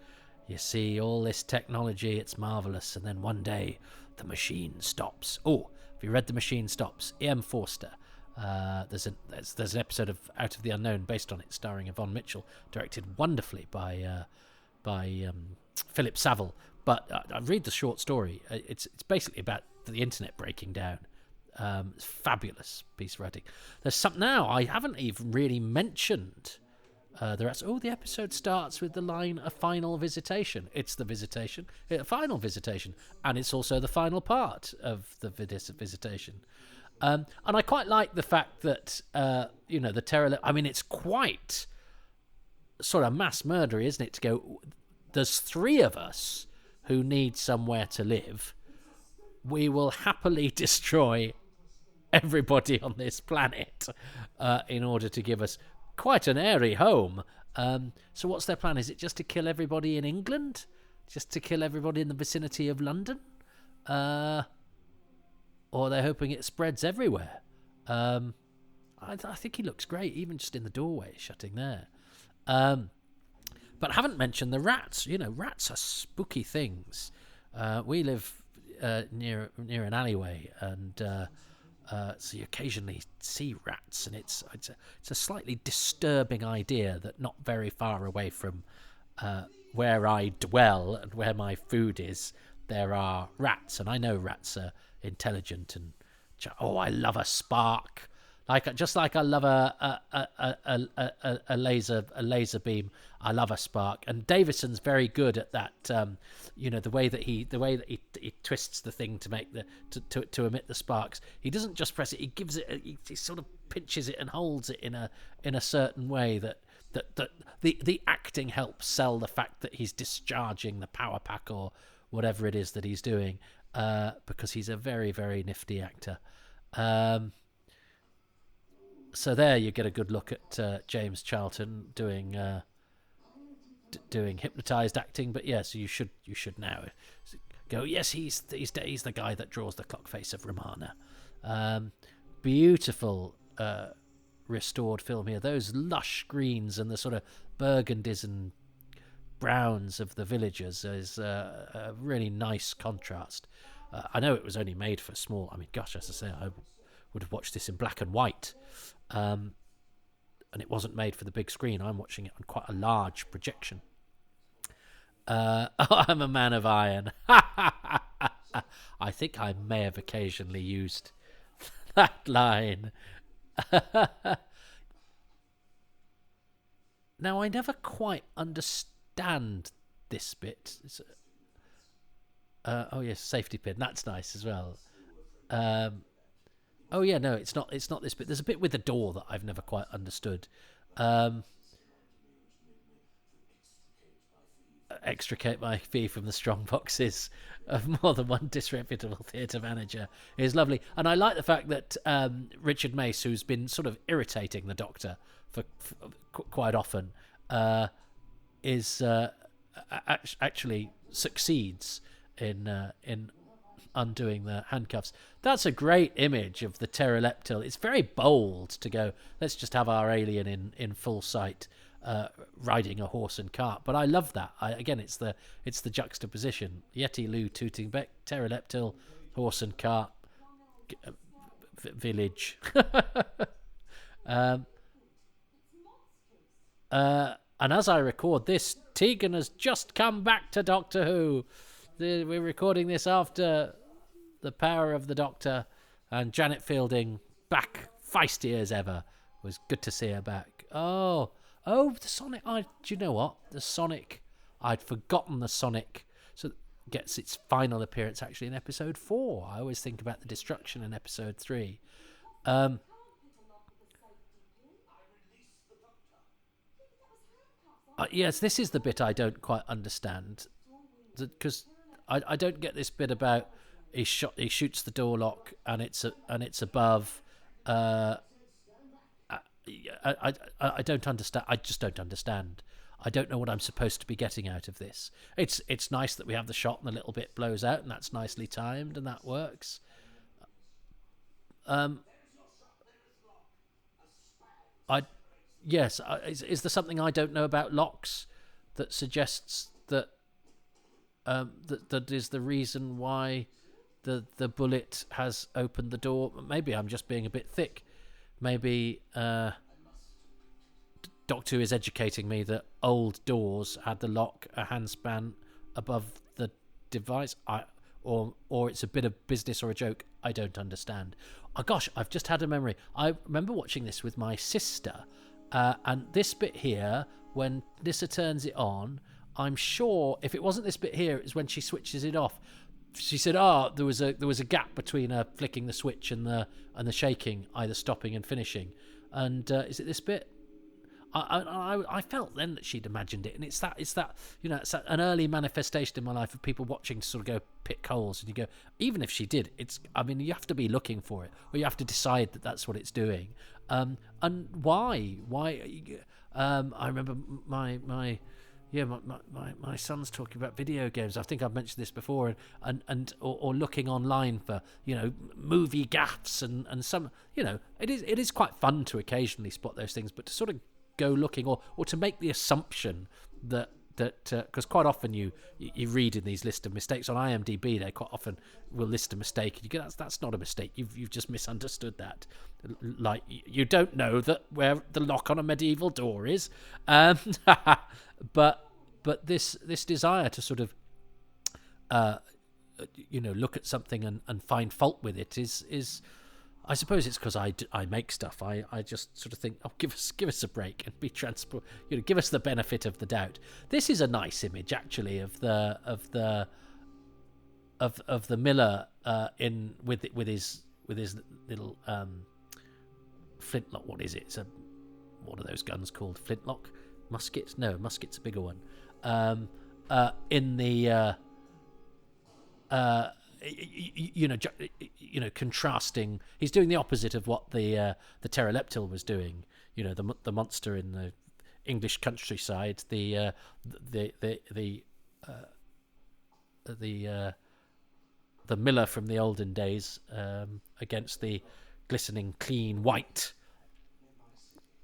all this technology. It's marvelous, and then one day the machine stops. Oh, have you read The Machine Stops? E.M. Forster. There's an episode of Out of the Unknown based on it, starring Yvonne Mitchell, directed wonderfully by Philip Saville. But I read the short story. It's basically about the internet breaking down. It's a fabulous piece of writing. There's some now. I haven't even really mentioned the rest. Oh, the episode starts with the line "a final visitation." It's the visitation, a final visitation, and it's also the final part of the visitation. And I quite like the fact that the terror. I mean, it's quite sort of mass murdery, isn't it? To go, there's 3 of us who need somewhere to live. We will happily destroy everybody on this planet in order to give us quite an airy home. So what's their plan? Is it just to kill everybody in England? Just to kill everybody in the vicinity of London? Or are they hoping it spreads everywhere? I think he looks great, even just in the doorway, shutting there. But I haven't mentioned the rats. Rats are spooky things. We live near an alleyway, and so you occasionally see rats, and it's a slightly disturbing idea that not very far away from where I dwell and where my food is, there are rats, and I know rats are intelligent and I love a spark. Just like I love a laser beam, I love a spark. And Davison's very good at that. The way that he twists the thing to make to emit the sparks. He doesn't just press it; he gives it. He sort of pinches it and holds it in a certain way that the acting helps sell the fact that he's discharging the power pack or whatever it is that he's doing, because he's a very, very nifty actor. So there you get a good look at James Charlton doing hypnotized acting. But yes, you should now go. Yes, he's the guy that draws the clock face of Romana. Beautiful restored film here. Those lush greens and the sort of burgundies and browns of the villagers is a really nice contrast. I know it was only made for small. I mean, gosh, as I say, I would have watched this in black and white. And it wasn't made for the big screen. I'm watching it on quite a large projection. I'm a man of iron. I think I may have occasionally used that line. Now, I never quite understand this bit. Oh yes, safety pin. That's nice as well. Oh yeah, no, it's not this bit. There's a bit with the door that I've never quite understood. Extricate my fee from the strong boxes of more than one disreputable theatre manager is lovely. And I like the fact that Richard Mace, who's been sort of irritating the Doctor for quite often, is actually succeeds in undoing the handcuffs. That's a great image of the pterodactyl. It's very bold to go, let's just have our alien in full sight, riding a horse and cart. But I love that. Again, it's the juxtaposition. Yeti Lou tooting back, pterodactyl, horse and cart, village. And as I record this, Tegan has just come back to Doctor Who. We're recording this after The Power of the Doctor, and Janet Fielding back, feisty as ever. It was good to see her back. Oh, the Sonic. Do you know what? The Sonic. I'd forgotten the Sonic. So gets its final appearance actually in episode 4. I always think about the destruction in episode 3. Yes, this is the bit I don't quite understand, because I don't get this bit about he shoots the door lock and it's above, uh, I don't understand. I just don't understand. I don't know what I'm supposed to be getting out of this. It's nice that we have the shot and the little bit blows out, and that's nicely timed, and that works. I yes. Is there something I don't know about locks that suggests that that is the reason why the bullet has opened the door? Maybe I'm just being a bit thick. Maybe Doctor Who is educating me that old doors had the lock a handspan above the device. Or it's a bit of business or a joke. I don't understand. Oh gosh, I've just had a memory. I remember watching this with my sister, and this bit here, when Nissa turns it on, I'm sure if it wasn't this bit here, it's when she switches it off. She said, there was a gap between her flicking the switch and the shaking, either stopping and finishing. And is it this bit? I felt then that she'd imagined it, and it's that an early manifestation in my life of people watching to sort of go pick holes, and you go, even if she did, you have to be looking for it, or you have to decide that that's what it's doing. And why? I remember my son's talking about video games. I think I've mentioned this before, or looking online for movie gaffes and some it is quite fun to occasionally spot those things, but to sort of go looking or to make the assumption that because quite often you read in these list of mistakes on IMDb, they quite often will list a mistake and you go, that's not a mistake, you've just misunderstood that, like you don't know that where the lock on a medieval door is, but this desire to sort of look at something and find fault with it is I suppose it's because I make stuff. I just sort of think, give us a break and be transport. Give us the benefit of the doubt. This is a nice image actually of the miller with his little flintlock. What is it? What are those guns called? Flintlock, musket? No, musket's a bigger one. In the contrasting, he's doing the opposite of what the pteroleptil was doing. The monster in the English countryside, the miller from the olden days, against the glistening, clean white,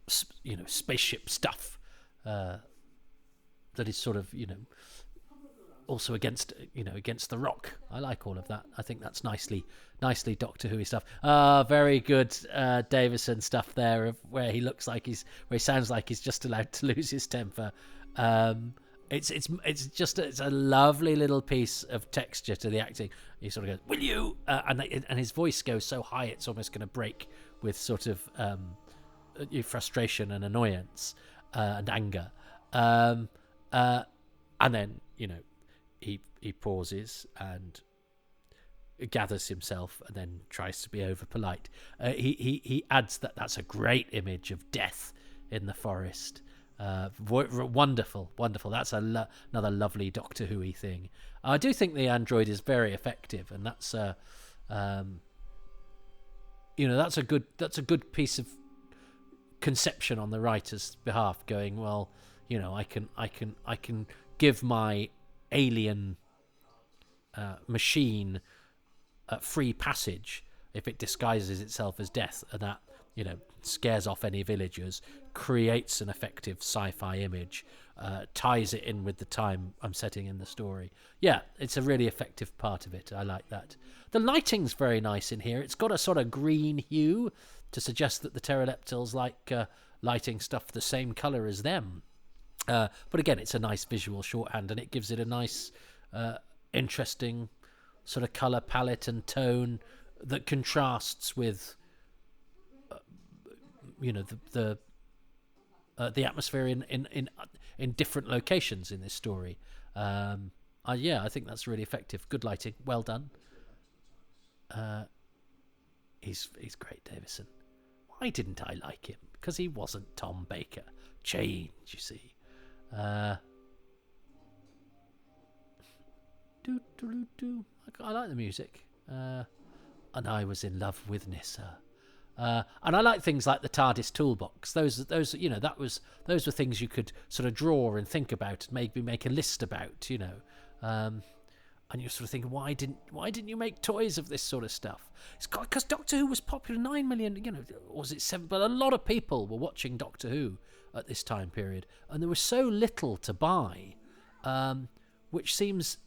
spaceship stuff that is sort of also against the rock. I like all of that. I think that's nicely Doctor Who stuff. Very good Davison stuff there, of where he sounds like he's just allowed to lose his temper. It's a lovely little piece of texture to the acting. He sort of goes, "Will you?" And his voice goes so high it's almost going to break with sort of frustration and annoyance and anger. And then he pauses and gathers himself and then tries to be over polite. He adds that's a great image of death in the forest. Wonderful. That's another lovely Doctor Who-y thing. I do think the android is very effective, and that's that's a good piece of conception on the writer's behalf. Going, well, I can give my alien machine free passage if it disguises itself as death, and that scares off any villagers, creates an effective sci-fi image, ties it in with the time I'm setting in the story. Yeah, it's a really effective part of it. I like that. The lighting's very nice in here. It's got a sort of green hue to suggest that the pteroleptils like lighting stuff the same colour as them. But again, it's a nice visual shorthand, and it gives it a nice, interesting sort of colour palette and tone that contrasts with, the atmosphere in different locations in this story. I think that's really effective. Good lighting, well done. He's great, Davison. Why didn't I like him? Because he wasn't Tom Baker. Change, you see. I like the music. And I was in love with Nissa. And I like things like the TARDIS toolbox. Those those were things you could sort of draw and think about, and maybe make a list about, and you're sort of thinking, why didn't you make toys of this sort of stuff? It's because Doctor Who was popular. 9 million, was it 7? But a lot of people were watching Doctor Who at this time period, and there was so little to buy, which seems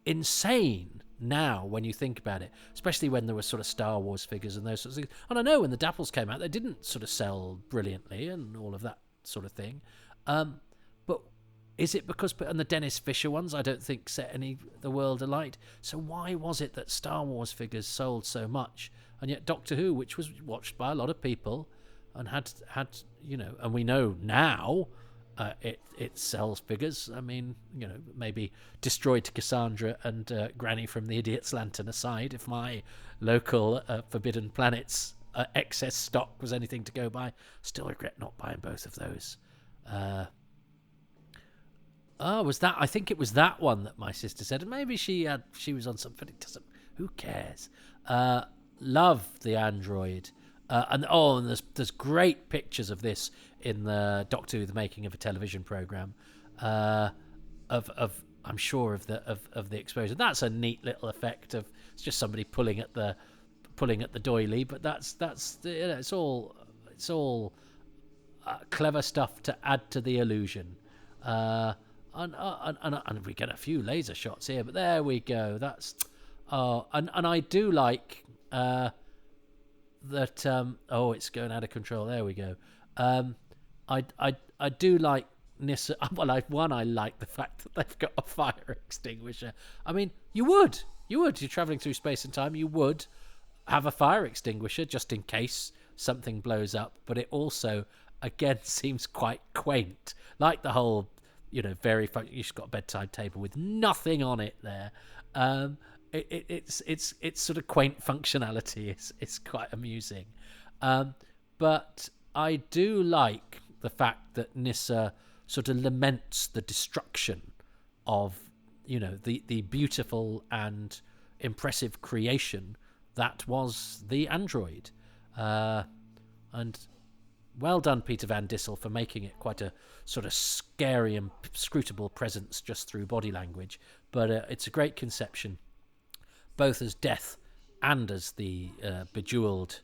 insane now when you think about it, especially when there were sort of Star Wars figures and those sorts of things. And I know when the Dapples came out, they didn't sort of sell brilliantly and all of that sort of thing. But is it because, and the Dennis Fisher ones, I don't think set the world alight. So why was it that Star Wars figures sold so much, and yet Doctor Who, which was watched by a lot of people and had and we know now it sells figures. I mean, maybe Destroyed Cassandra and Granny from the Idiot's Lantern aside, if my local Forbidden Planets excess stock was anything to go by, still regret not buying both of those. Was that? I think it was that one that my sister said. And maybe she was on something. It doesn't. Who cares? Love the android. And there's great pictures of this in the Doctor Who: The Making of a Television Program. Of I'm sure of the explosion. That's a neat little effect of it's just somebody pulling at the doily. But that's it's all clever stuff to add to the illusion. And we get a few laser shots here, but there we go. That's and I do like that. It's going out of control. There we go. I do like Nyssa. Well, I like the fact that they've got a fire extinguisher. I mean, you're traveling through space and time. You would have a fire extinguisher just in case something blows up. But it also, again, seems quite quaint, like the whole. You've got a bedside table with nothing on it there. It's sort of quaint functionality. It's quite amusing. But I do like the fact that Nyssa sort of laments the destruction of, the beautiful and impressive creation that was the android. And well done, Peter Van Dissel, for making it quite a sort of scary and scrutable presence just through body language. But it's a great conception, both as death and as the bejeweled,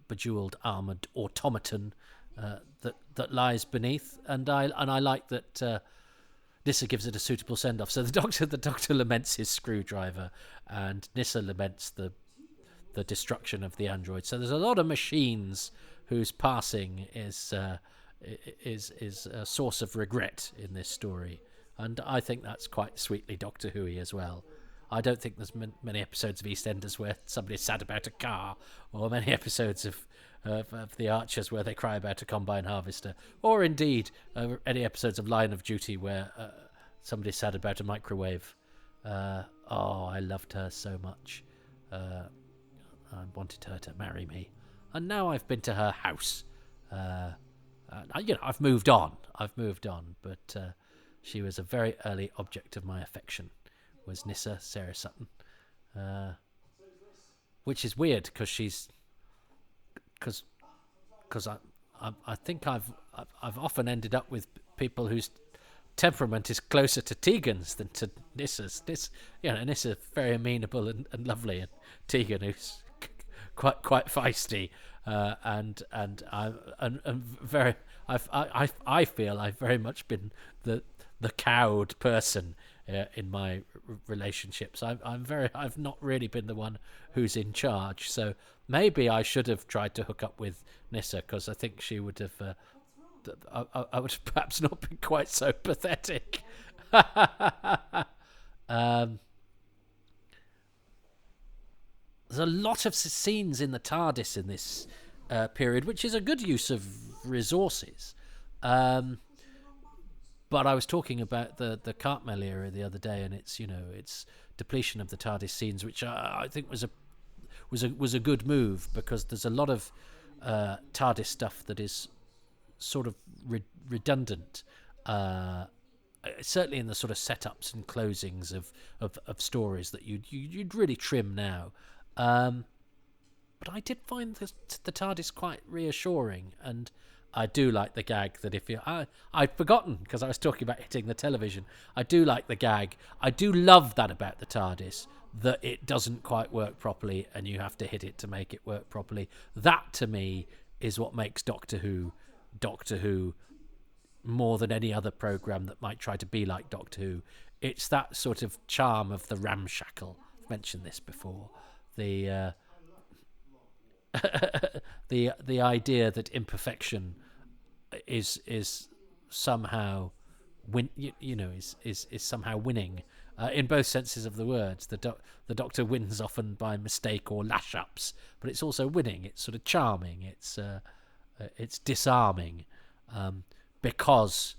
bejeweled armoured automaton that lies beneath. And I like that Nyssa gives it a suitable send off. So the doctor laments his screwdriver, and Nyssa laments the destruction of the android. So there's a lot of machines whose passing is a source of regret in this story, and I think that's quite sweetly Doctor Who-y as well. I don't think there's many episodes of EastEnders where somebody's sad about a car, or many episodes of The Archers where they cry about a combine harvester, or indeed any episodes of Line of Duty where somebody's sad about a microwave. I loved her so much. I wanted her to marry me, and now I've been to her house. I've moved on, but she was a very early object of my affection. Was Nyssa, Sarah Sutton, which is weird because I think I've often ended up with people whose temperament is closer to Tegan's than to Nyssa's. Nyssa's very amenable and lovely, and Tegan, who's quite feisty, and I feel I've very much been the cowed person in my relationships. I've not really been the one who's in charge. So maybe I should have tried to hook up with Nyssa, because I think she would have. I would have perhaps not been quite so pathetic. There's a lot of scenes in the TARDIS in this period, which is a good use of resources. But I was talking about the Cartmel era the other day, and its depletion of the TARDIS scenes, which I think was a good move, because there's a lot of TARDIS stuff that is sort of redundant, certainly in the sort of setups and closings of stories that you'd really trim now. But I did find the TARDIS quite reassuring, and I do like the gag that I'd forgotten because I was talking about hitting the television. I do like the gag. I do love that about the TARDIS, that it doesn't quite work properly and you have to hit it to make it work properly. That, to me, is what makes Doctor Who more than any other programme that might try to be like Doctor Who. It's that sort of charm of the ramshackle. I've mentioned this before. The the idea that imperfection is somehow is somehow winning in both senses of the words. The Doctor wins often by mistake or lash ups, but it's also winning. It's sort of charming. It's disarming, because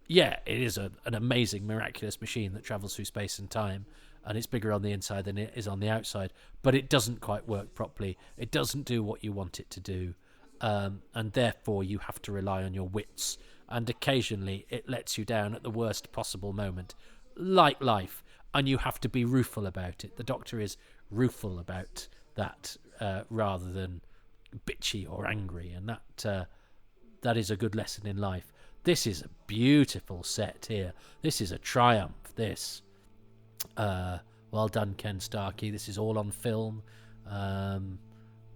it is an amazing, miraculous machine that travels through space and time. And it's bigger on the inside than it is on the outside, but it doesn't quite work properly. It doesn't do what you want it to do, and therefore you have to rely on your wits. And occasionally it lets you down at the worst possible moment, like life, and you have to be rueful about it. The Doctor is rueful about that rather than bitchy or angry, and that is a good lesson in life. This is a beautiful set here. This is a triumph. This. Well done, Ken Starkey. This is all on film, and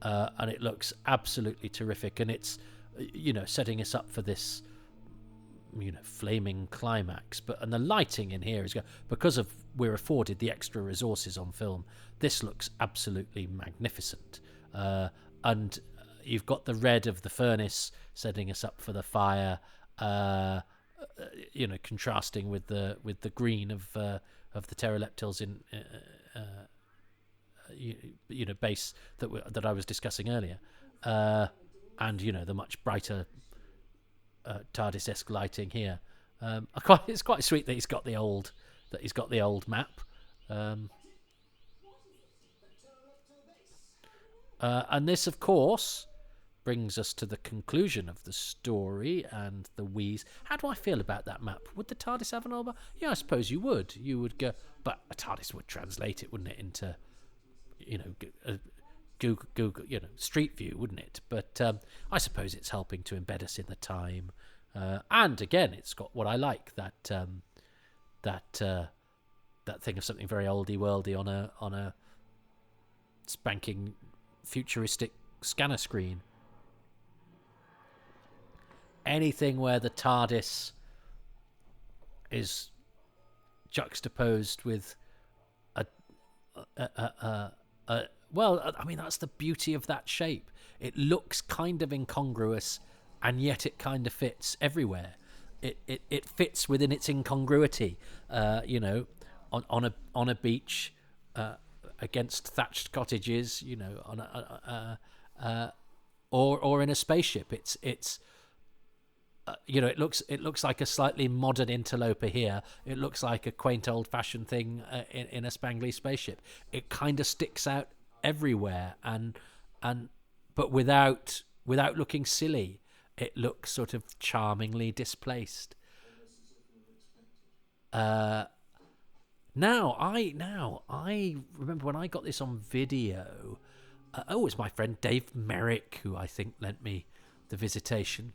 it looks absolutely terrific. And it's, setting us up for this, flaming climax. And the lighting in here is because we're afforded the extra resources on film. This looks absolutely magnificent. And you've got the red of the furnace setting us up for the fire. Contrasting with the green of the pteroleptils in base that I was discussing earlier, and the much brighter TARDIS-esque lighting here. It's quite sweet that he's got the old map, and this, of course, brings us to the conclusion of the story and the wheeze. How do I feel about that map? Would the TARDIS have an old map? Yeah, I suppose you would. You would go, but a TARDIS would translate it, wouldn't it, into, Google, Street View, wouldn't it? But I suppose it's helping to embed us in the time. And again, it's got what I like, that thing of something very oldie worldy on a spanking futuristic scanner screen. Anything where the TARDIS is juxtaposed with that's the beauty of that shape. It looks kind of incongruous, and yet it kind of fits everywhere. It fits within its incongruity. On a beach, against thatched cottages. Or in a spaceship. It looks like a slightly modern interloper here. It looks like a quaint old-fashioned thing in a spangly spaceship. It kind of sticks out everywhere, but without looking silly. It looks sort of charmingly displaced. Now I remember when I got this on video. It's my friend Dave Merrick who I think lent me the Visitation.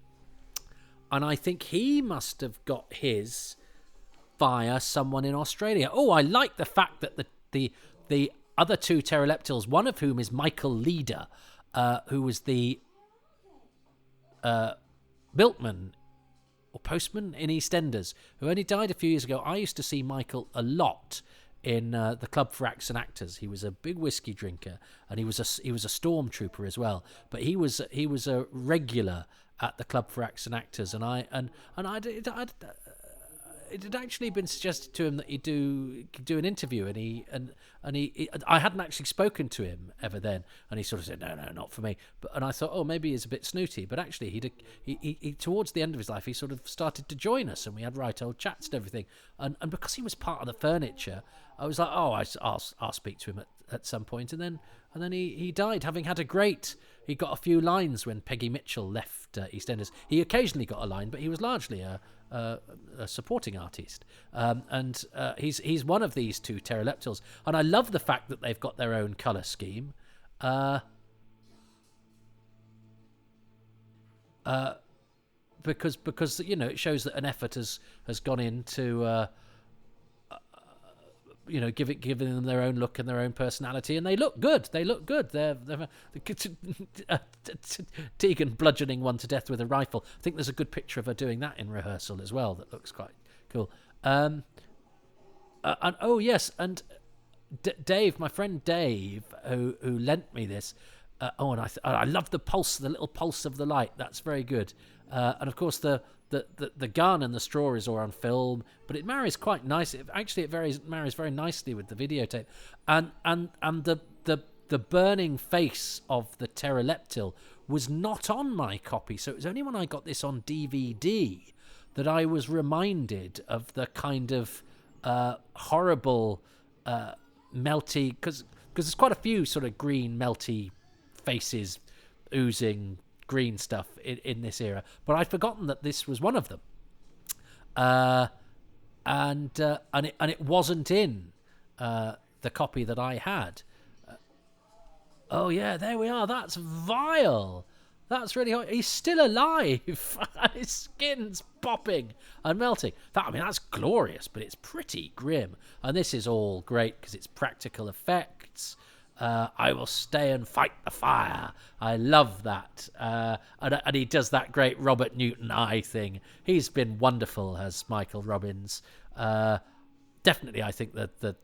And I think he must have got his via someone in Australia. Oh, I like the fact that the other two pteroleptils, one of whom is Michael Leader, who was the milkman or postman in EastEnders, who only died a few years ago. I used to see Michael a lot in the Club for Acts and Actors. He was a big whiskey drinker, and he was a stormtrooper as well. But he was a regular at the Club for Acts and Actors, and it had actually been suggested to him that he do an interview, and I hadn't actually spoken to him ever then, and he sort of said no, not for me. And I thought, maybe he's a bit snooty, but actually he towards the end of his life he sort of started to join us, and we had right old chats and everything. And because he was part of the furniture, I was like, I'll speak to him at some point, and then he died, having had a great he got a few lines when Peggy Mitchell left EastEnders. He occasionally got a line, but he was largely a supporting artist. And he's one of these two pteroleptils. And I love the fact that they've got their own colour scheme. Because it shows that an effort has gone into giving them their own look and their own personality, and they look good. They're Tegan bludgeoning one to death with a rifle. I think there's a good picture of her doing that in rehearsal as well. That looks quite cool. And oh yes, and Dave, my friend Dave, who lent me this. And I love the pulse, the little pulse of the light. That's very good. And of course the gun and the straw is all on film, but it marries quite nice. It marries very nicely with the videotape, and the burning face of the pteroleptil was not on my copy. So it was only when I got this on DVD that I was reminded of the kind of horrible melty, because there's quite a few sort of green melty faces oozing green stuff in this era, but I'd forgotten that this was one of them, and it wasn't in the copy that I had. Oh yeah, there we are. That's vile. That's really hot. He's still alive. His skin's popping and melting. That's glorious, but it's pretty grim. And this is all great because it's practical effects. I will stay and fight the fire. I love that. And he does that great Robert Newton eye thing. He's been wonderful as Michael Robbins. Definitely, I think that the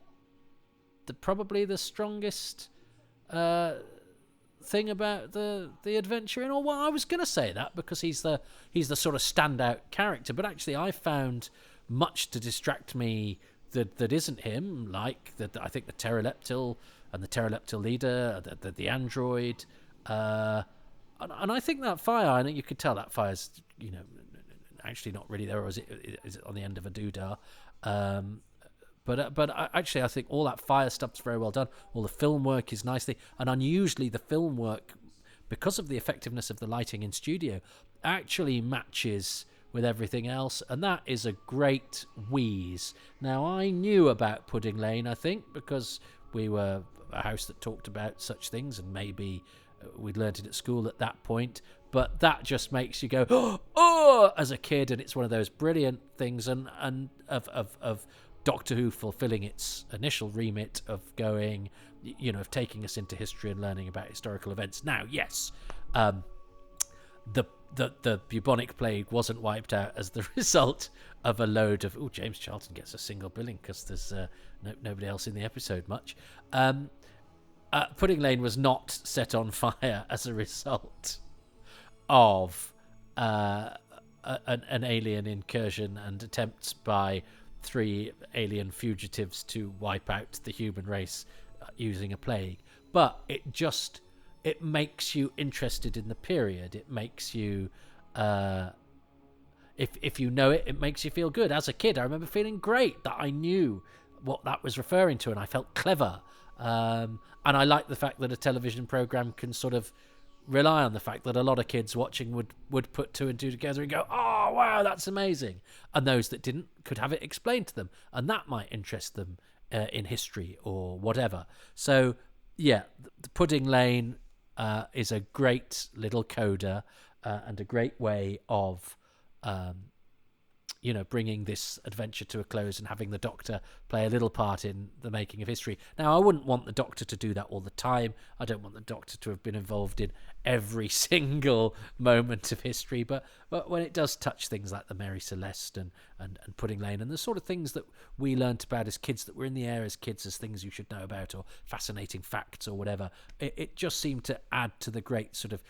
probably the strongest thing about the adventure in all. Well, I was going to say that because he's the sort of standout character, but actually I found much to distract me that isn't him, like I think the pteroleptil and the pteroleptil leader, the android, and I think that fire, I think you could tell that fire's actually not really there, or is it on the end of a doodah? But actually, I think all that fire stuff's very well done. All the film work is nicely, and unusually the film work, because of the effectiveness of the lighting in studio, actually matches with everything else, and that is a great wheeze. Now, I knew about Pudding Lane, I think, because we were a house that talked about such things, and maybe we'd learnt it at school at that point, but that just makes you go, oh, as a kid, and it's one of those brilliant things, and of Doctor Who fulfilling its initial remit of going, of taking us into history and learning about historical events. Now, yes, the bubonic plague wasn't wiped out as the result of a load of... Oh, James Charlton gets a single billing because there's nobody else in the episode much. Pudding Lane was not set on fire as a result of an alien incursion and attempts by 3 alien fugitives to wipe out the human race using a plague. But it makes you interested in the period. It makes you, if you know it, it makes you feel good. As a kid, I remember feeling great that I knew what that was referring to, and I felt clever. And I like the fact that a television program can sort of rely on the fact that a lot of kids watching would put 2 and 2 together and go, oh, wow, that's amazing. And those that didn't could have it explained to them, and that might interest them in history or whatever. So, yeah, the Pudding Lane is a great little coda and a great way of bringing this adventure to a close and having the Doctor play a little part in the making of history. Now, I wouldn't want the Doctor to do that all the time. I don't want the Doctor to have been involved in every single moment of history, but when it does touch things like the Mary Celeste and Pudding Lane and the sort of things that we learnt about as kids, that were in the air as kids as things you should know about or fascinating facts or whatever, it just seemed to add to the great sort of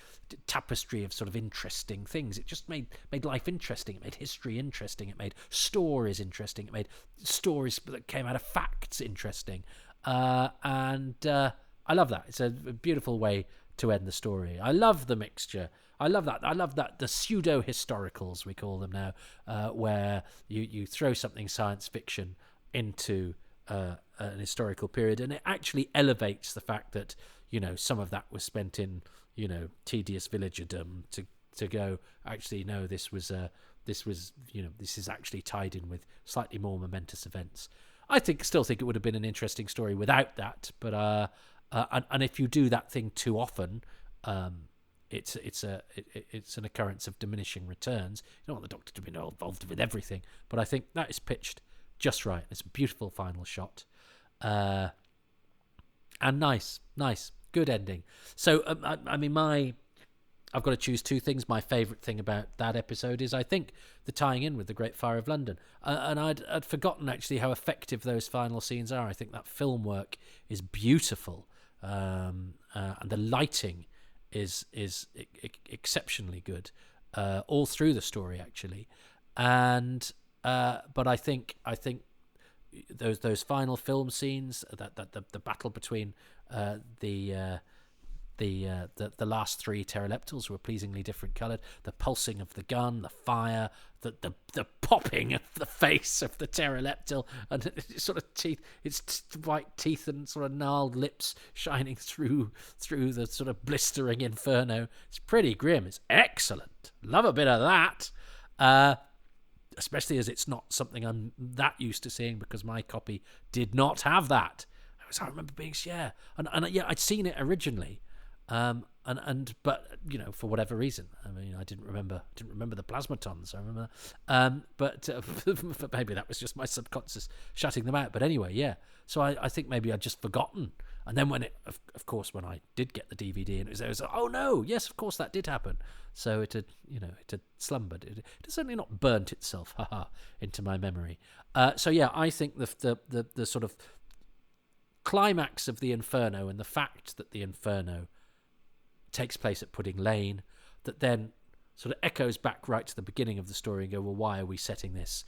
tapestry of sort of interesting things. It just made life interesting. It made history interesting. It made stories interesting. It made stories that came out of facts interesting. And I love that. It's a beautiful way to end the story. I love the mixture. I love that the pseudo-historicals, we call them now, where you throw something science fiction into an historical period, and it actually elevates the fact that some of that was spent in tedious villagerdom to go, actually, no, this is actually tied in with slightly more momentous events. I still think it would have been an interesting story without that, but and if you do that thing too often, it's an occurrence of diminishing returns. You don't want the Doctor to be involved with everything, but I think that is pitched just right. It's a beautiful final shot, and nice, good ending. So I've got to choose two things. My favourite thing about that episode is, I think, the tying in with the Great Fire of London. And I'd forgotten, actually, how effective those final scenes are. I think that film work is beautiful. And the lighting is exceptionally good all through the story, actually. And but I think those final film scenes, that the battle between the last three pteroleptals were pleasingly different coloured. The pulsing of the gun, the fire, the popping of the face of the pteroleptal, and it's sort of teeth, its white teeth and sort of gnarled lips shining through the sort of blistering inferno. It's pretty grim. It's excellent. Love a bit of that. Especially as it's not something I'm that used to seeing, because my copy did not have that. I remember being and I'd seen it originally. But for whatever reason, I didn't remember the plasmatons. I remember, but maybe that was just my subconscious shutting them out. But anyway, yeah. So I think maybe I'd just forgotten. And then when of course, when I did get the DVD and it was oh no, yes, of course that did happen. So it had slumbered. It had certainly not burnt itself, into my memory. So yeah, I think the sort of climax of the Inferno, and the fact that the Inferno takes place at Pudding Lane, that then sort of echoes back right to the beginning of the story and go, well, why are we setting this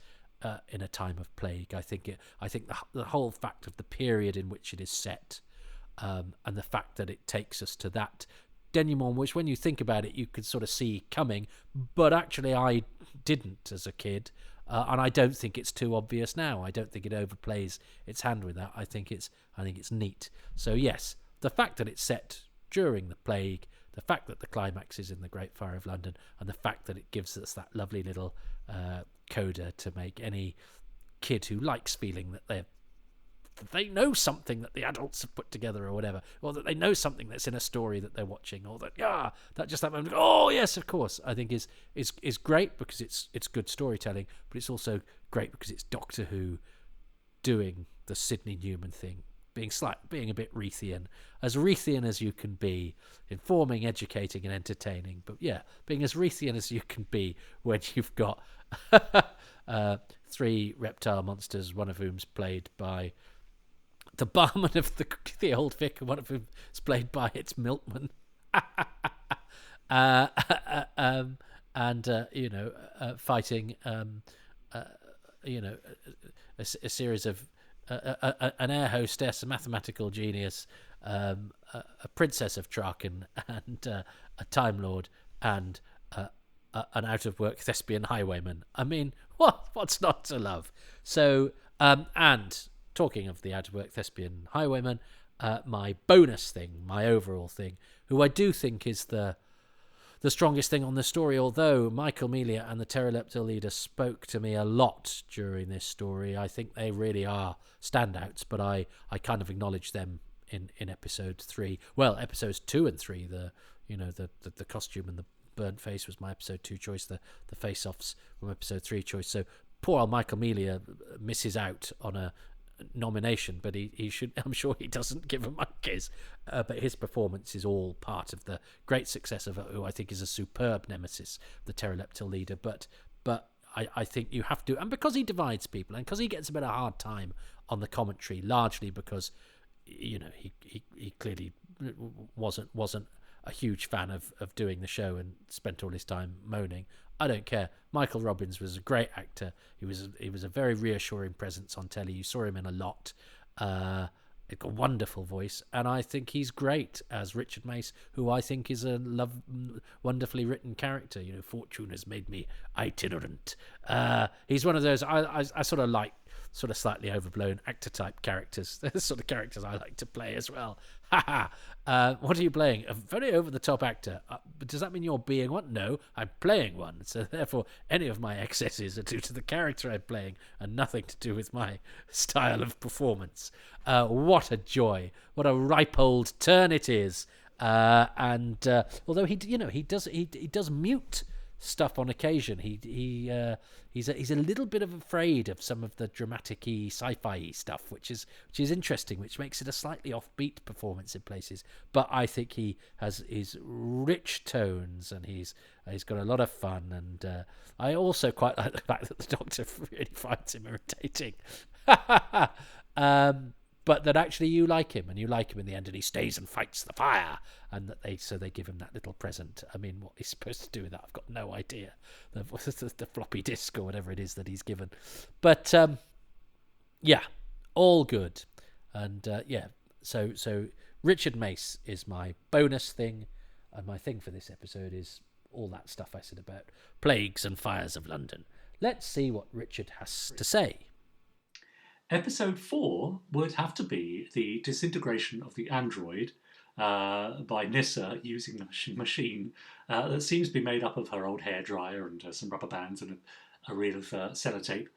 in a time of plague? I think the whole fact of the period in which it is set, and the fact that it takes us to that denouement, which when you think about it, you could sort of see coming, but actually I didn't as a kid, and I don't think it's too obvious now. I don't think it overplays its hand with that. I think it's neat. So yes, the fact that it's set during the plague, the fact that the climax is in the Great Fire of London, and the fact that it gives us that lovely little coda to make any kid who likes feeling that they know something that the adults have put together or whatever, or that they know something that's in a story that they're watching, or that that moment, oh yes, of course, I think is great, because it's good storytelling, but it's also great because it's Doctor Who doing the Sidney Newman thing, being a bit Reithian as you can be, informing, educating and entertaining, but yeah, being as Reithian as you can be when you've got three reptile monsters, one of whom's played by the barman of the Old Vic, and one of whom is played by its milkman. Fighting a series of an air hostess, a mathematical genius, a princess of Traken, and a Time Lord, and an out-of-work thespian highwayman. I mean, what's not to love? So, and talking of the out-of-work thespian highwayman, my bonus thing, my overall thing, who I do think is the strongest thing on the story, although Michael Melia and the pteroleptal leader spoke to me a lot during this story. I think they really are standouts, but I kind of acknowledge them in episode 3. Well, episodes 2 and 3, the costume and the burnt face was my episode 2 choice, the face-offs from episode 3 choice. So poor old Michael Melia misses out on a nomination, but he should, I'm sure he doesn't give a monkeys, but his performance is all part of the great success of who I think is a superb nemesis, the pteroleptal leader. But I think you have to, and because he divides people, and because he gets a bit of a hard time on the commentary, largely because he clearly wasn't a huge fan of doing the show and spent all his time moaning. I don't care. Michael Robbins was a great actor. He was a very reassuring presence on telly. You saw him in a lot. A wonderful voice, and I think he's great as Richard Mace, who I think is a wonderfully written character. Fortune has made me itinerant. He's one of those I sort of like, sort of slightly overblown actor type characters. They're the sort of characters I like to play as well. What are you playing? A very over-the-top actor. But does that mean you're being one? No, I'm playing one. So therefore, any of my excesses are due to the character I'm playing and nothing to do with my style of performance. What a joy! What a ripe old turn it is. And although he does mute stuff on occasion. He's a little bit of afraid of some of the dramatic-y, sci-fi stuff, which is interesting, which makes it a slightly offbeat performance in places. But I think he has his rich tones, and he's got a lot of fun. And I also quite like the fact that the Doctor really finds him irritating. But that actually you like him, and you like him in the end, and he stays and fights the fire, and that they give him that little present. I mean, what he's supposed to do with that, I've got no idea. The floppy disk or whatever it is that he's given, but yeah, all good, and So Richard Mace is my bonus thing, and my thing for this episode is all that stuff I said about plagues and fires of London. Let's see what Richard has to say.
Episode 4 would have to be the disintegration of the android by Nyssa using a machine that seems to be made up of her old hairdryer and some rubber bands and a reel of sellotape.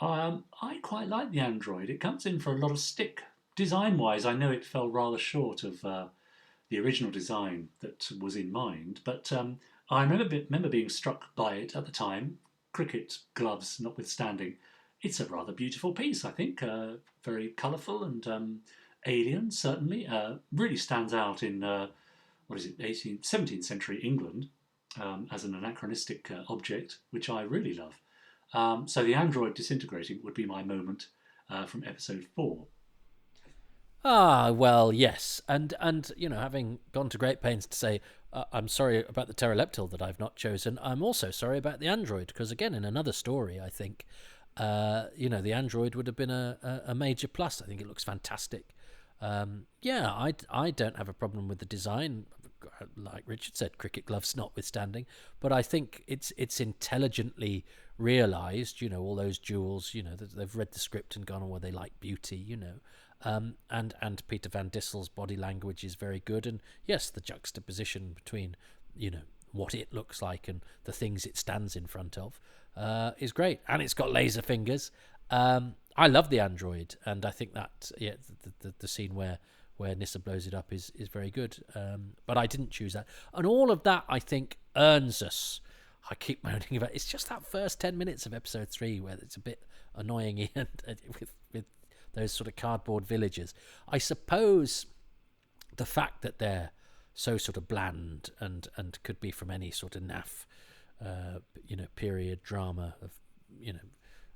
I quite like the android. It comes in for a lot of stick. Design-wise, I know it fell rather short of the original design that was in mind, but I remember being struck by it at the time, cricket gloves notwithstanding. It's a rather beautiful piece, I think. Very colourful and alien, certainly. Really stands out in, 17th century England as an anachronistic object, which I really love. So the android disintegrating would be my moment from episode 4.
Ah, well, yes. And having gone to great pains to say, I'm sorry about the pteroleptil that I've not chosen, I'm also sorry about the android, because again, in another story, I think... the android would have been a major plus. I think it looks fantastic. I don't have a problem with the design, like Richard said, cricket gloves notwithstanding. But I think it's intelligently realised. All those jewels. They've read the script and gone, oh, well, they like beauty. And Peter Van Dissel's body language is very good. And yes, the juxtaposition between what it looks like and the things it stands in front of is great, and it's got laser fingers. I love the android, and I think that the scene where Nyssa blows it up is very good. But I didn't choose that, and all of that I think earns us. I keep moaning about it's just that first 10 minutes of episode 3 where it's a bit annoying and with those sort of cardboard villagers. I suppose the fact that they're so sort of bland and could be from any sort of naff period drama of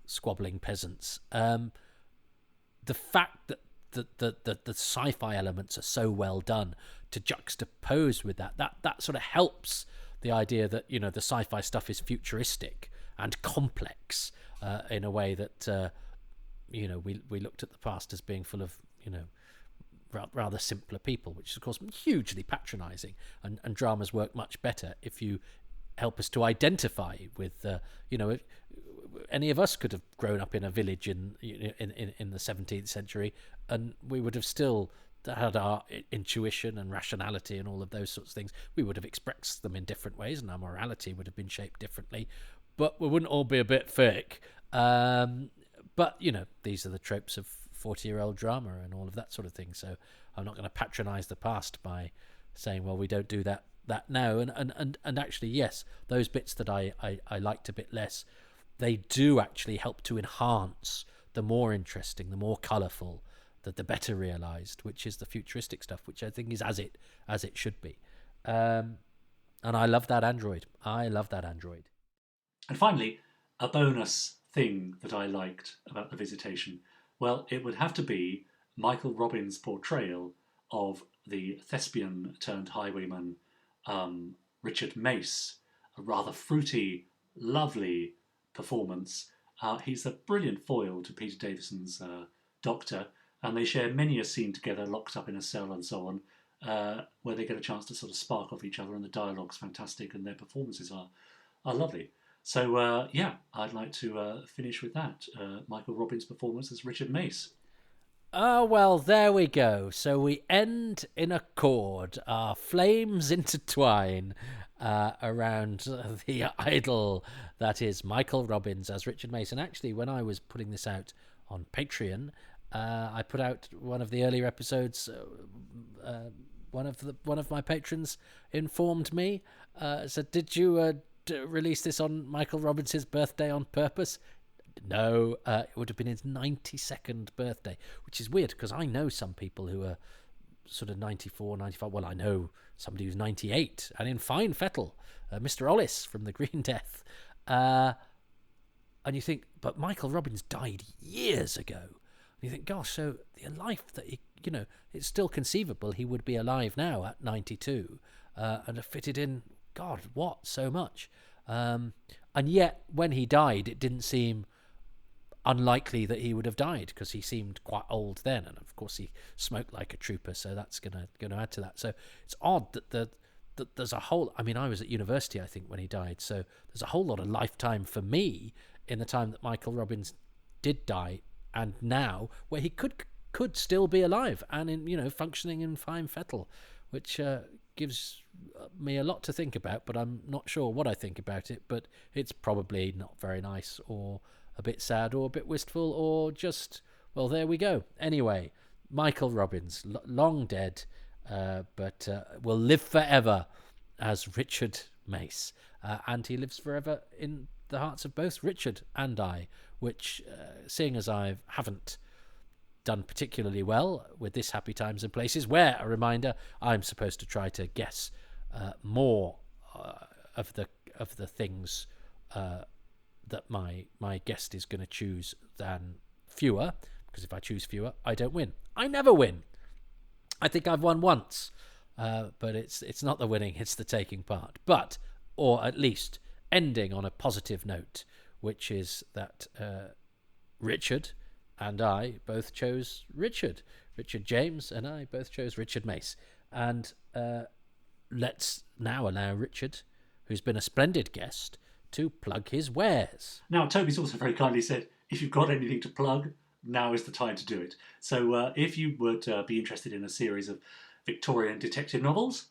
squabbling peasants. The fact that the sci-fi elements are so well done to juxtapose with that sort of helps the idea that the sci-fi stuff is futuristic and complex in a way that we looked at the past as being full of rather simpler people, which is of course hugely patronising, and dramas work much better if you help us to identify with if any of us could have grown up in a village in the 17th century, and we would have still had our intuition and rationality and all of those sorts of things. We would have expressed them in different ways, and our morality would have been shaped differently, but we wouldn't all be a bit fake. But these are the tropes of 40-year-old drama and all of that sort of thing. So I'm not going to patronise the past by saying, well, we don't do that now. And actually, yes, those bits that I liked a bit less, they do actually help to enhance the more interesting, the more colourful, the better realised, which is the futuristic stuff, which I think is as it should be. And I love that android.
And finally, a bonus thing that I liked about the Visitation. Well, it would have to be Michael Robbins' portrayal of the thespian turned highwayman Richard Mace. A rather fruity, lovely performance. He's a brilliant foil to Peter Davison's Doctor, and they share many a scene together, locked up in a cell and so on, where they get a chance to sort of spark off each other, and the dialogue's fantastic, and their performances are lovely. So, I'd like to finish with that. Michael Robbins' performance as Richard Mace.
Oh, well, there we go. So we end in a chord. Our flames intertwine around the idol that is Michael Robbins as Richard Mason. Actually, when I was putting this out on Patreon, I put out one of the earlier episodes. One of my patrons informed me, said, "Did you release this on Michael Robbins' birthday on purpose?" No, it would have been his 92nd birthday, which is weird because I know some people who are sort of 94, 95. Well, I know somebody who's 98 and in fine fettle, Mr. Ollis from the Green Death. And you think, but Michael Robbins died years ago. And you think, gosh, so the life that he, it's still conceivable he would be alive now at 92 and have fitted in, God, what, so much. And yet, when he died, it didn't seem unlikely that he would have died because he seemed quite old then, and of course he smoked like a trooper, so that's gonna add to that. So it's odd that there's a whole. I mean, I was at university, I think, when he died, so there's a whole lot of lifetime for me in the time that Michael Robbins did die, and now where he could still be alive and in functioning in fine fettle, which gives me a lot to think about. But I'm not sure what I think about it. But it's probably not very nice, or a bit sad, or a bit wistful, or just, well, there we go. Anyway, Michael Robbins, long dead, but will live forever as Richard Mace. And he lives forever in the hearts of both Richard and I, which, seeing as I haven't done particularly well with this Happy Times and Places, where, a reminder, I'm supposed to try to guess more of the things that my guest is going to choose than fewer, because if I choose fewer, I don't win. I never win. I think I've won once, but it's not the winning, it's the taking part. But, or at least ending on a positive note, which is that Richard and I both chose Richard. Richard James and I both chose Richard Mace. And let's now allow Richard, who's been a splendid guest, to plug his wares.
Now, Toby's also very kindly said, if you've got anything to plug, now is the time to do it. So if you would be interested in a series of Victorian detective novels,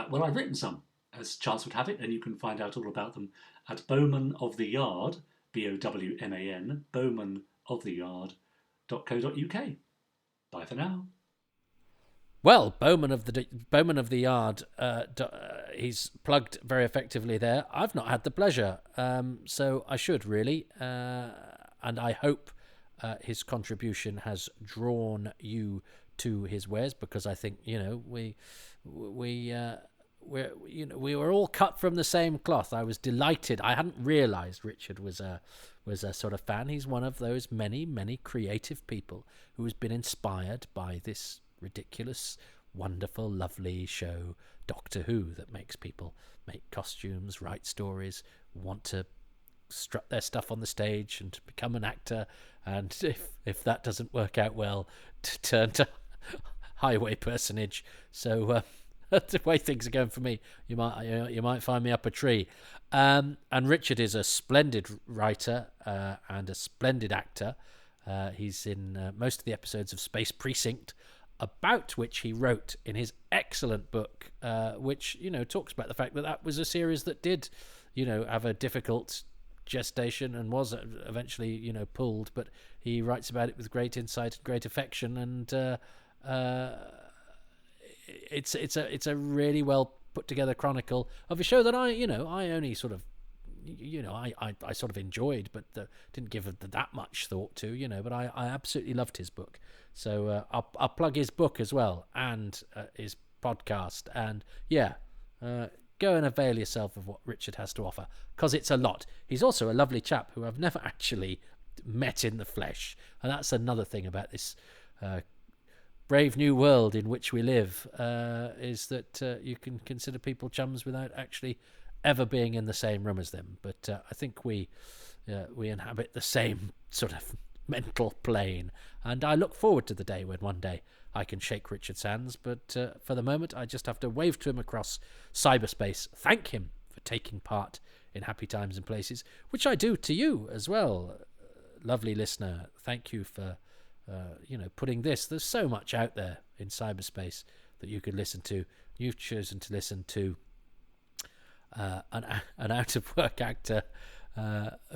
well, I've written some, as chance would have it, and you can find out all about them at Bowman of the Yard, BOWMAN, bowmanoftheyard.co.uk. Bye for now.
Well, Bowman of the Yard, he's plugged very effectively there. I've not had the pleasure, so I should really, and I hope his contribution has drawn you to his wares, because I think we were all cut from the same cloth. I was delighted. I hadn't realised Richard was a sort of fan. He's one of those many creative people who has been inspired by this ridiculous, wonderful, lovely show, Doctor Who, that makes people make costumes, write stories, want to strut their stuff on the stage and to become an actor, and if that doesn't work out well, to turn to highway personage. So that's the way things are going for me. You might find me up a tree. And Richard is a splendid writer and a splendid actor. He's in most of the episodes of Space Precinct, about which he wrote in his excellent book, which talks about the fact that was a series that did have a difficult gestation and was eventually pulled, but he writes about it with great insight and great affection, and it's a really well put together chronicle of a show that I only sort of I sort of enjoyed, but didn't give it that much thought to, but I absolutely loved his book. So I'll plug his book as well, and his podcast, and go and avail yourself of what Richard has to offer, because it's a lot. He's also a lovely chap who I've never actually met in the flesh, and that's another thing about this brave new world in which we live, is that you can consider people chums without actually ever being in the same room as them. But I think we inhabit the same sort of mental plane, and I look forward to the day when one day I can shake Richard's hands. But for the moment, I just have to wave to him across cyberspace, thank him for taking part in Happy Times and Places, which I do to you as well, lovely listener. Thank you for putting this. There's so much out there in cyberspace that you could listen to. You've chosen to listen to an out-of-work actor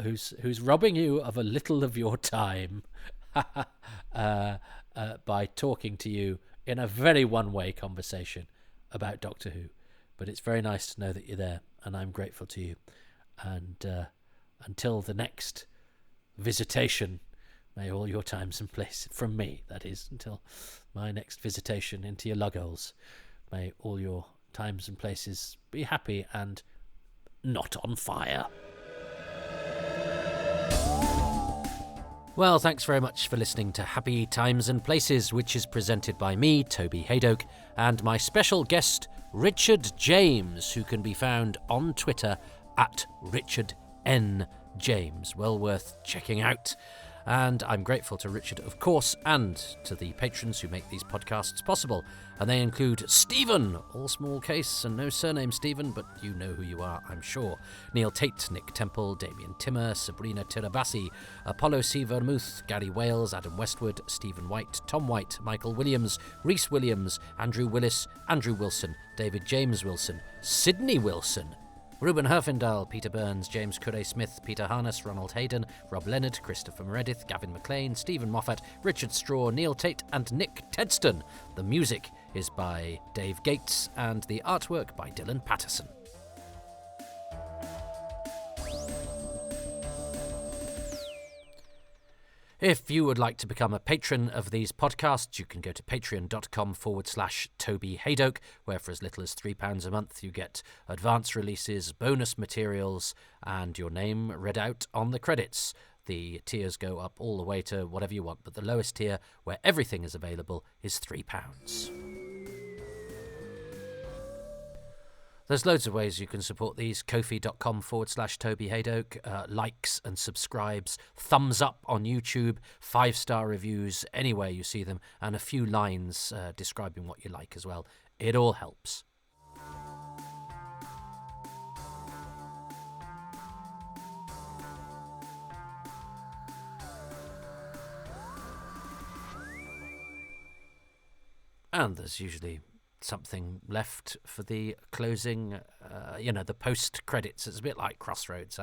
who's robbing you of a little of your time by talking to you in a very one-way conversation about Doctor Who. But it's very nice to know that you're there, and I'm grateful to you. And until the next visitation, may all your times and places, from me, that is, until my next visitation into your lugholes, may all your times and places be happy and not on fire. Well, thanks very much for listening to Happy Times and Places, which is presented by me, Toby Haydoke, and my special guest, Richard James, who can be found on Twitter at Richard N. James. Well worth checking out. And I'm grateful to Richard, of course, and to the patrons who make these podcasts possible. And they include Stephen, all small case and no surname Stephen, but you know who you are, I'm sure. Neil Tate, Nick Temple, Damien Timmer, Sabrina Tirabassi, Apollo C. Vermouth, Gary Wales, Adam Westwood, Stephen White, Tom White, Michael Williams, Rhys Williams, Andrew Willis, Andrew Wilson, David James Wilson, Sydney Wilson, Ruben Herfindahl, Peter Burns, James Curray-Smith, Peter Harness, Ronald Hayden, Rob Leonard, Christopher Meredith, Gavin McLean, Stephen Moffat, Richard Straw, Neil Tate and Nick Tedston. The music is by Dave Gates and the artwork by Dylan Patterson. If you would like to become a patron of these podcasts, you can go to patreon.com/Toby Haydoke, where for as little as £3 a month you get advance releases, bonus materials, and your name read out on the credits. The tiers go up all the way to whatever you want, but the lowest tier, where everything is available, is £3. There's loads of ways you can support these. Ko-fi.com/Toby Haydoke, likes and subscribes, thumbs up on YouTube, 5-star reviews, anywhere you see them, and a few lines describing what you like as well. It all helps. And there's usually something left for the closing, the post credits. It's a bit like Crossroads.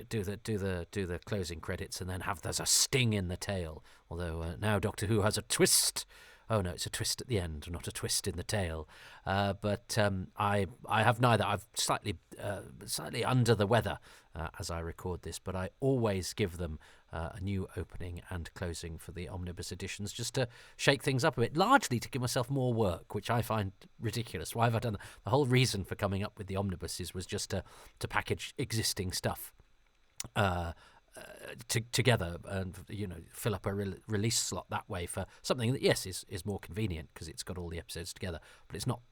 Do the closing credits and then there's a sting in the tail. Although now Doctor Who has a twist. Oh no, it's a twist at the end, not a twist in the tail. But I have neither. I'm slightly under the weather as I record this, but I always give them a new opening and closing for the omnibus editions, just to shake things up a bit, largely to give myself more work, which I find ridiculous. Why have I done that? The whole reason for coming up with the omnibuses was just to package existing stuff together and fill up a release slot that way for something that, yes, is more convenient because it's got all the episodes together, but it's not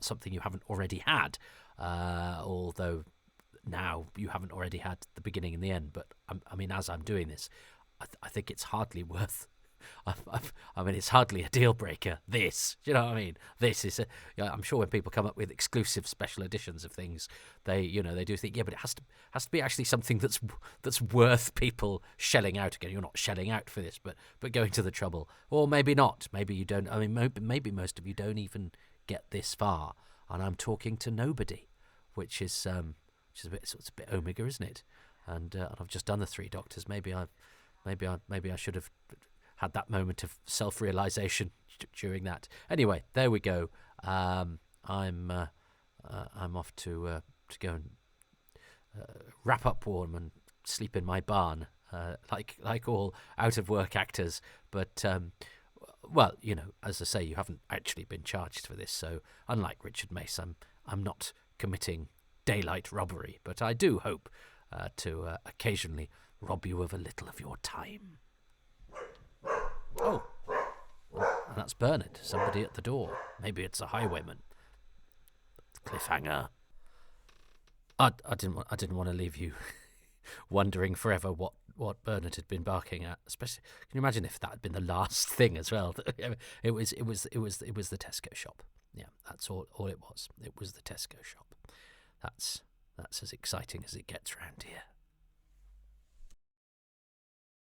something you haven't already had, although now you haven't already had the beginning and the end. But I mean, as I'm doing this, I think it's hardly worth. It's hardly a deal breaker. This, you know what I mean? This is. I'm sure when people come up with exclusive special editions of things, they do think, yeah, but it has to be actually something that's worth people shelling out. Again, you're not shelling out for this, but going to the trouble, or maybe not. Maybe you don't. I mean, maybe most of you don't even get this far, and I'm talking to nobody, which is a bit Omega, isn't it? And I've just done the 3 Doctors. Maybe I should have had that moment of self-realization during that. Anyway, there we go. I'm off to go and wrap up warm and sleep in my barn, like all out-of-work actors. But well, as I say, you haven't actually been charged for this. So unlike Richard Mace, I'm not committing daylight robbery, but I do hope to occasionally rob you of a little of your time. Oh, and that's Bernard. Somebody at the door. Maybe it's a highwayman. Cliffhanger. I didn't want to leave you wondering forever what Bernard had been barking at. Especially, can you imagine if that had been the last thing as well? It was the Tesco shop. Yeah, that's all it was. It was the Tesco shop. That's as exciting as it gets round here.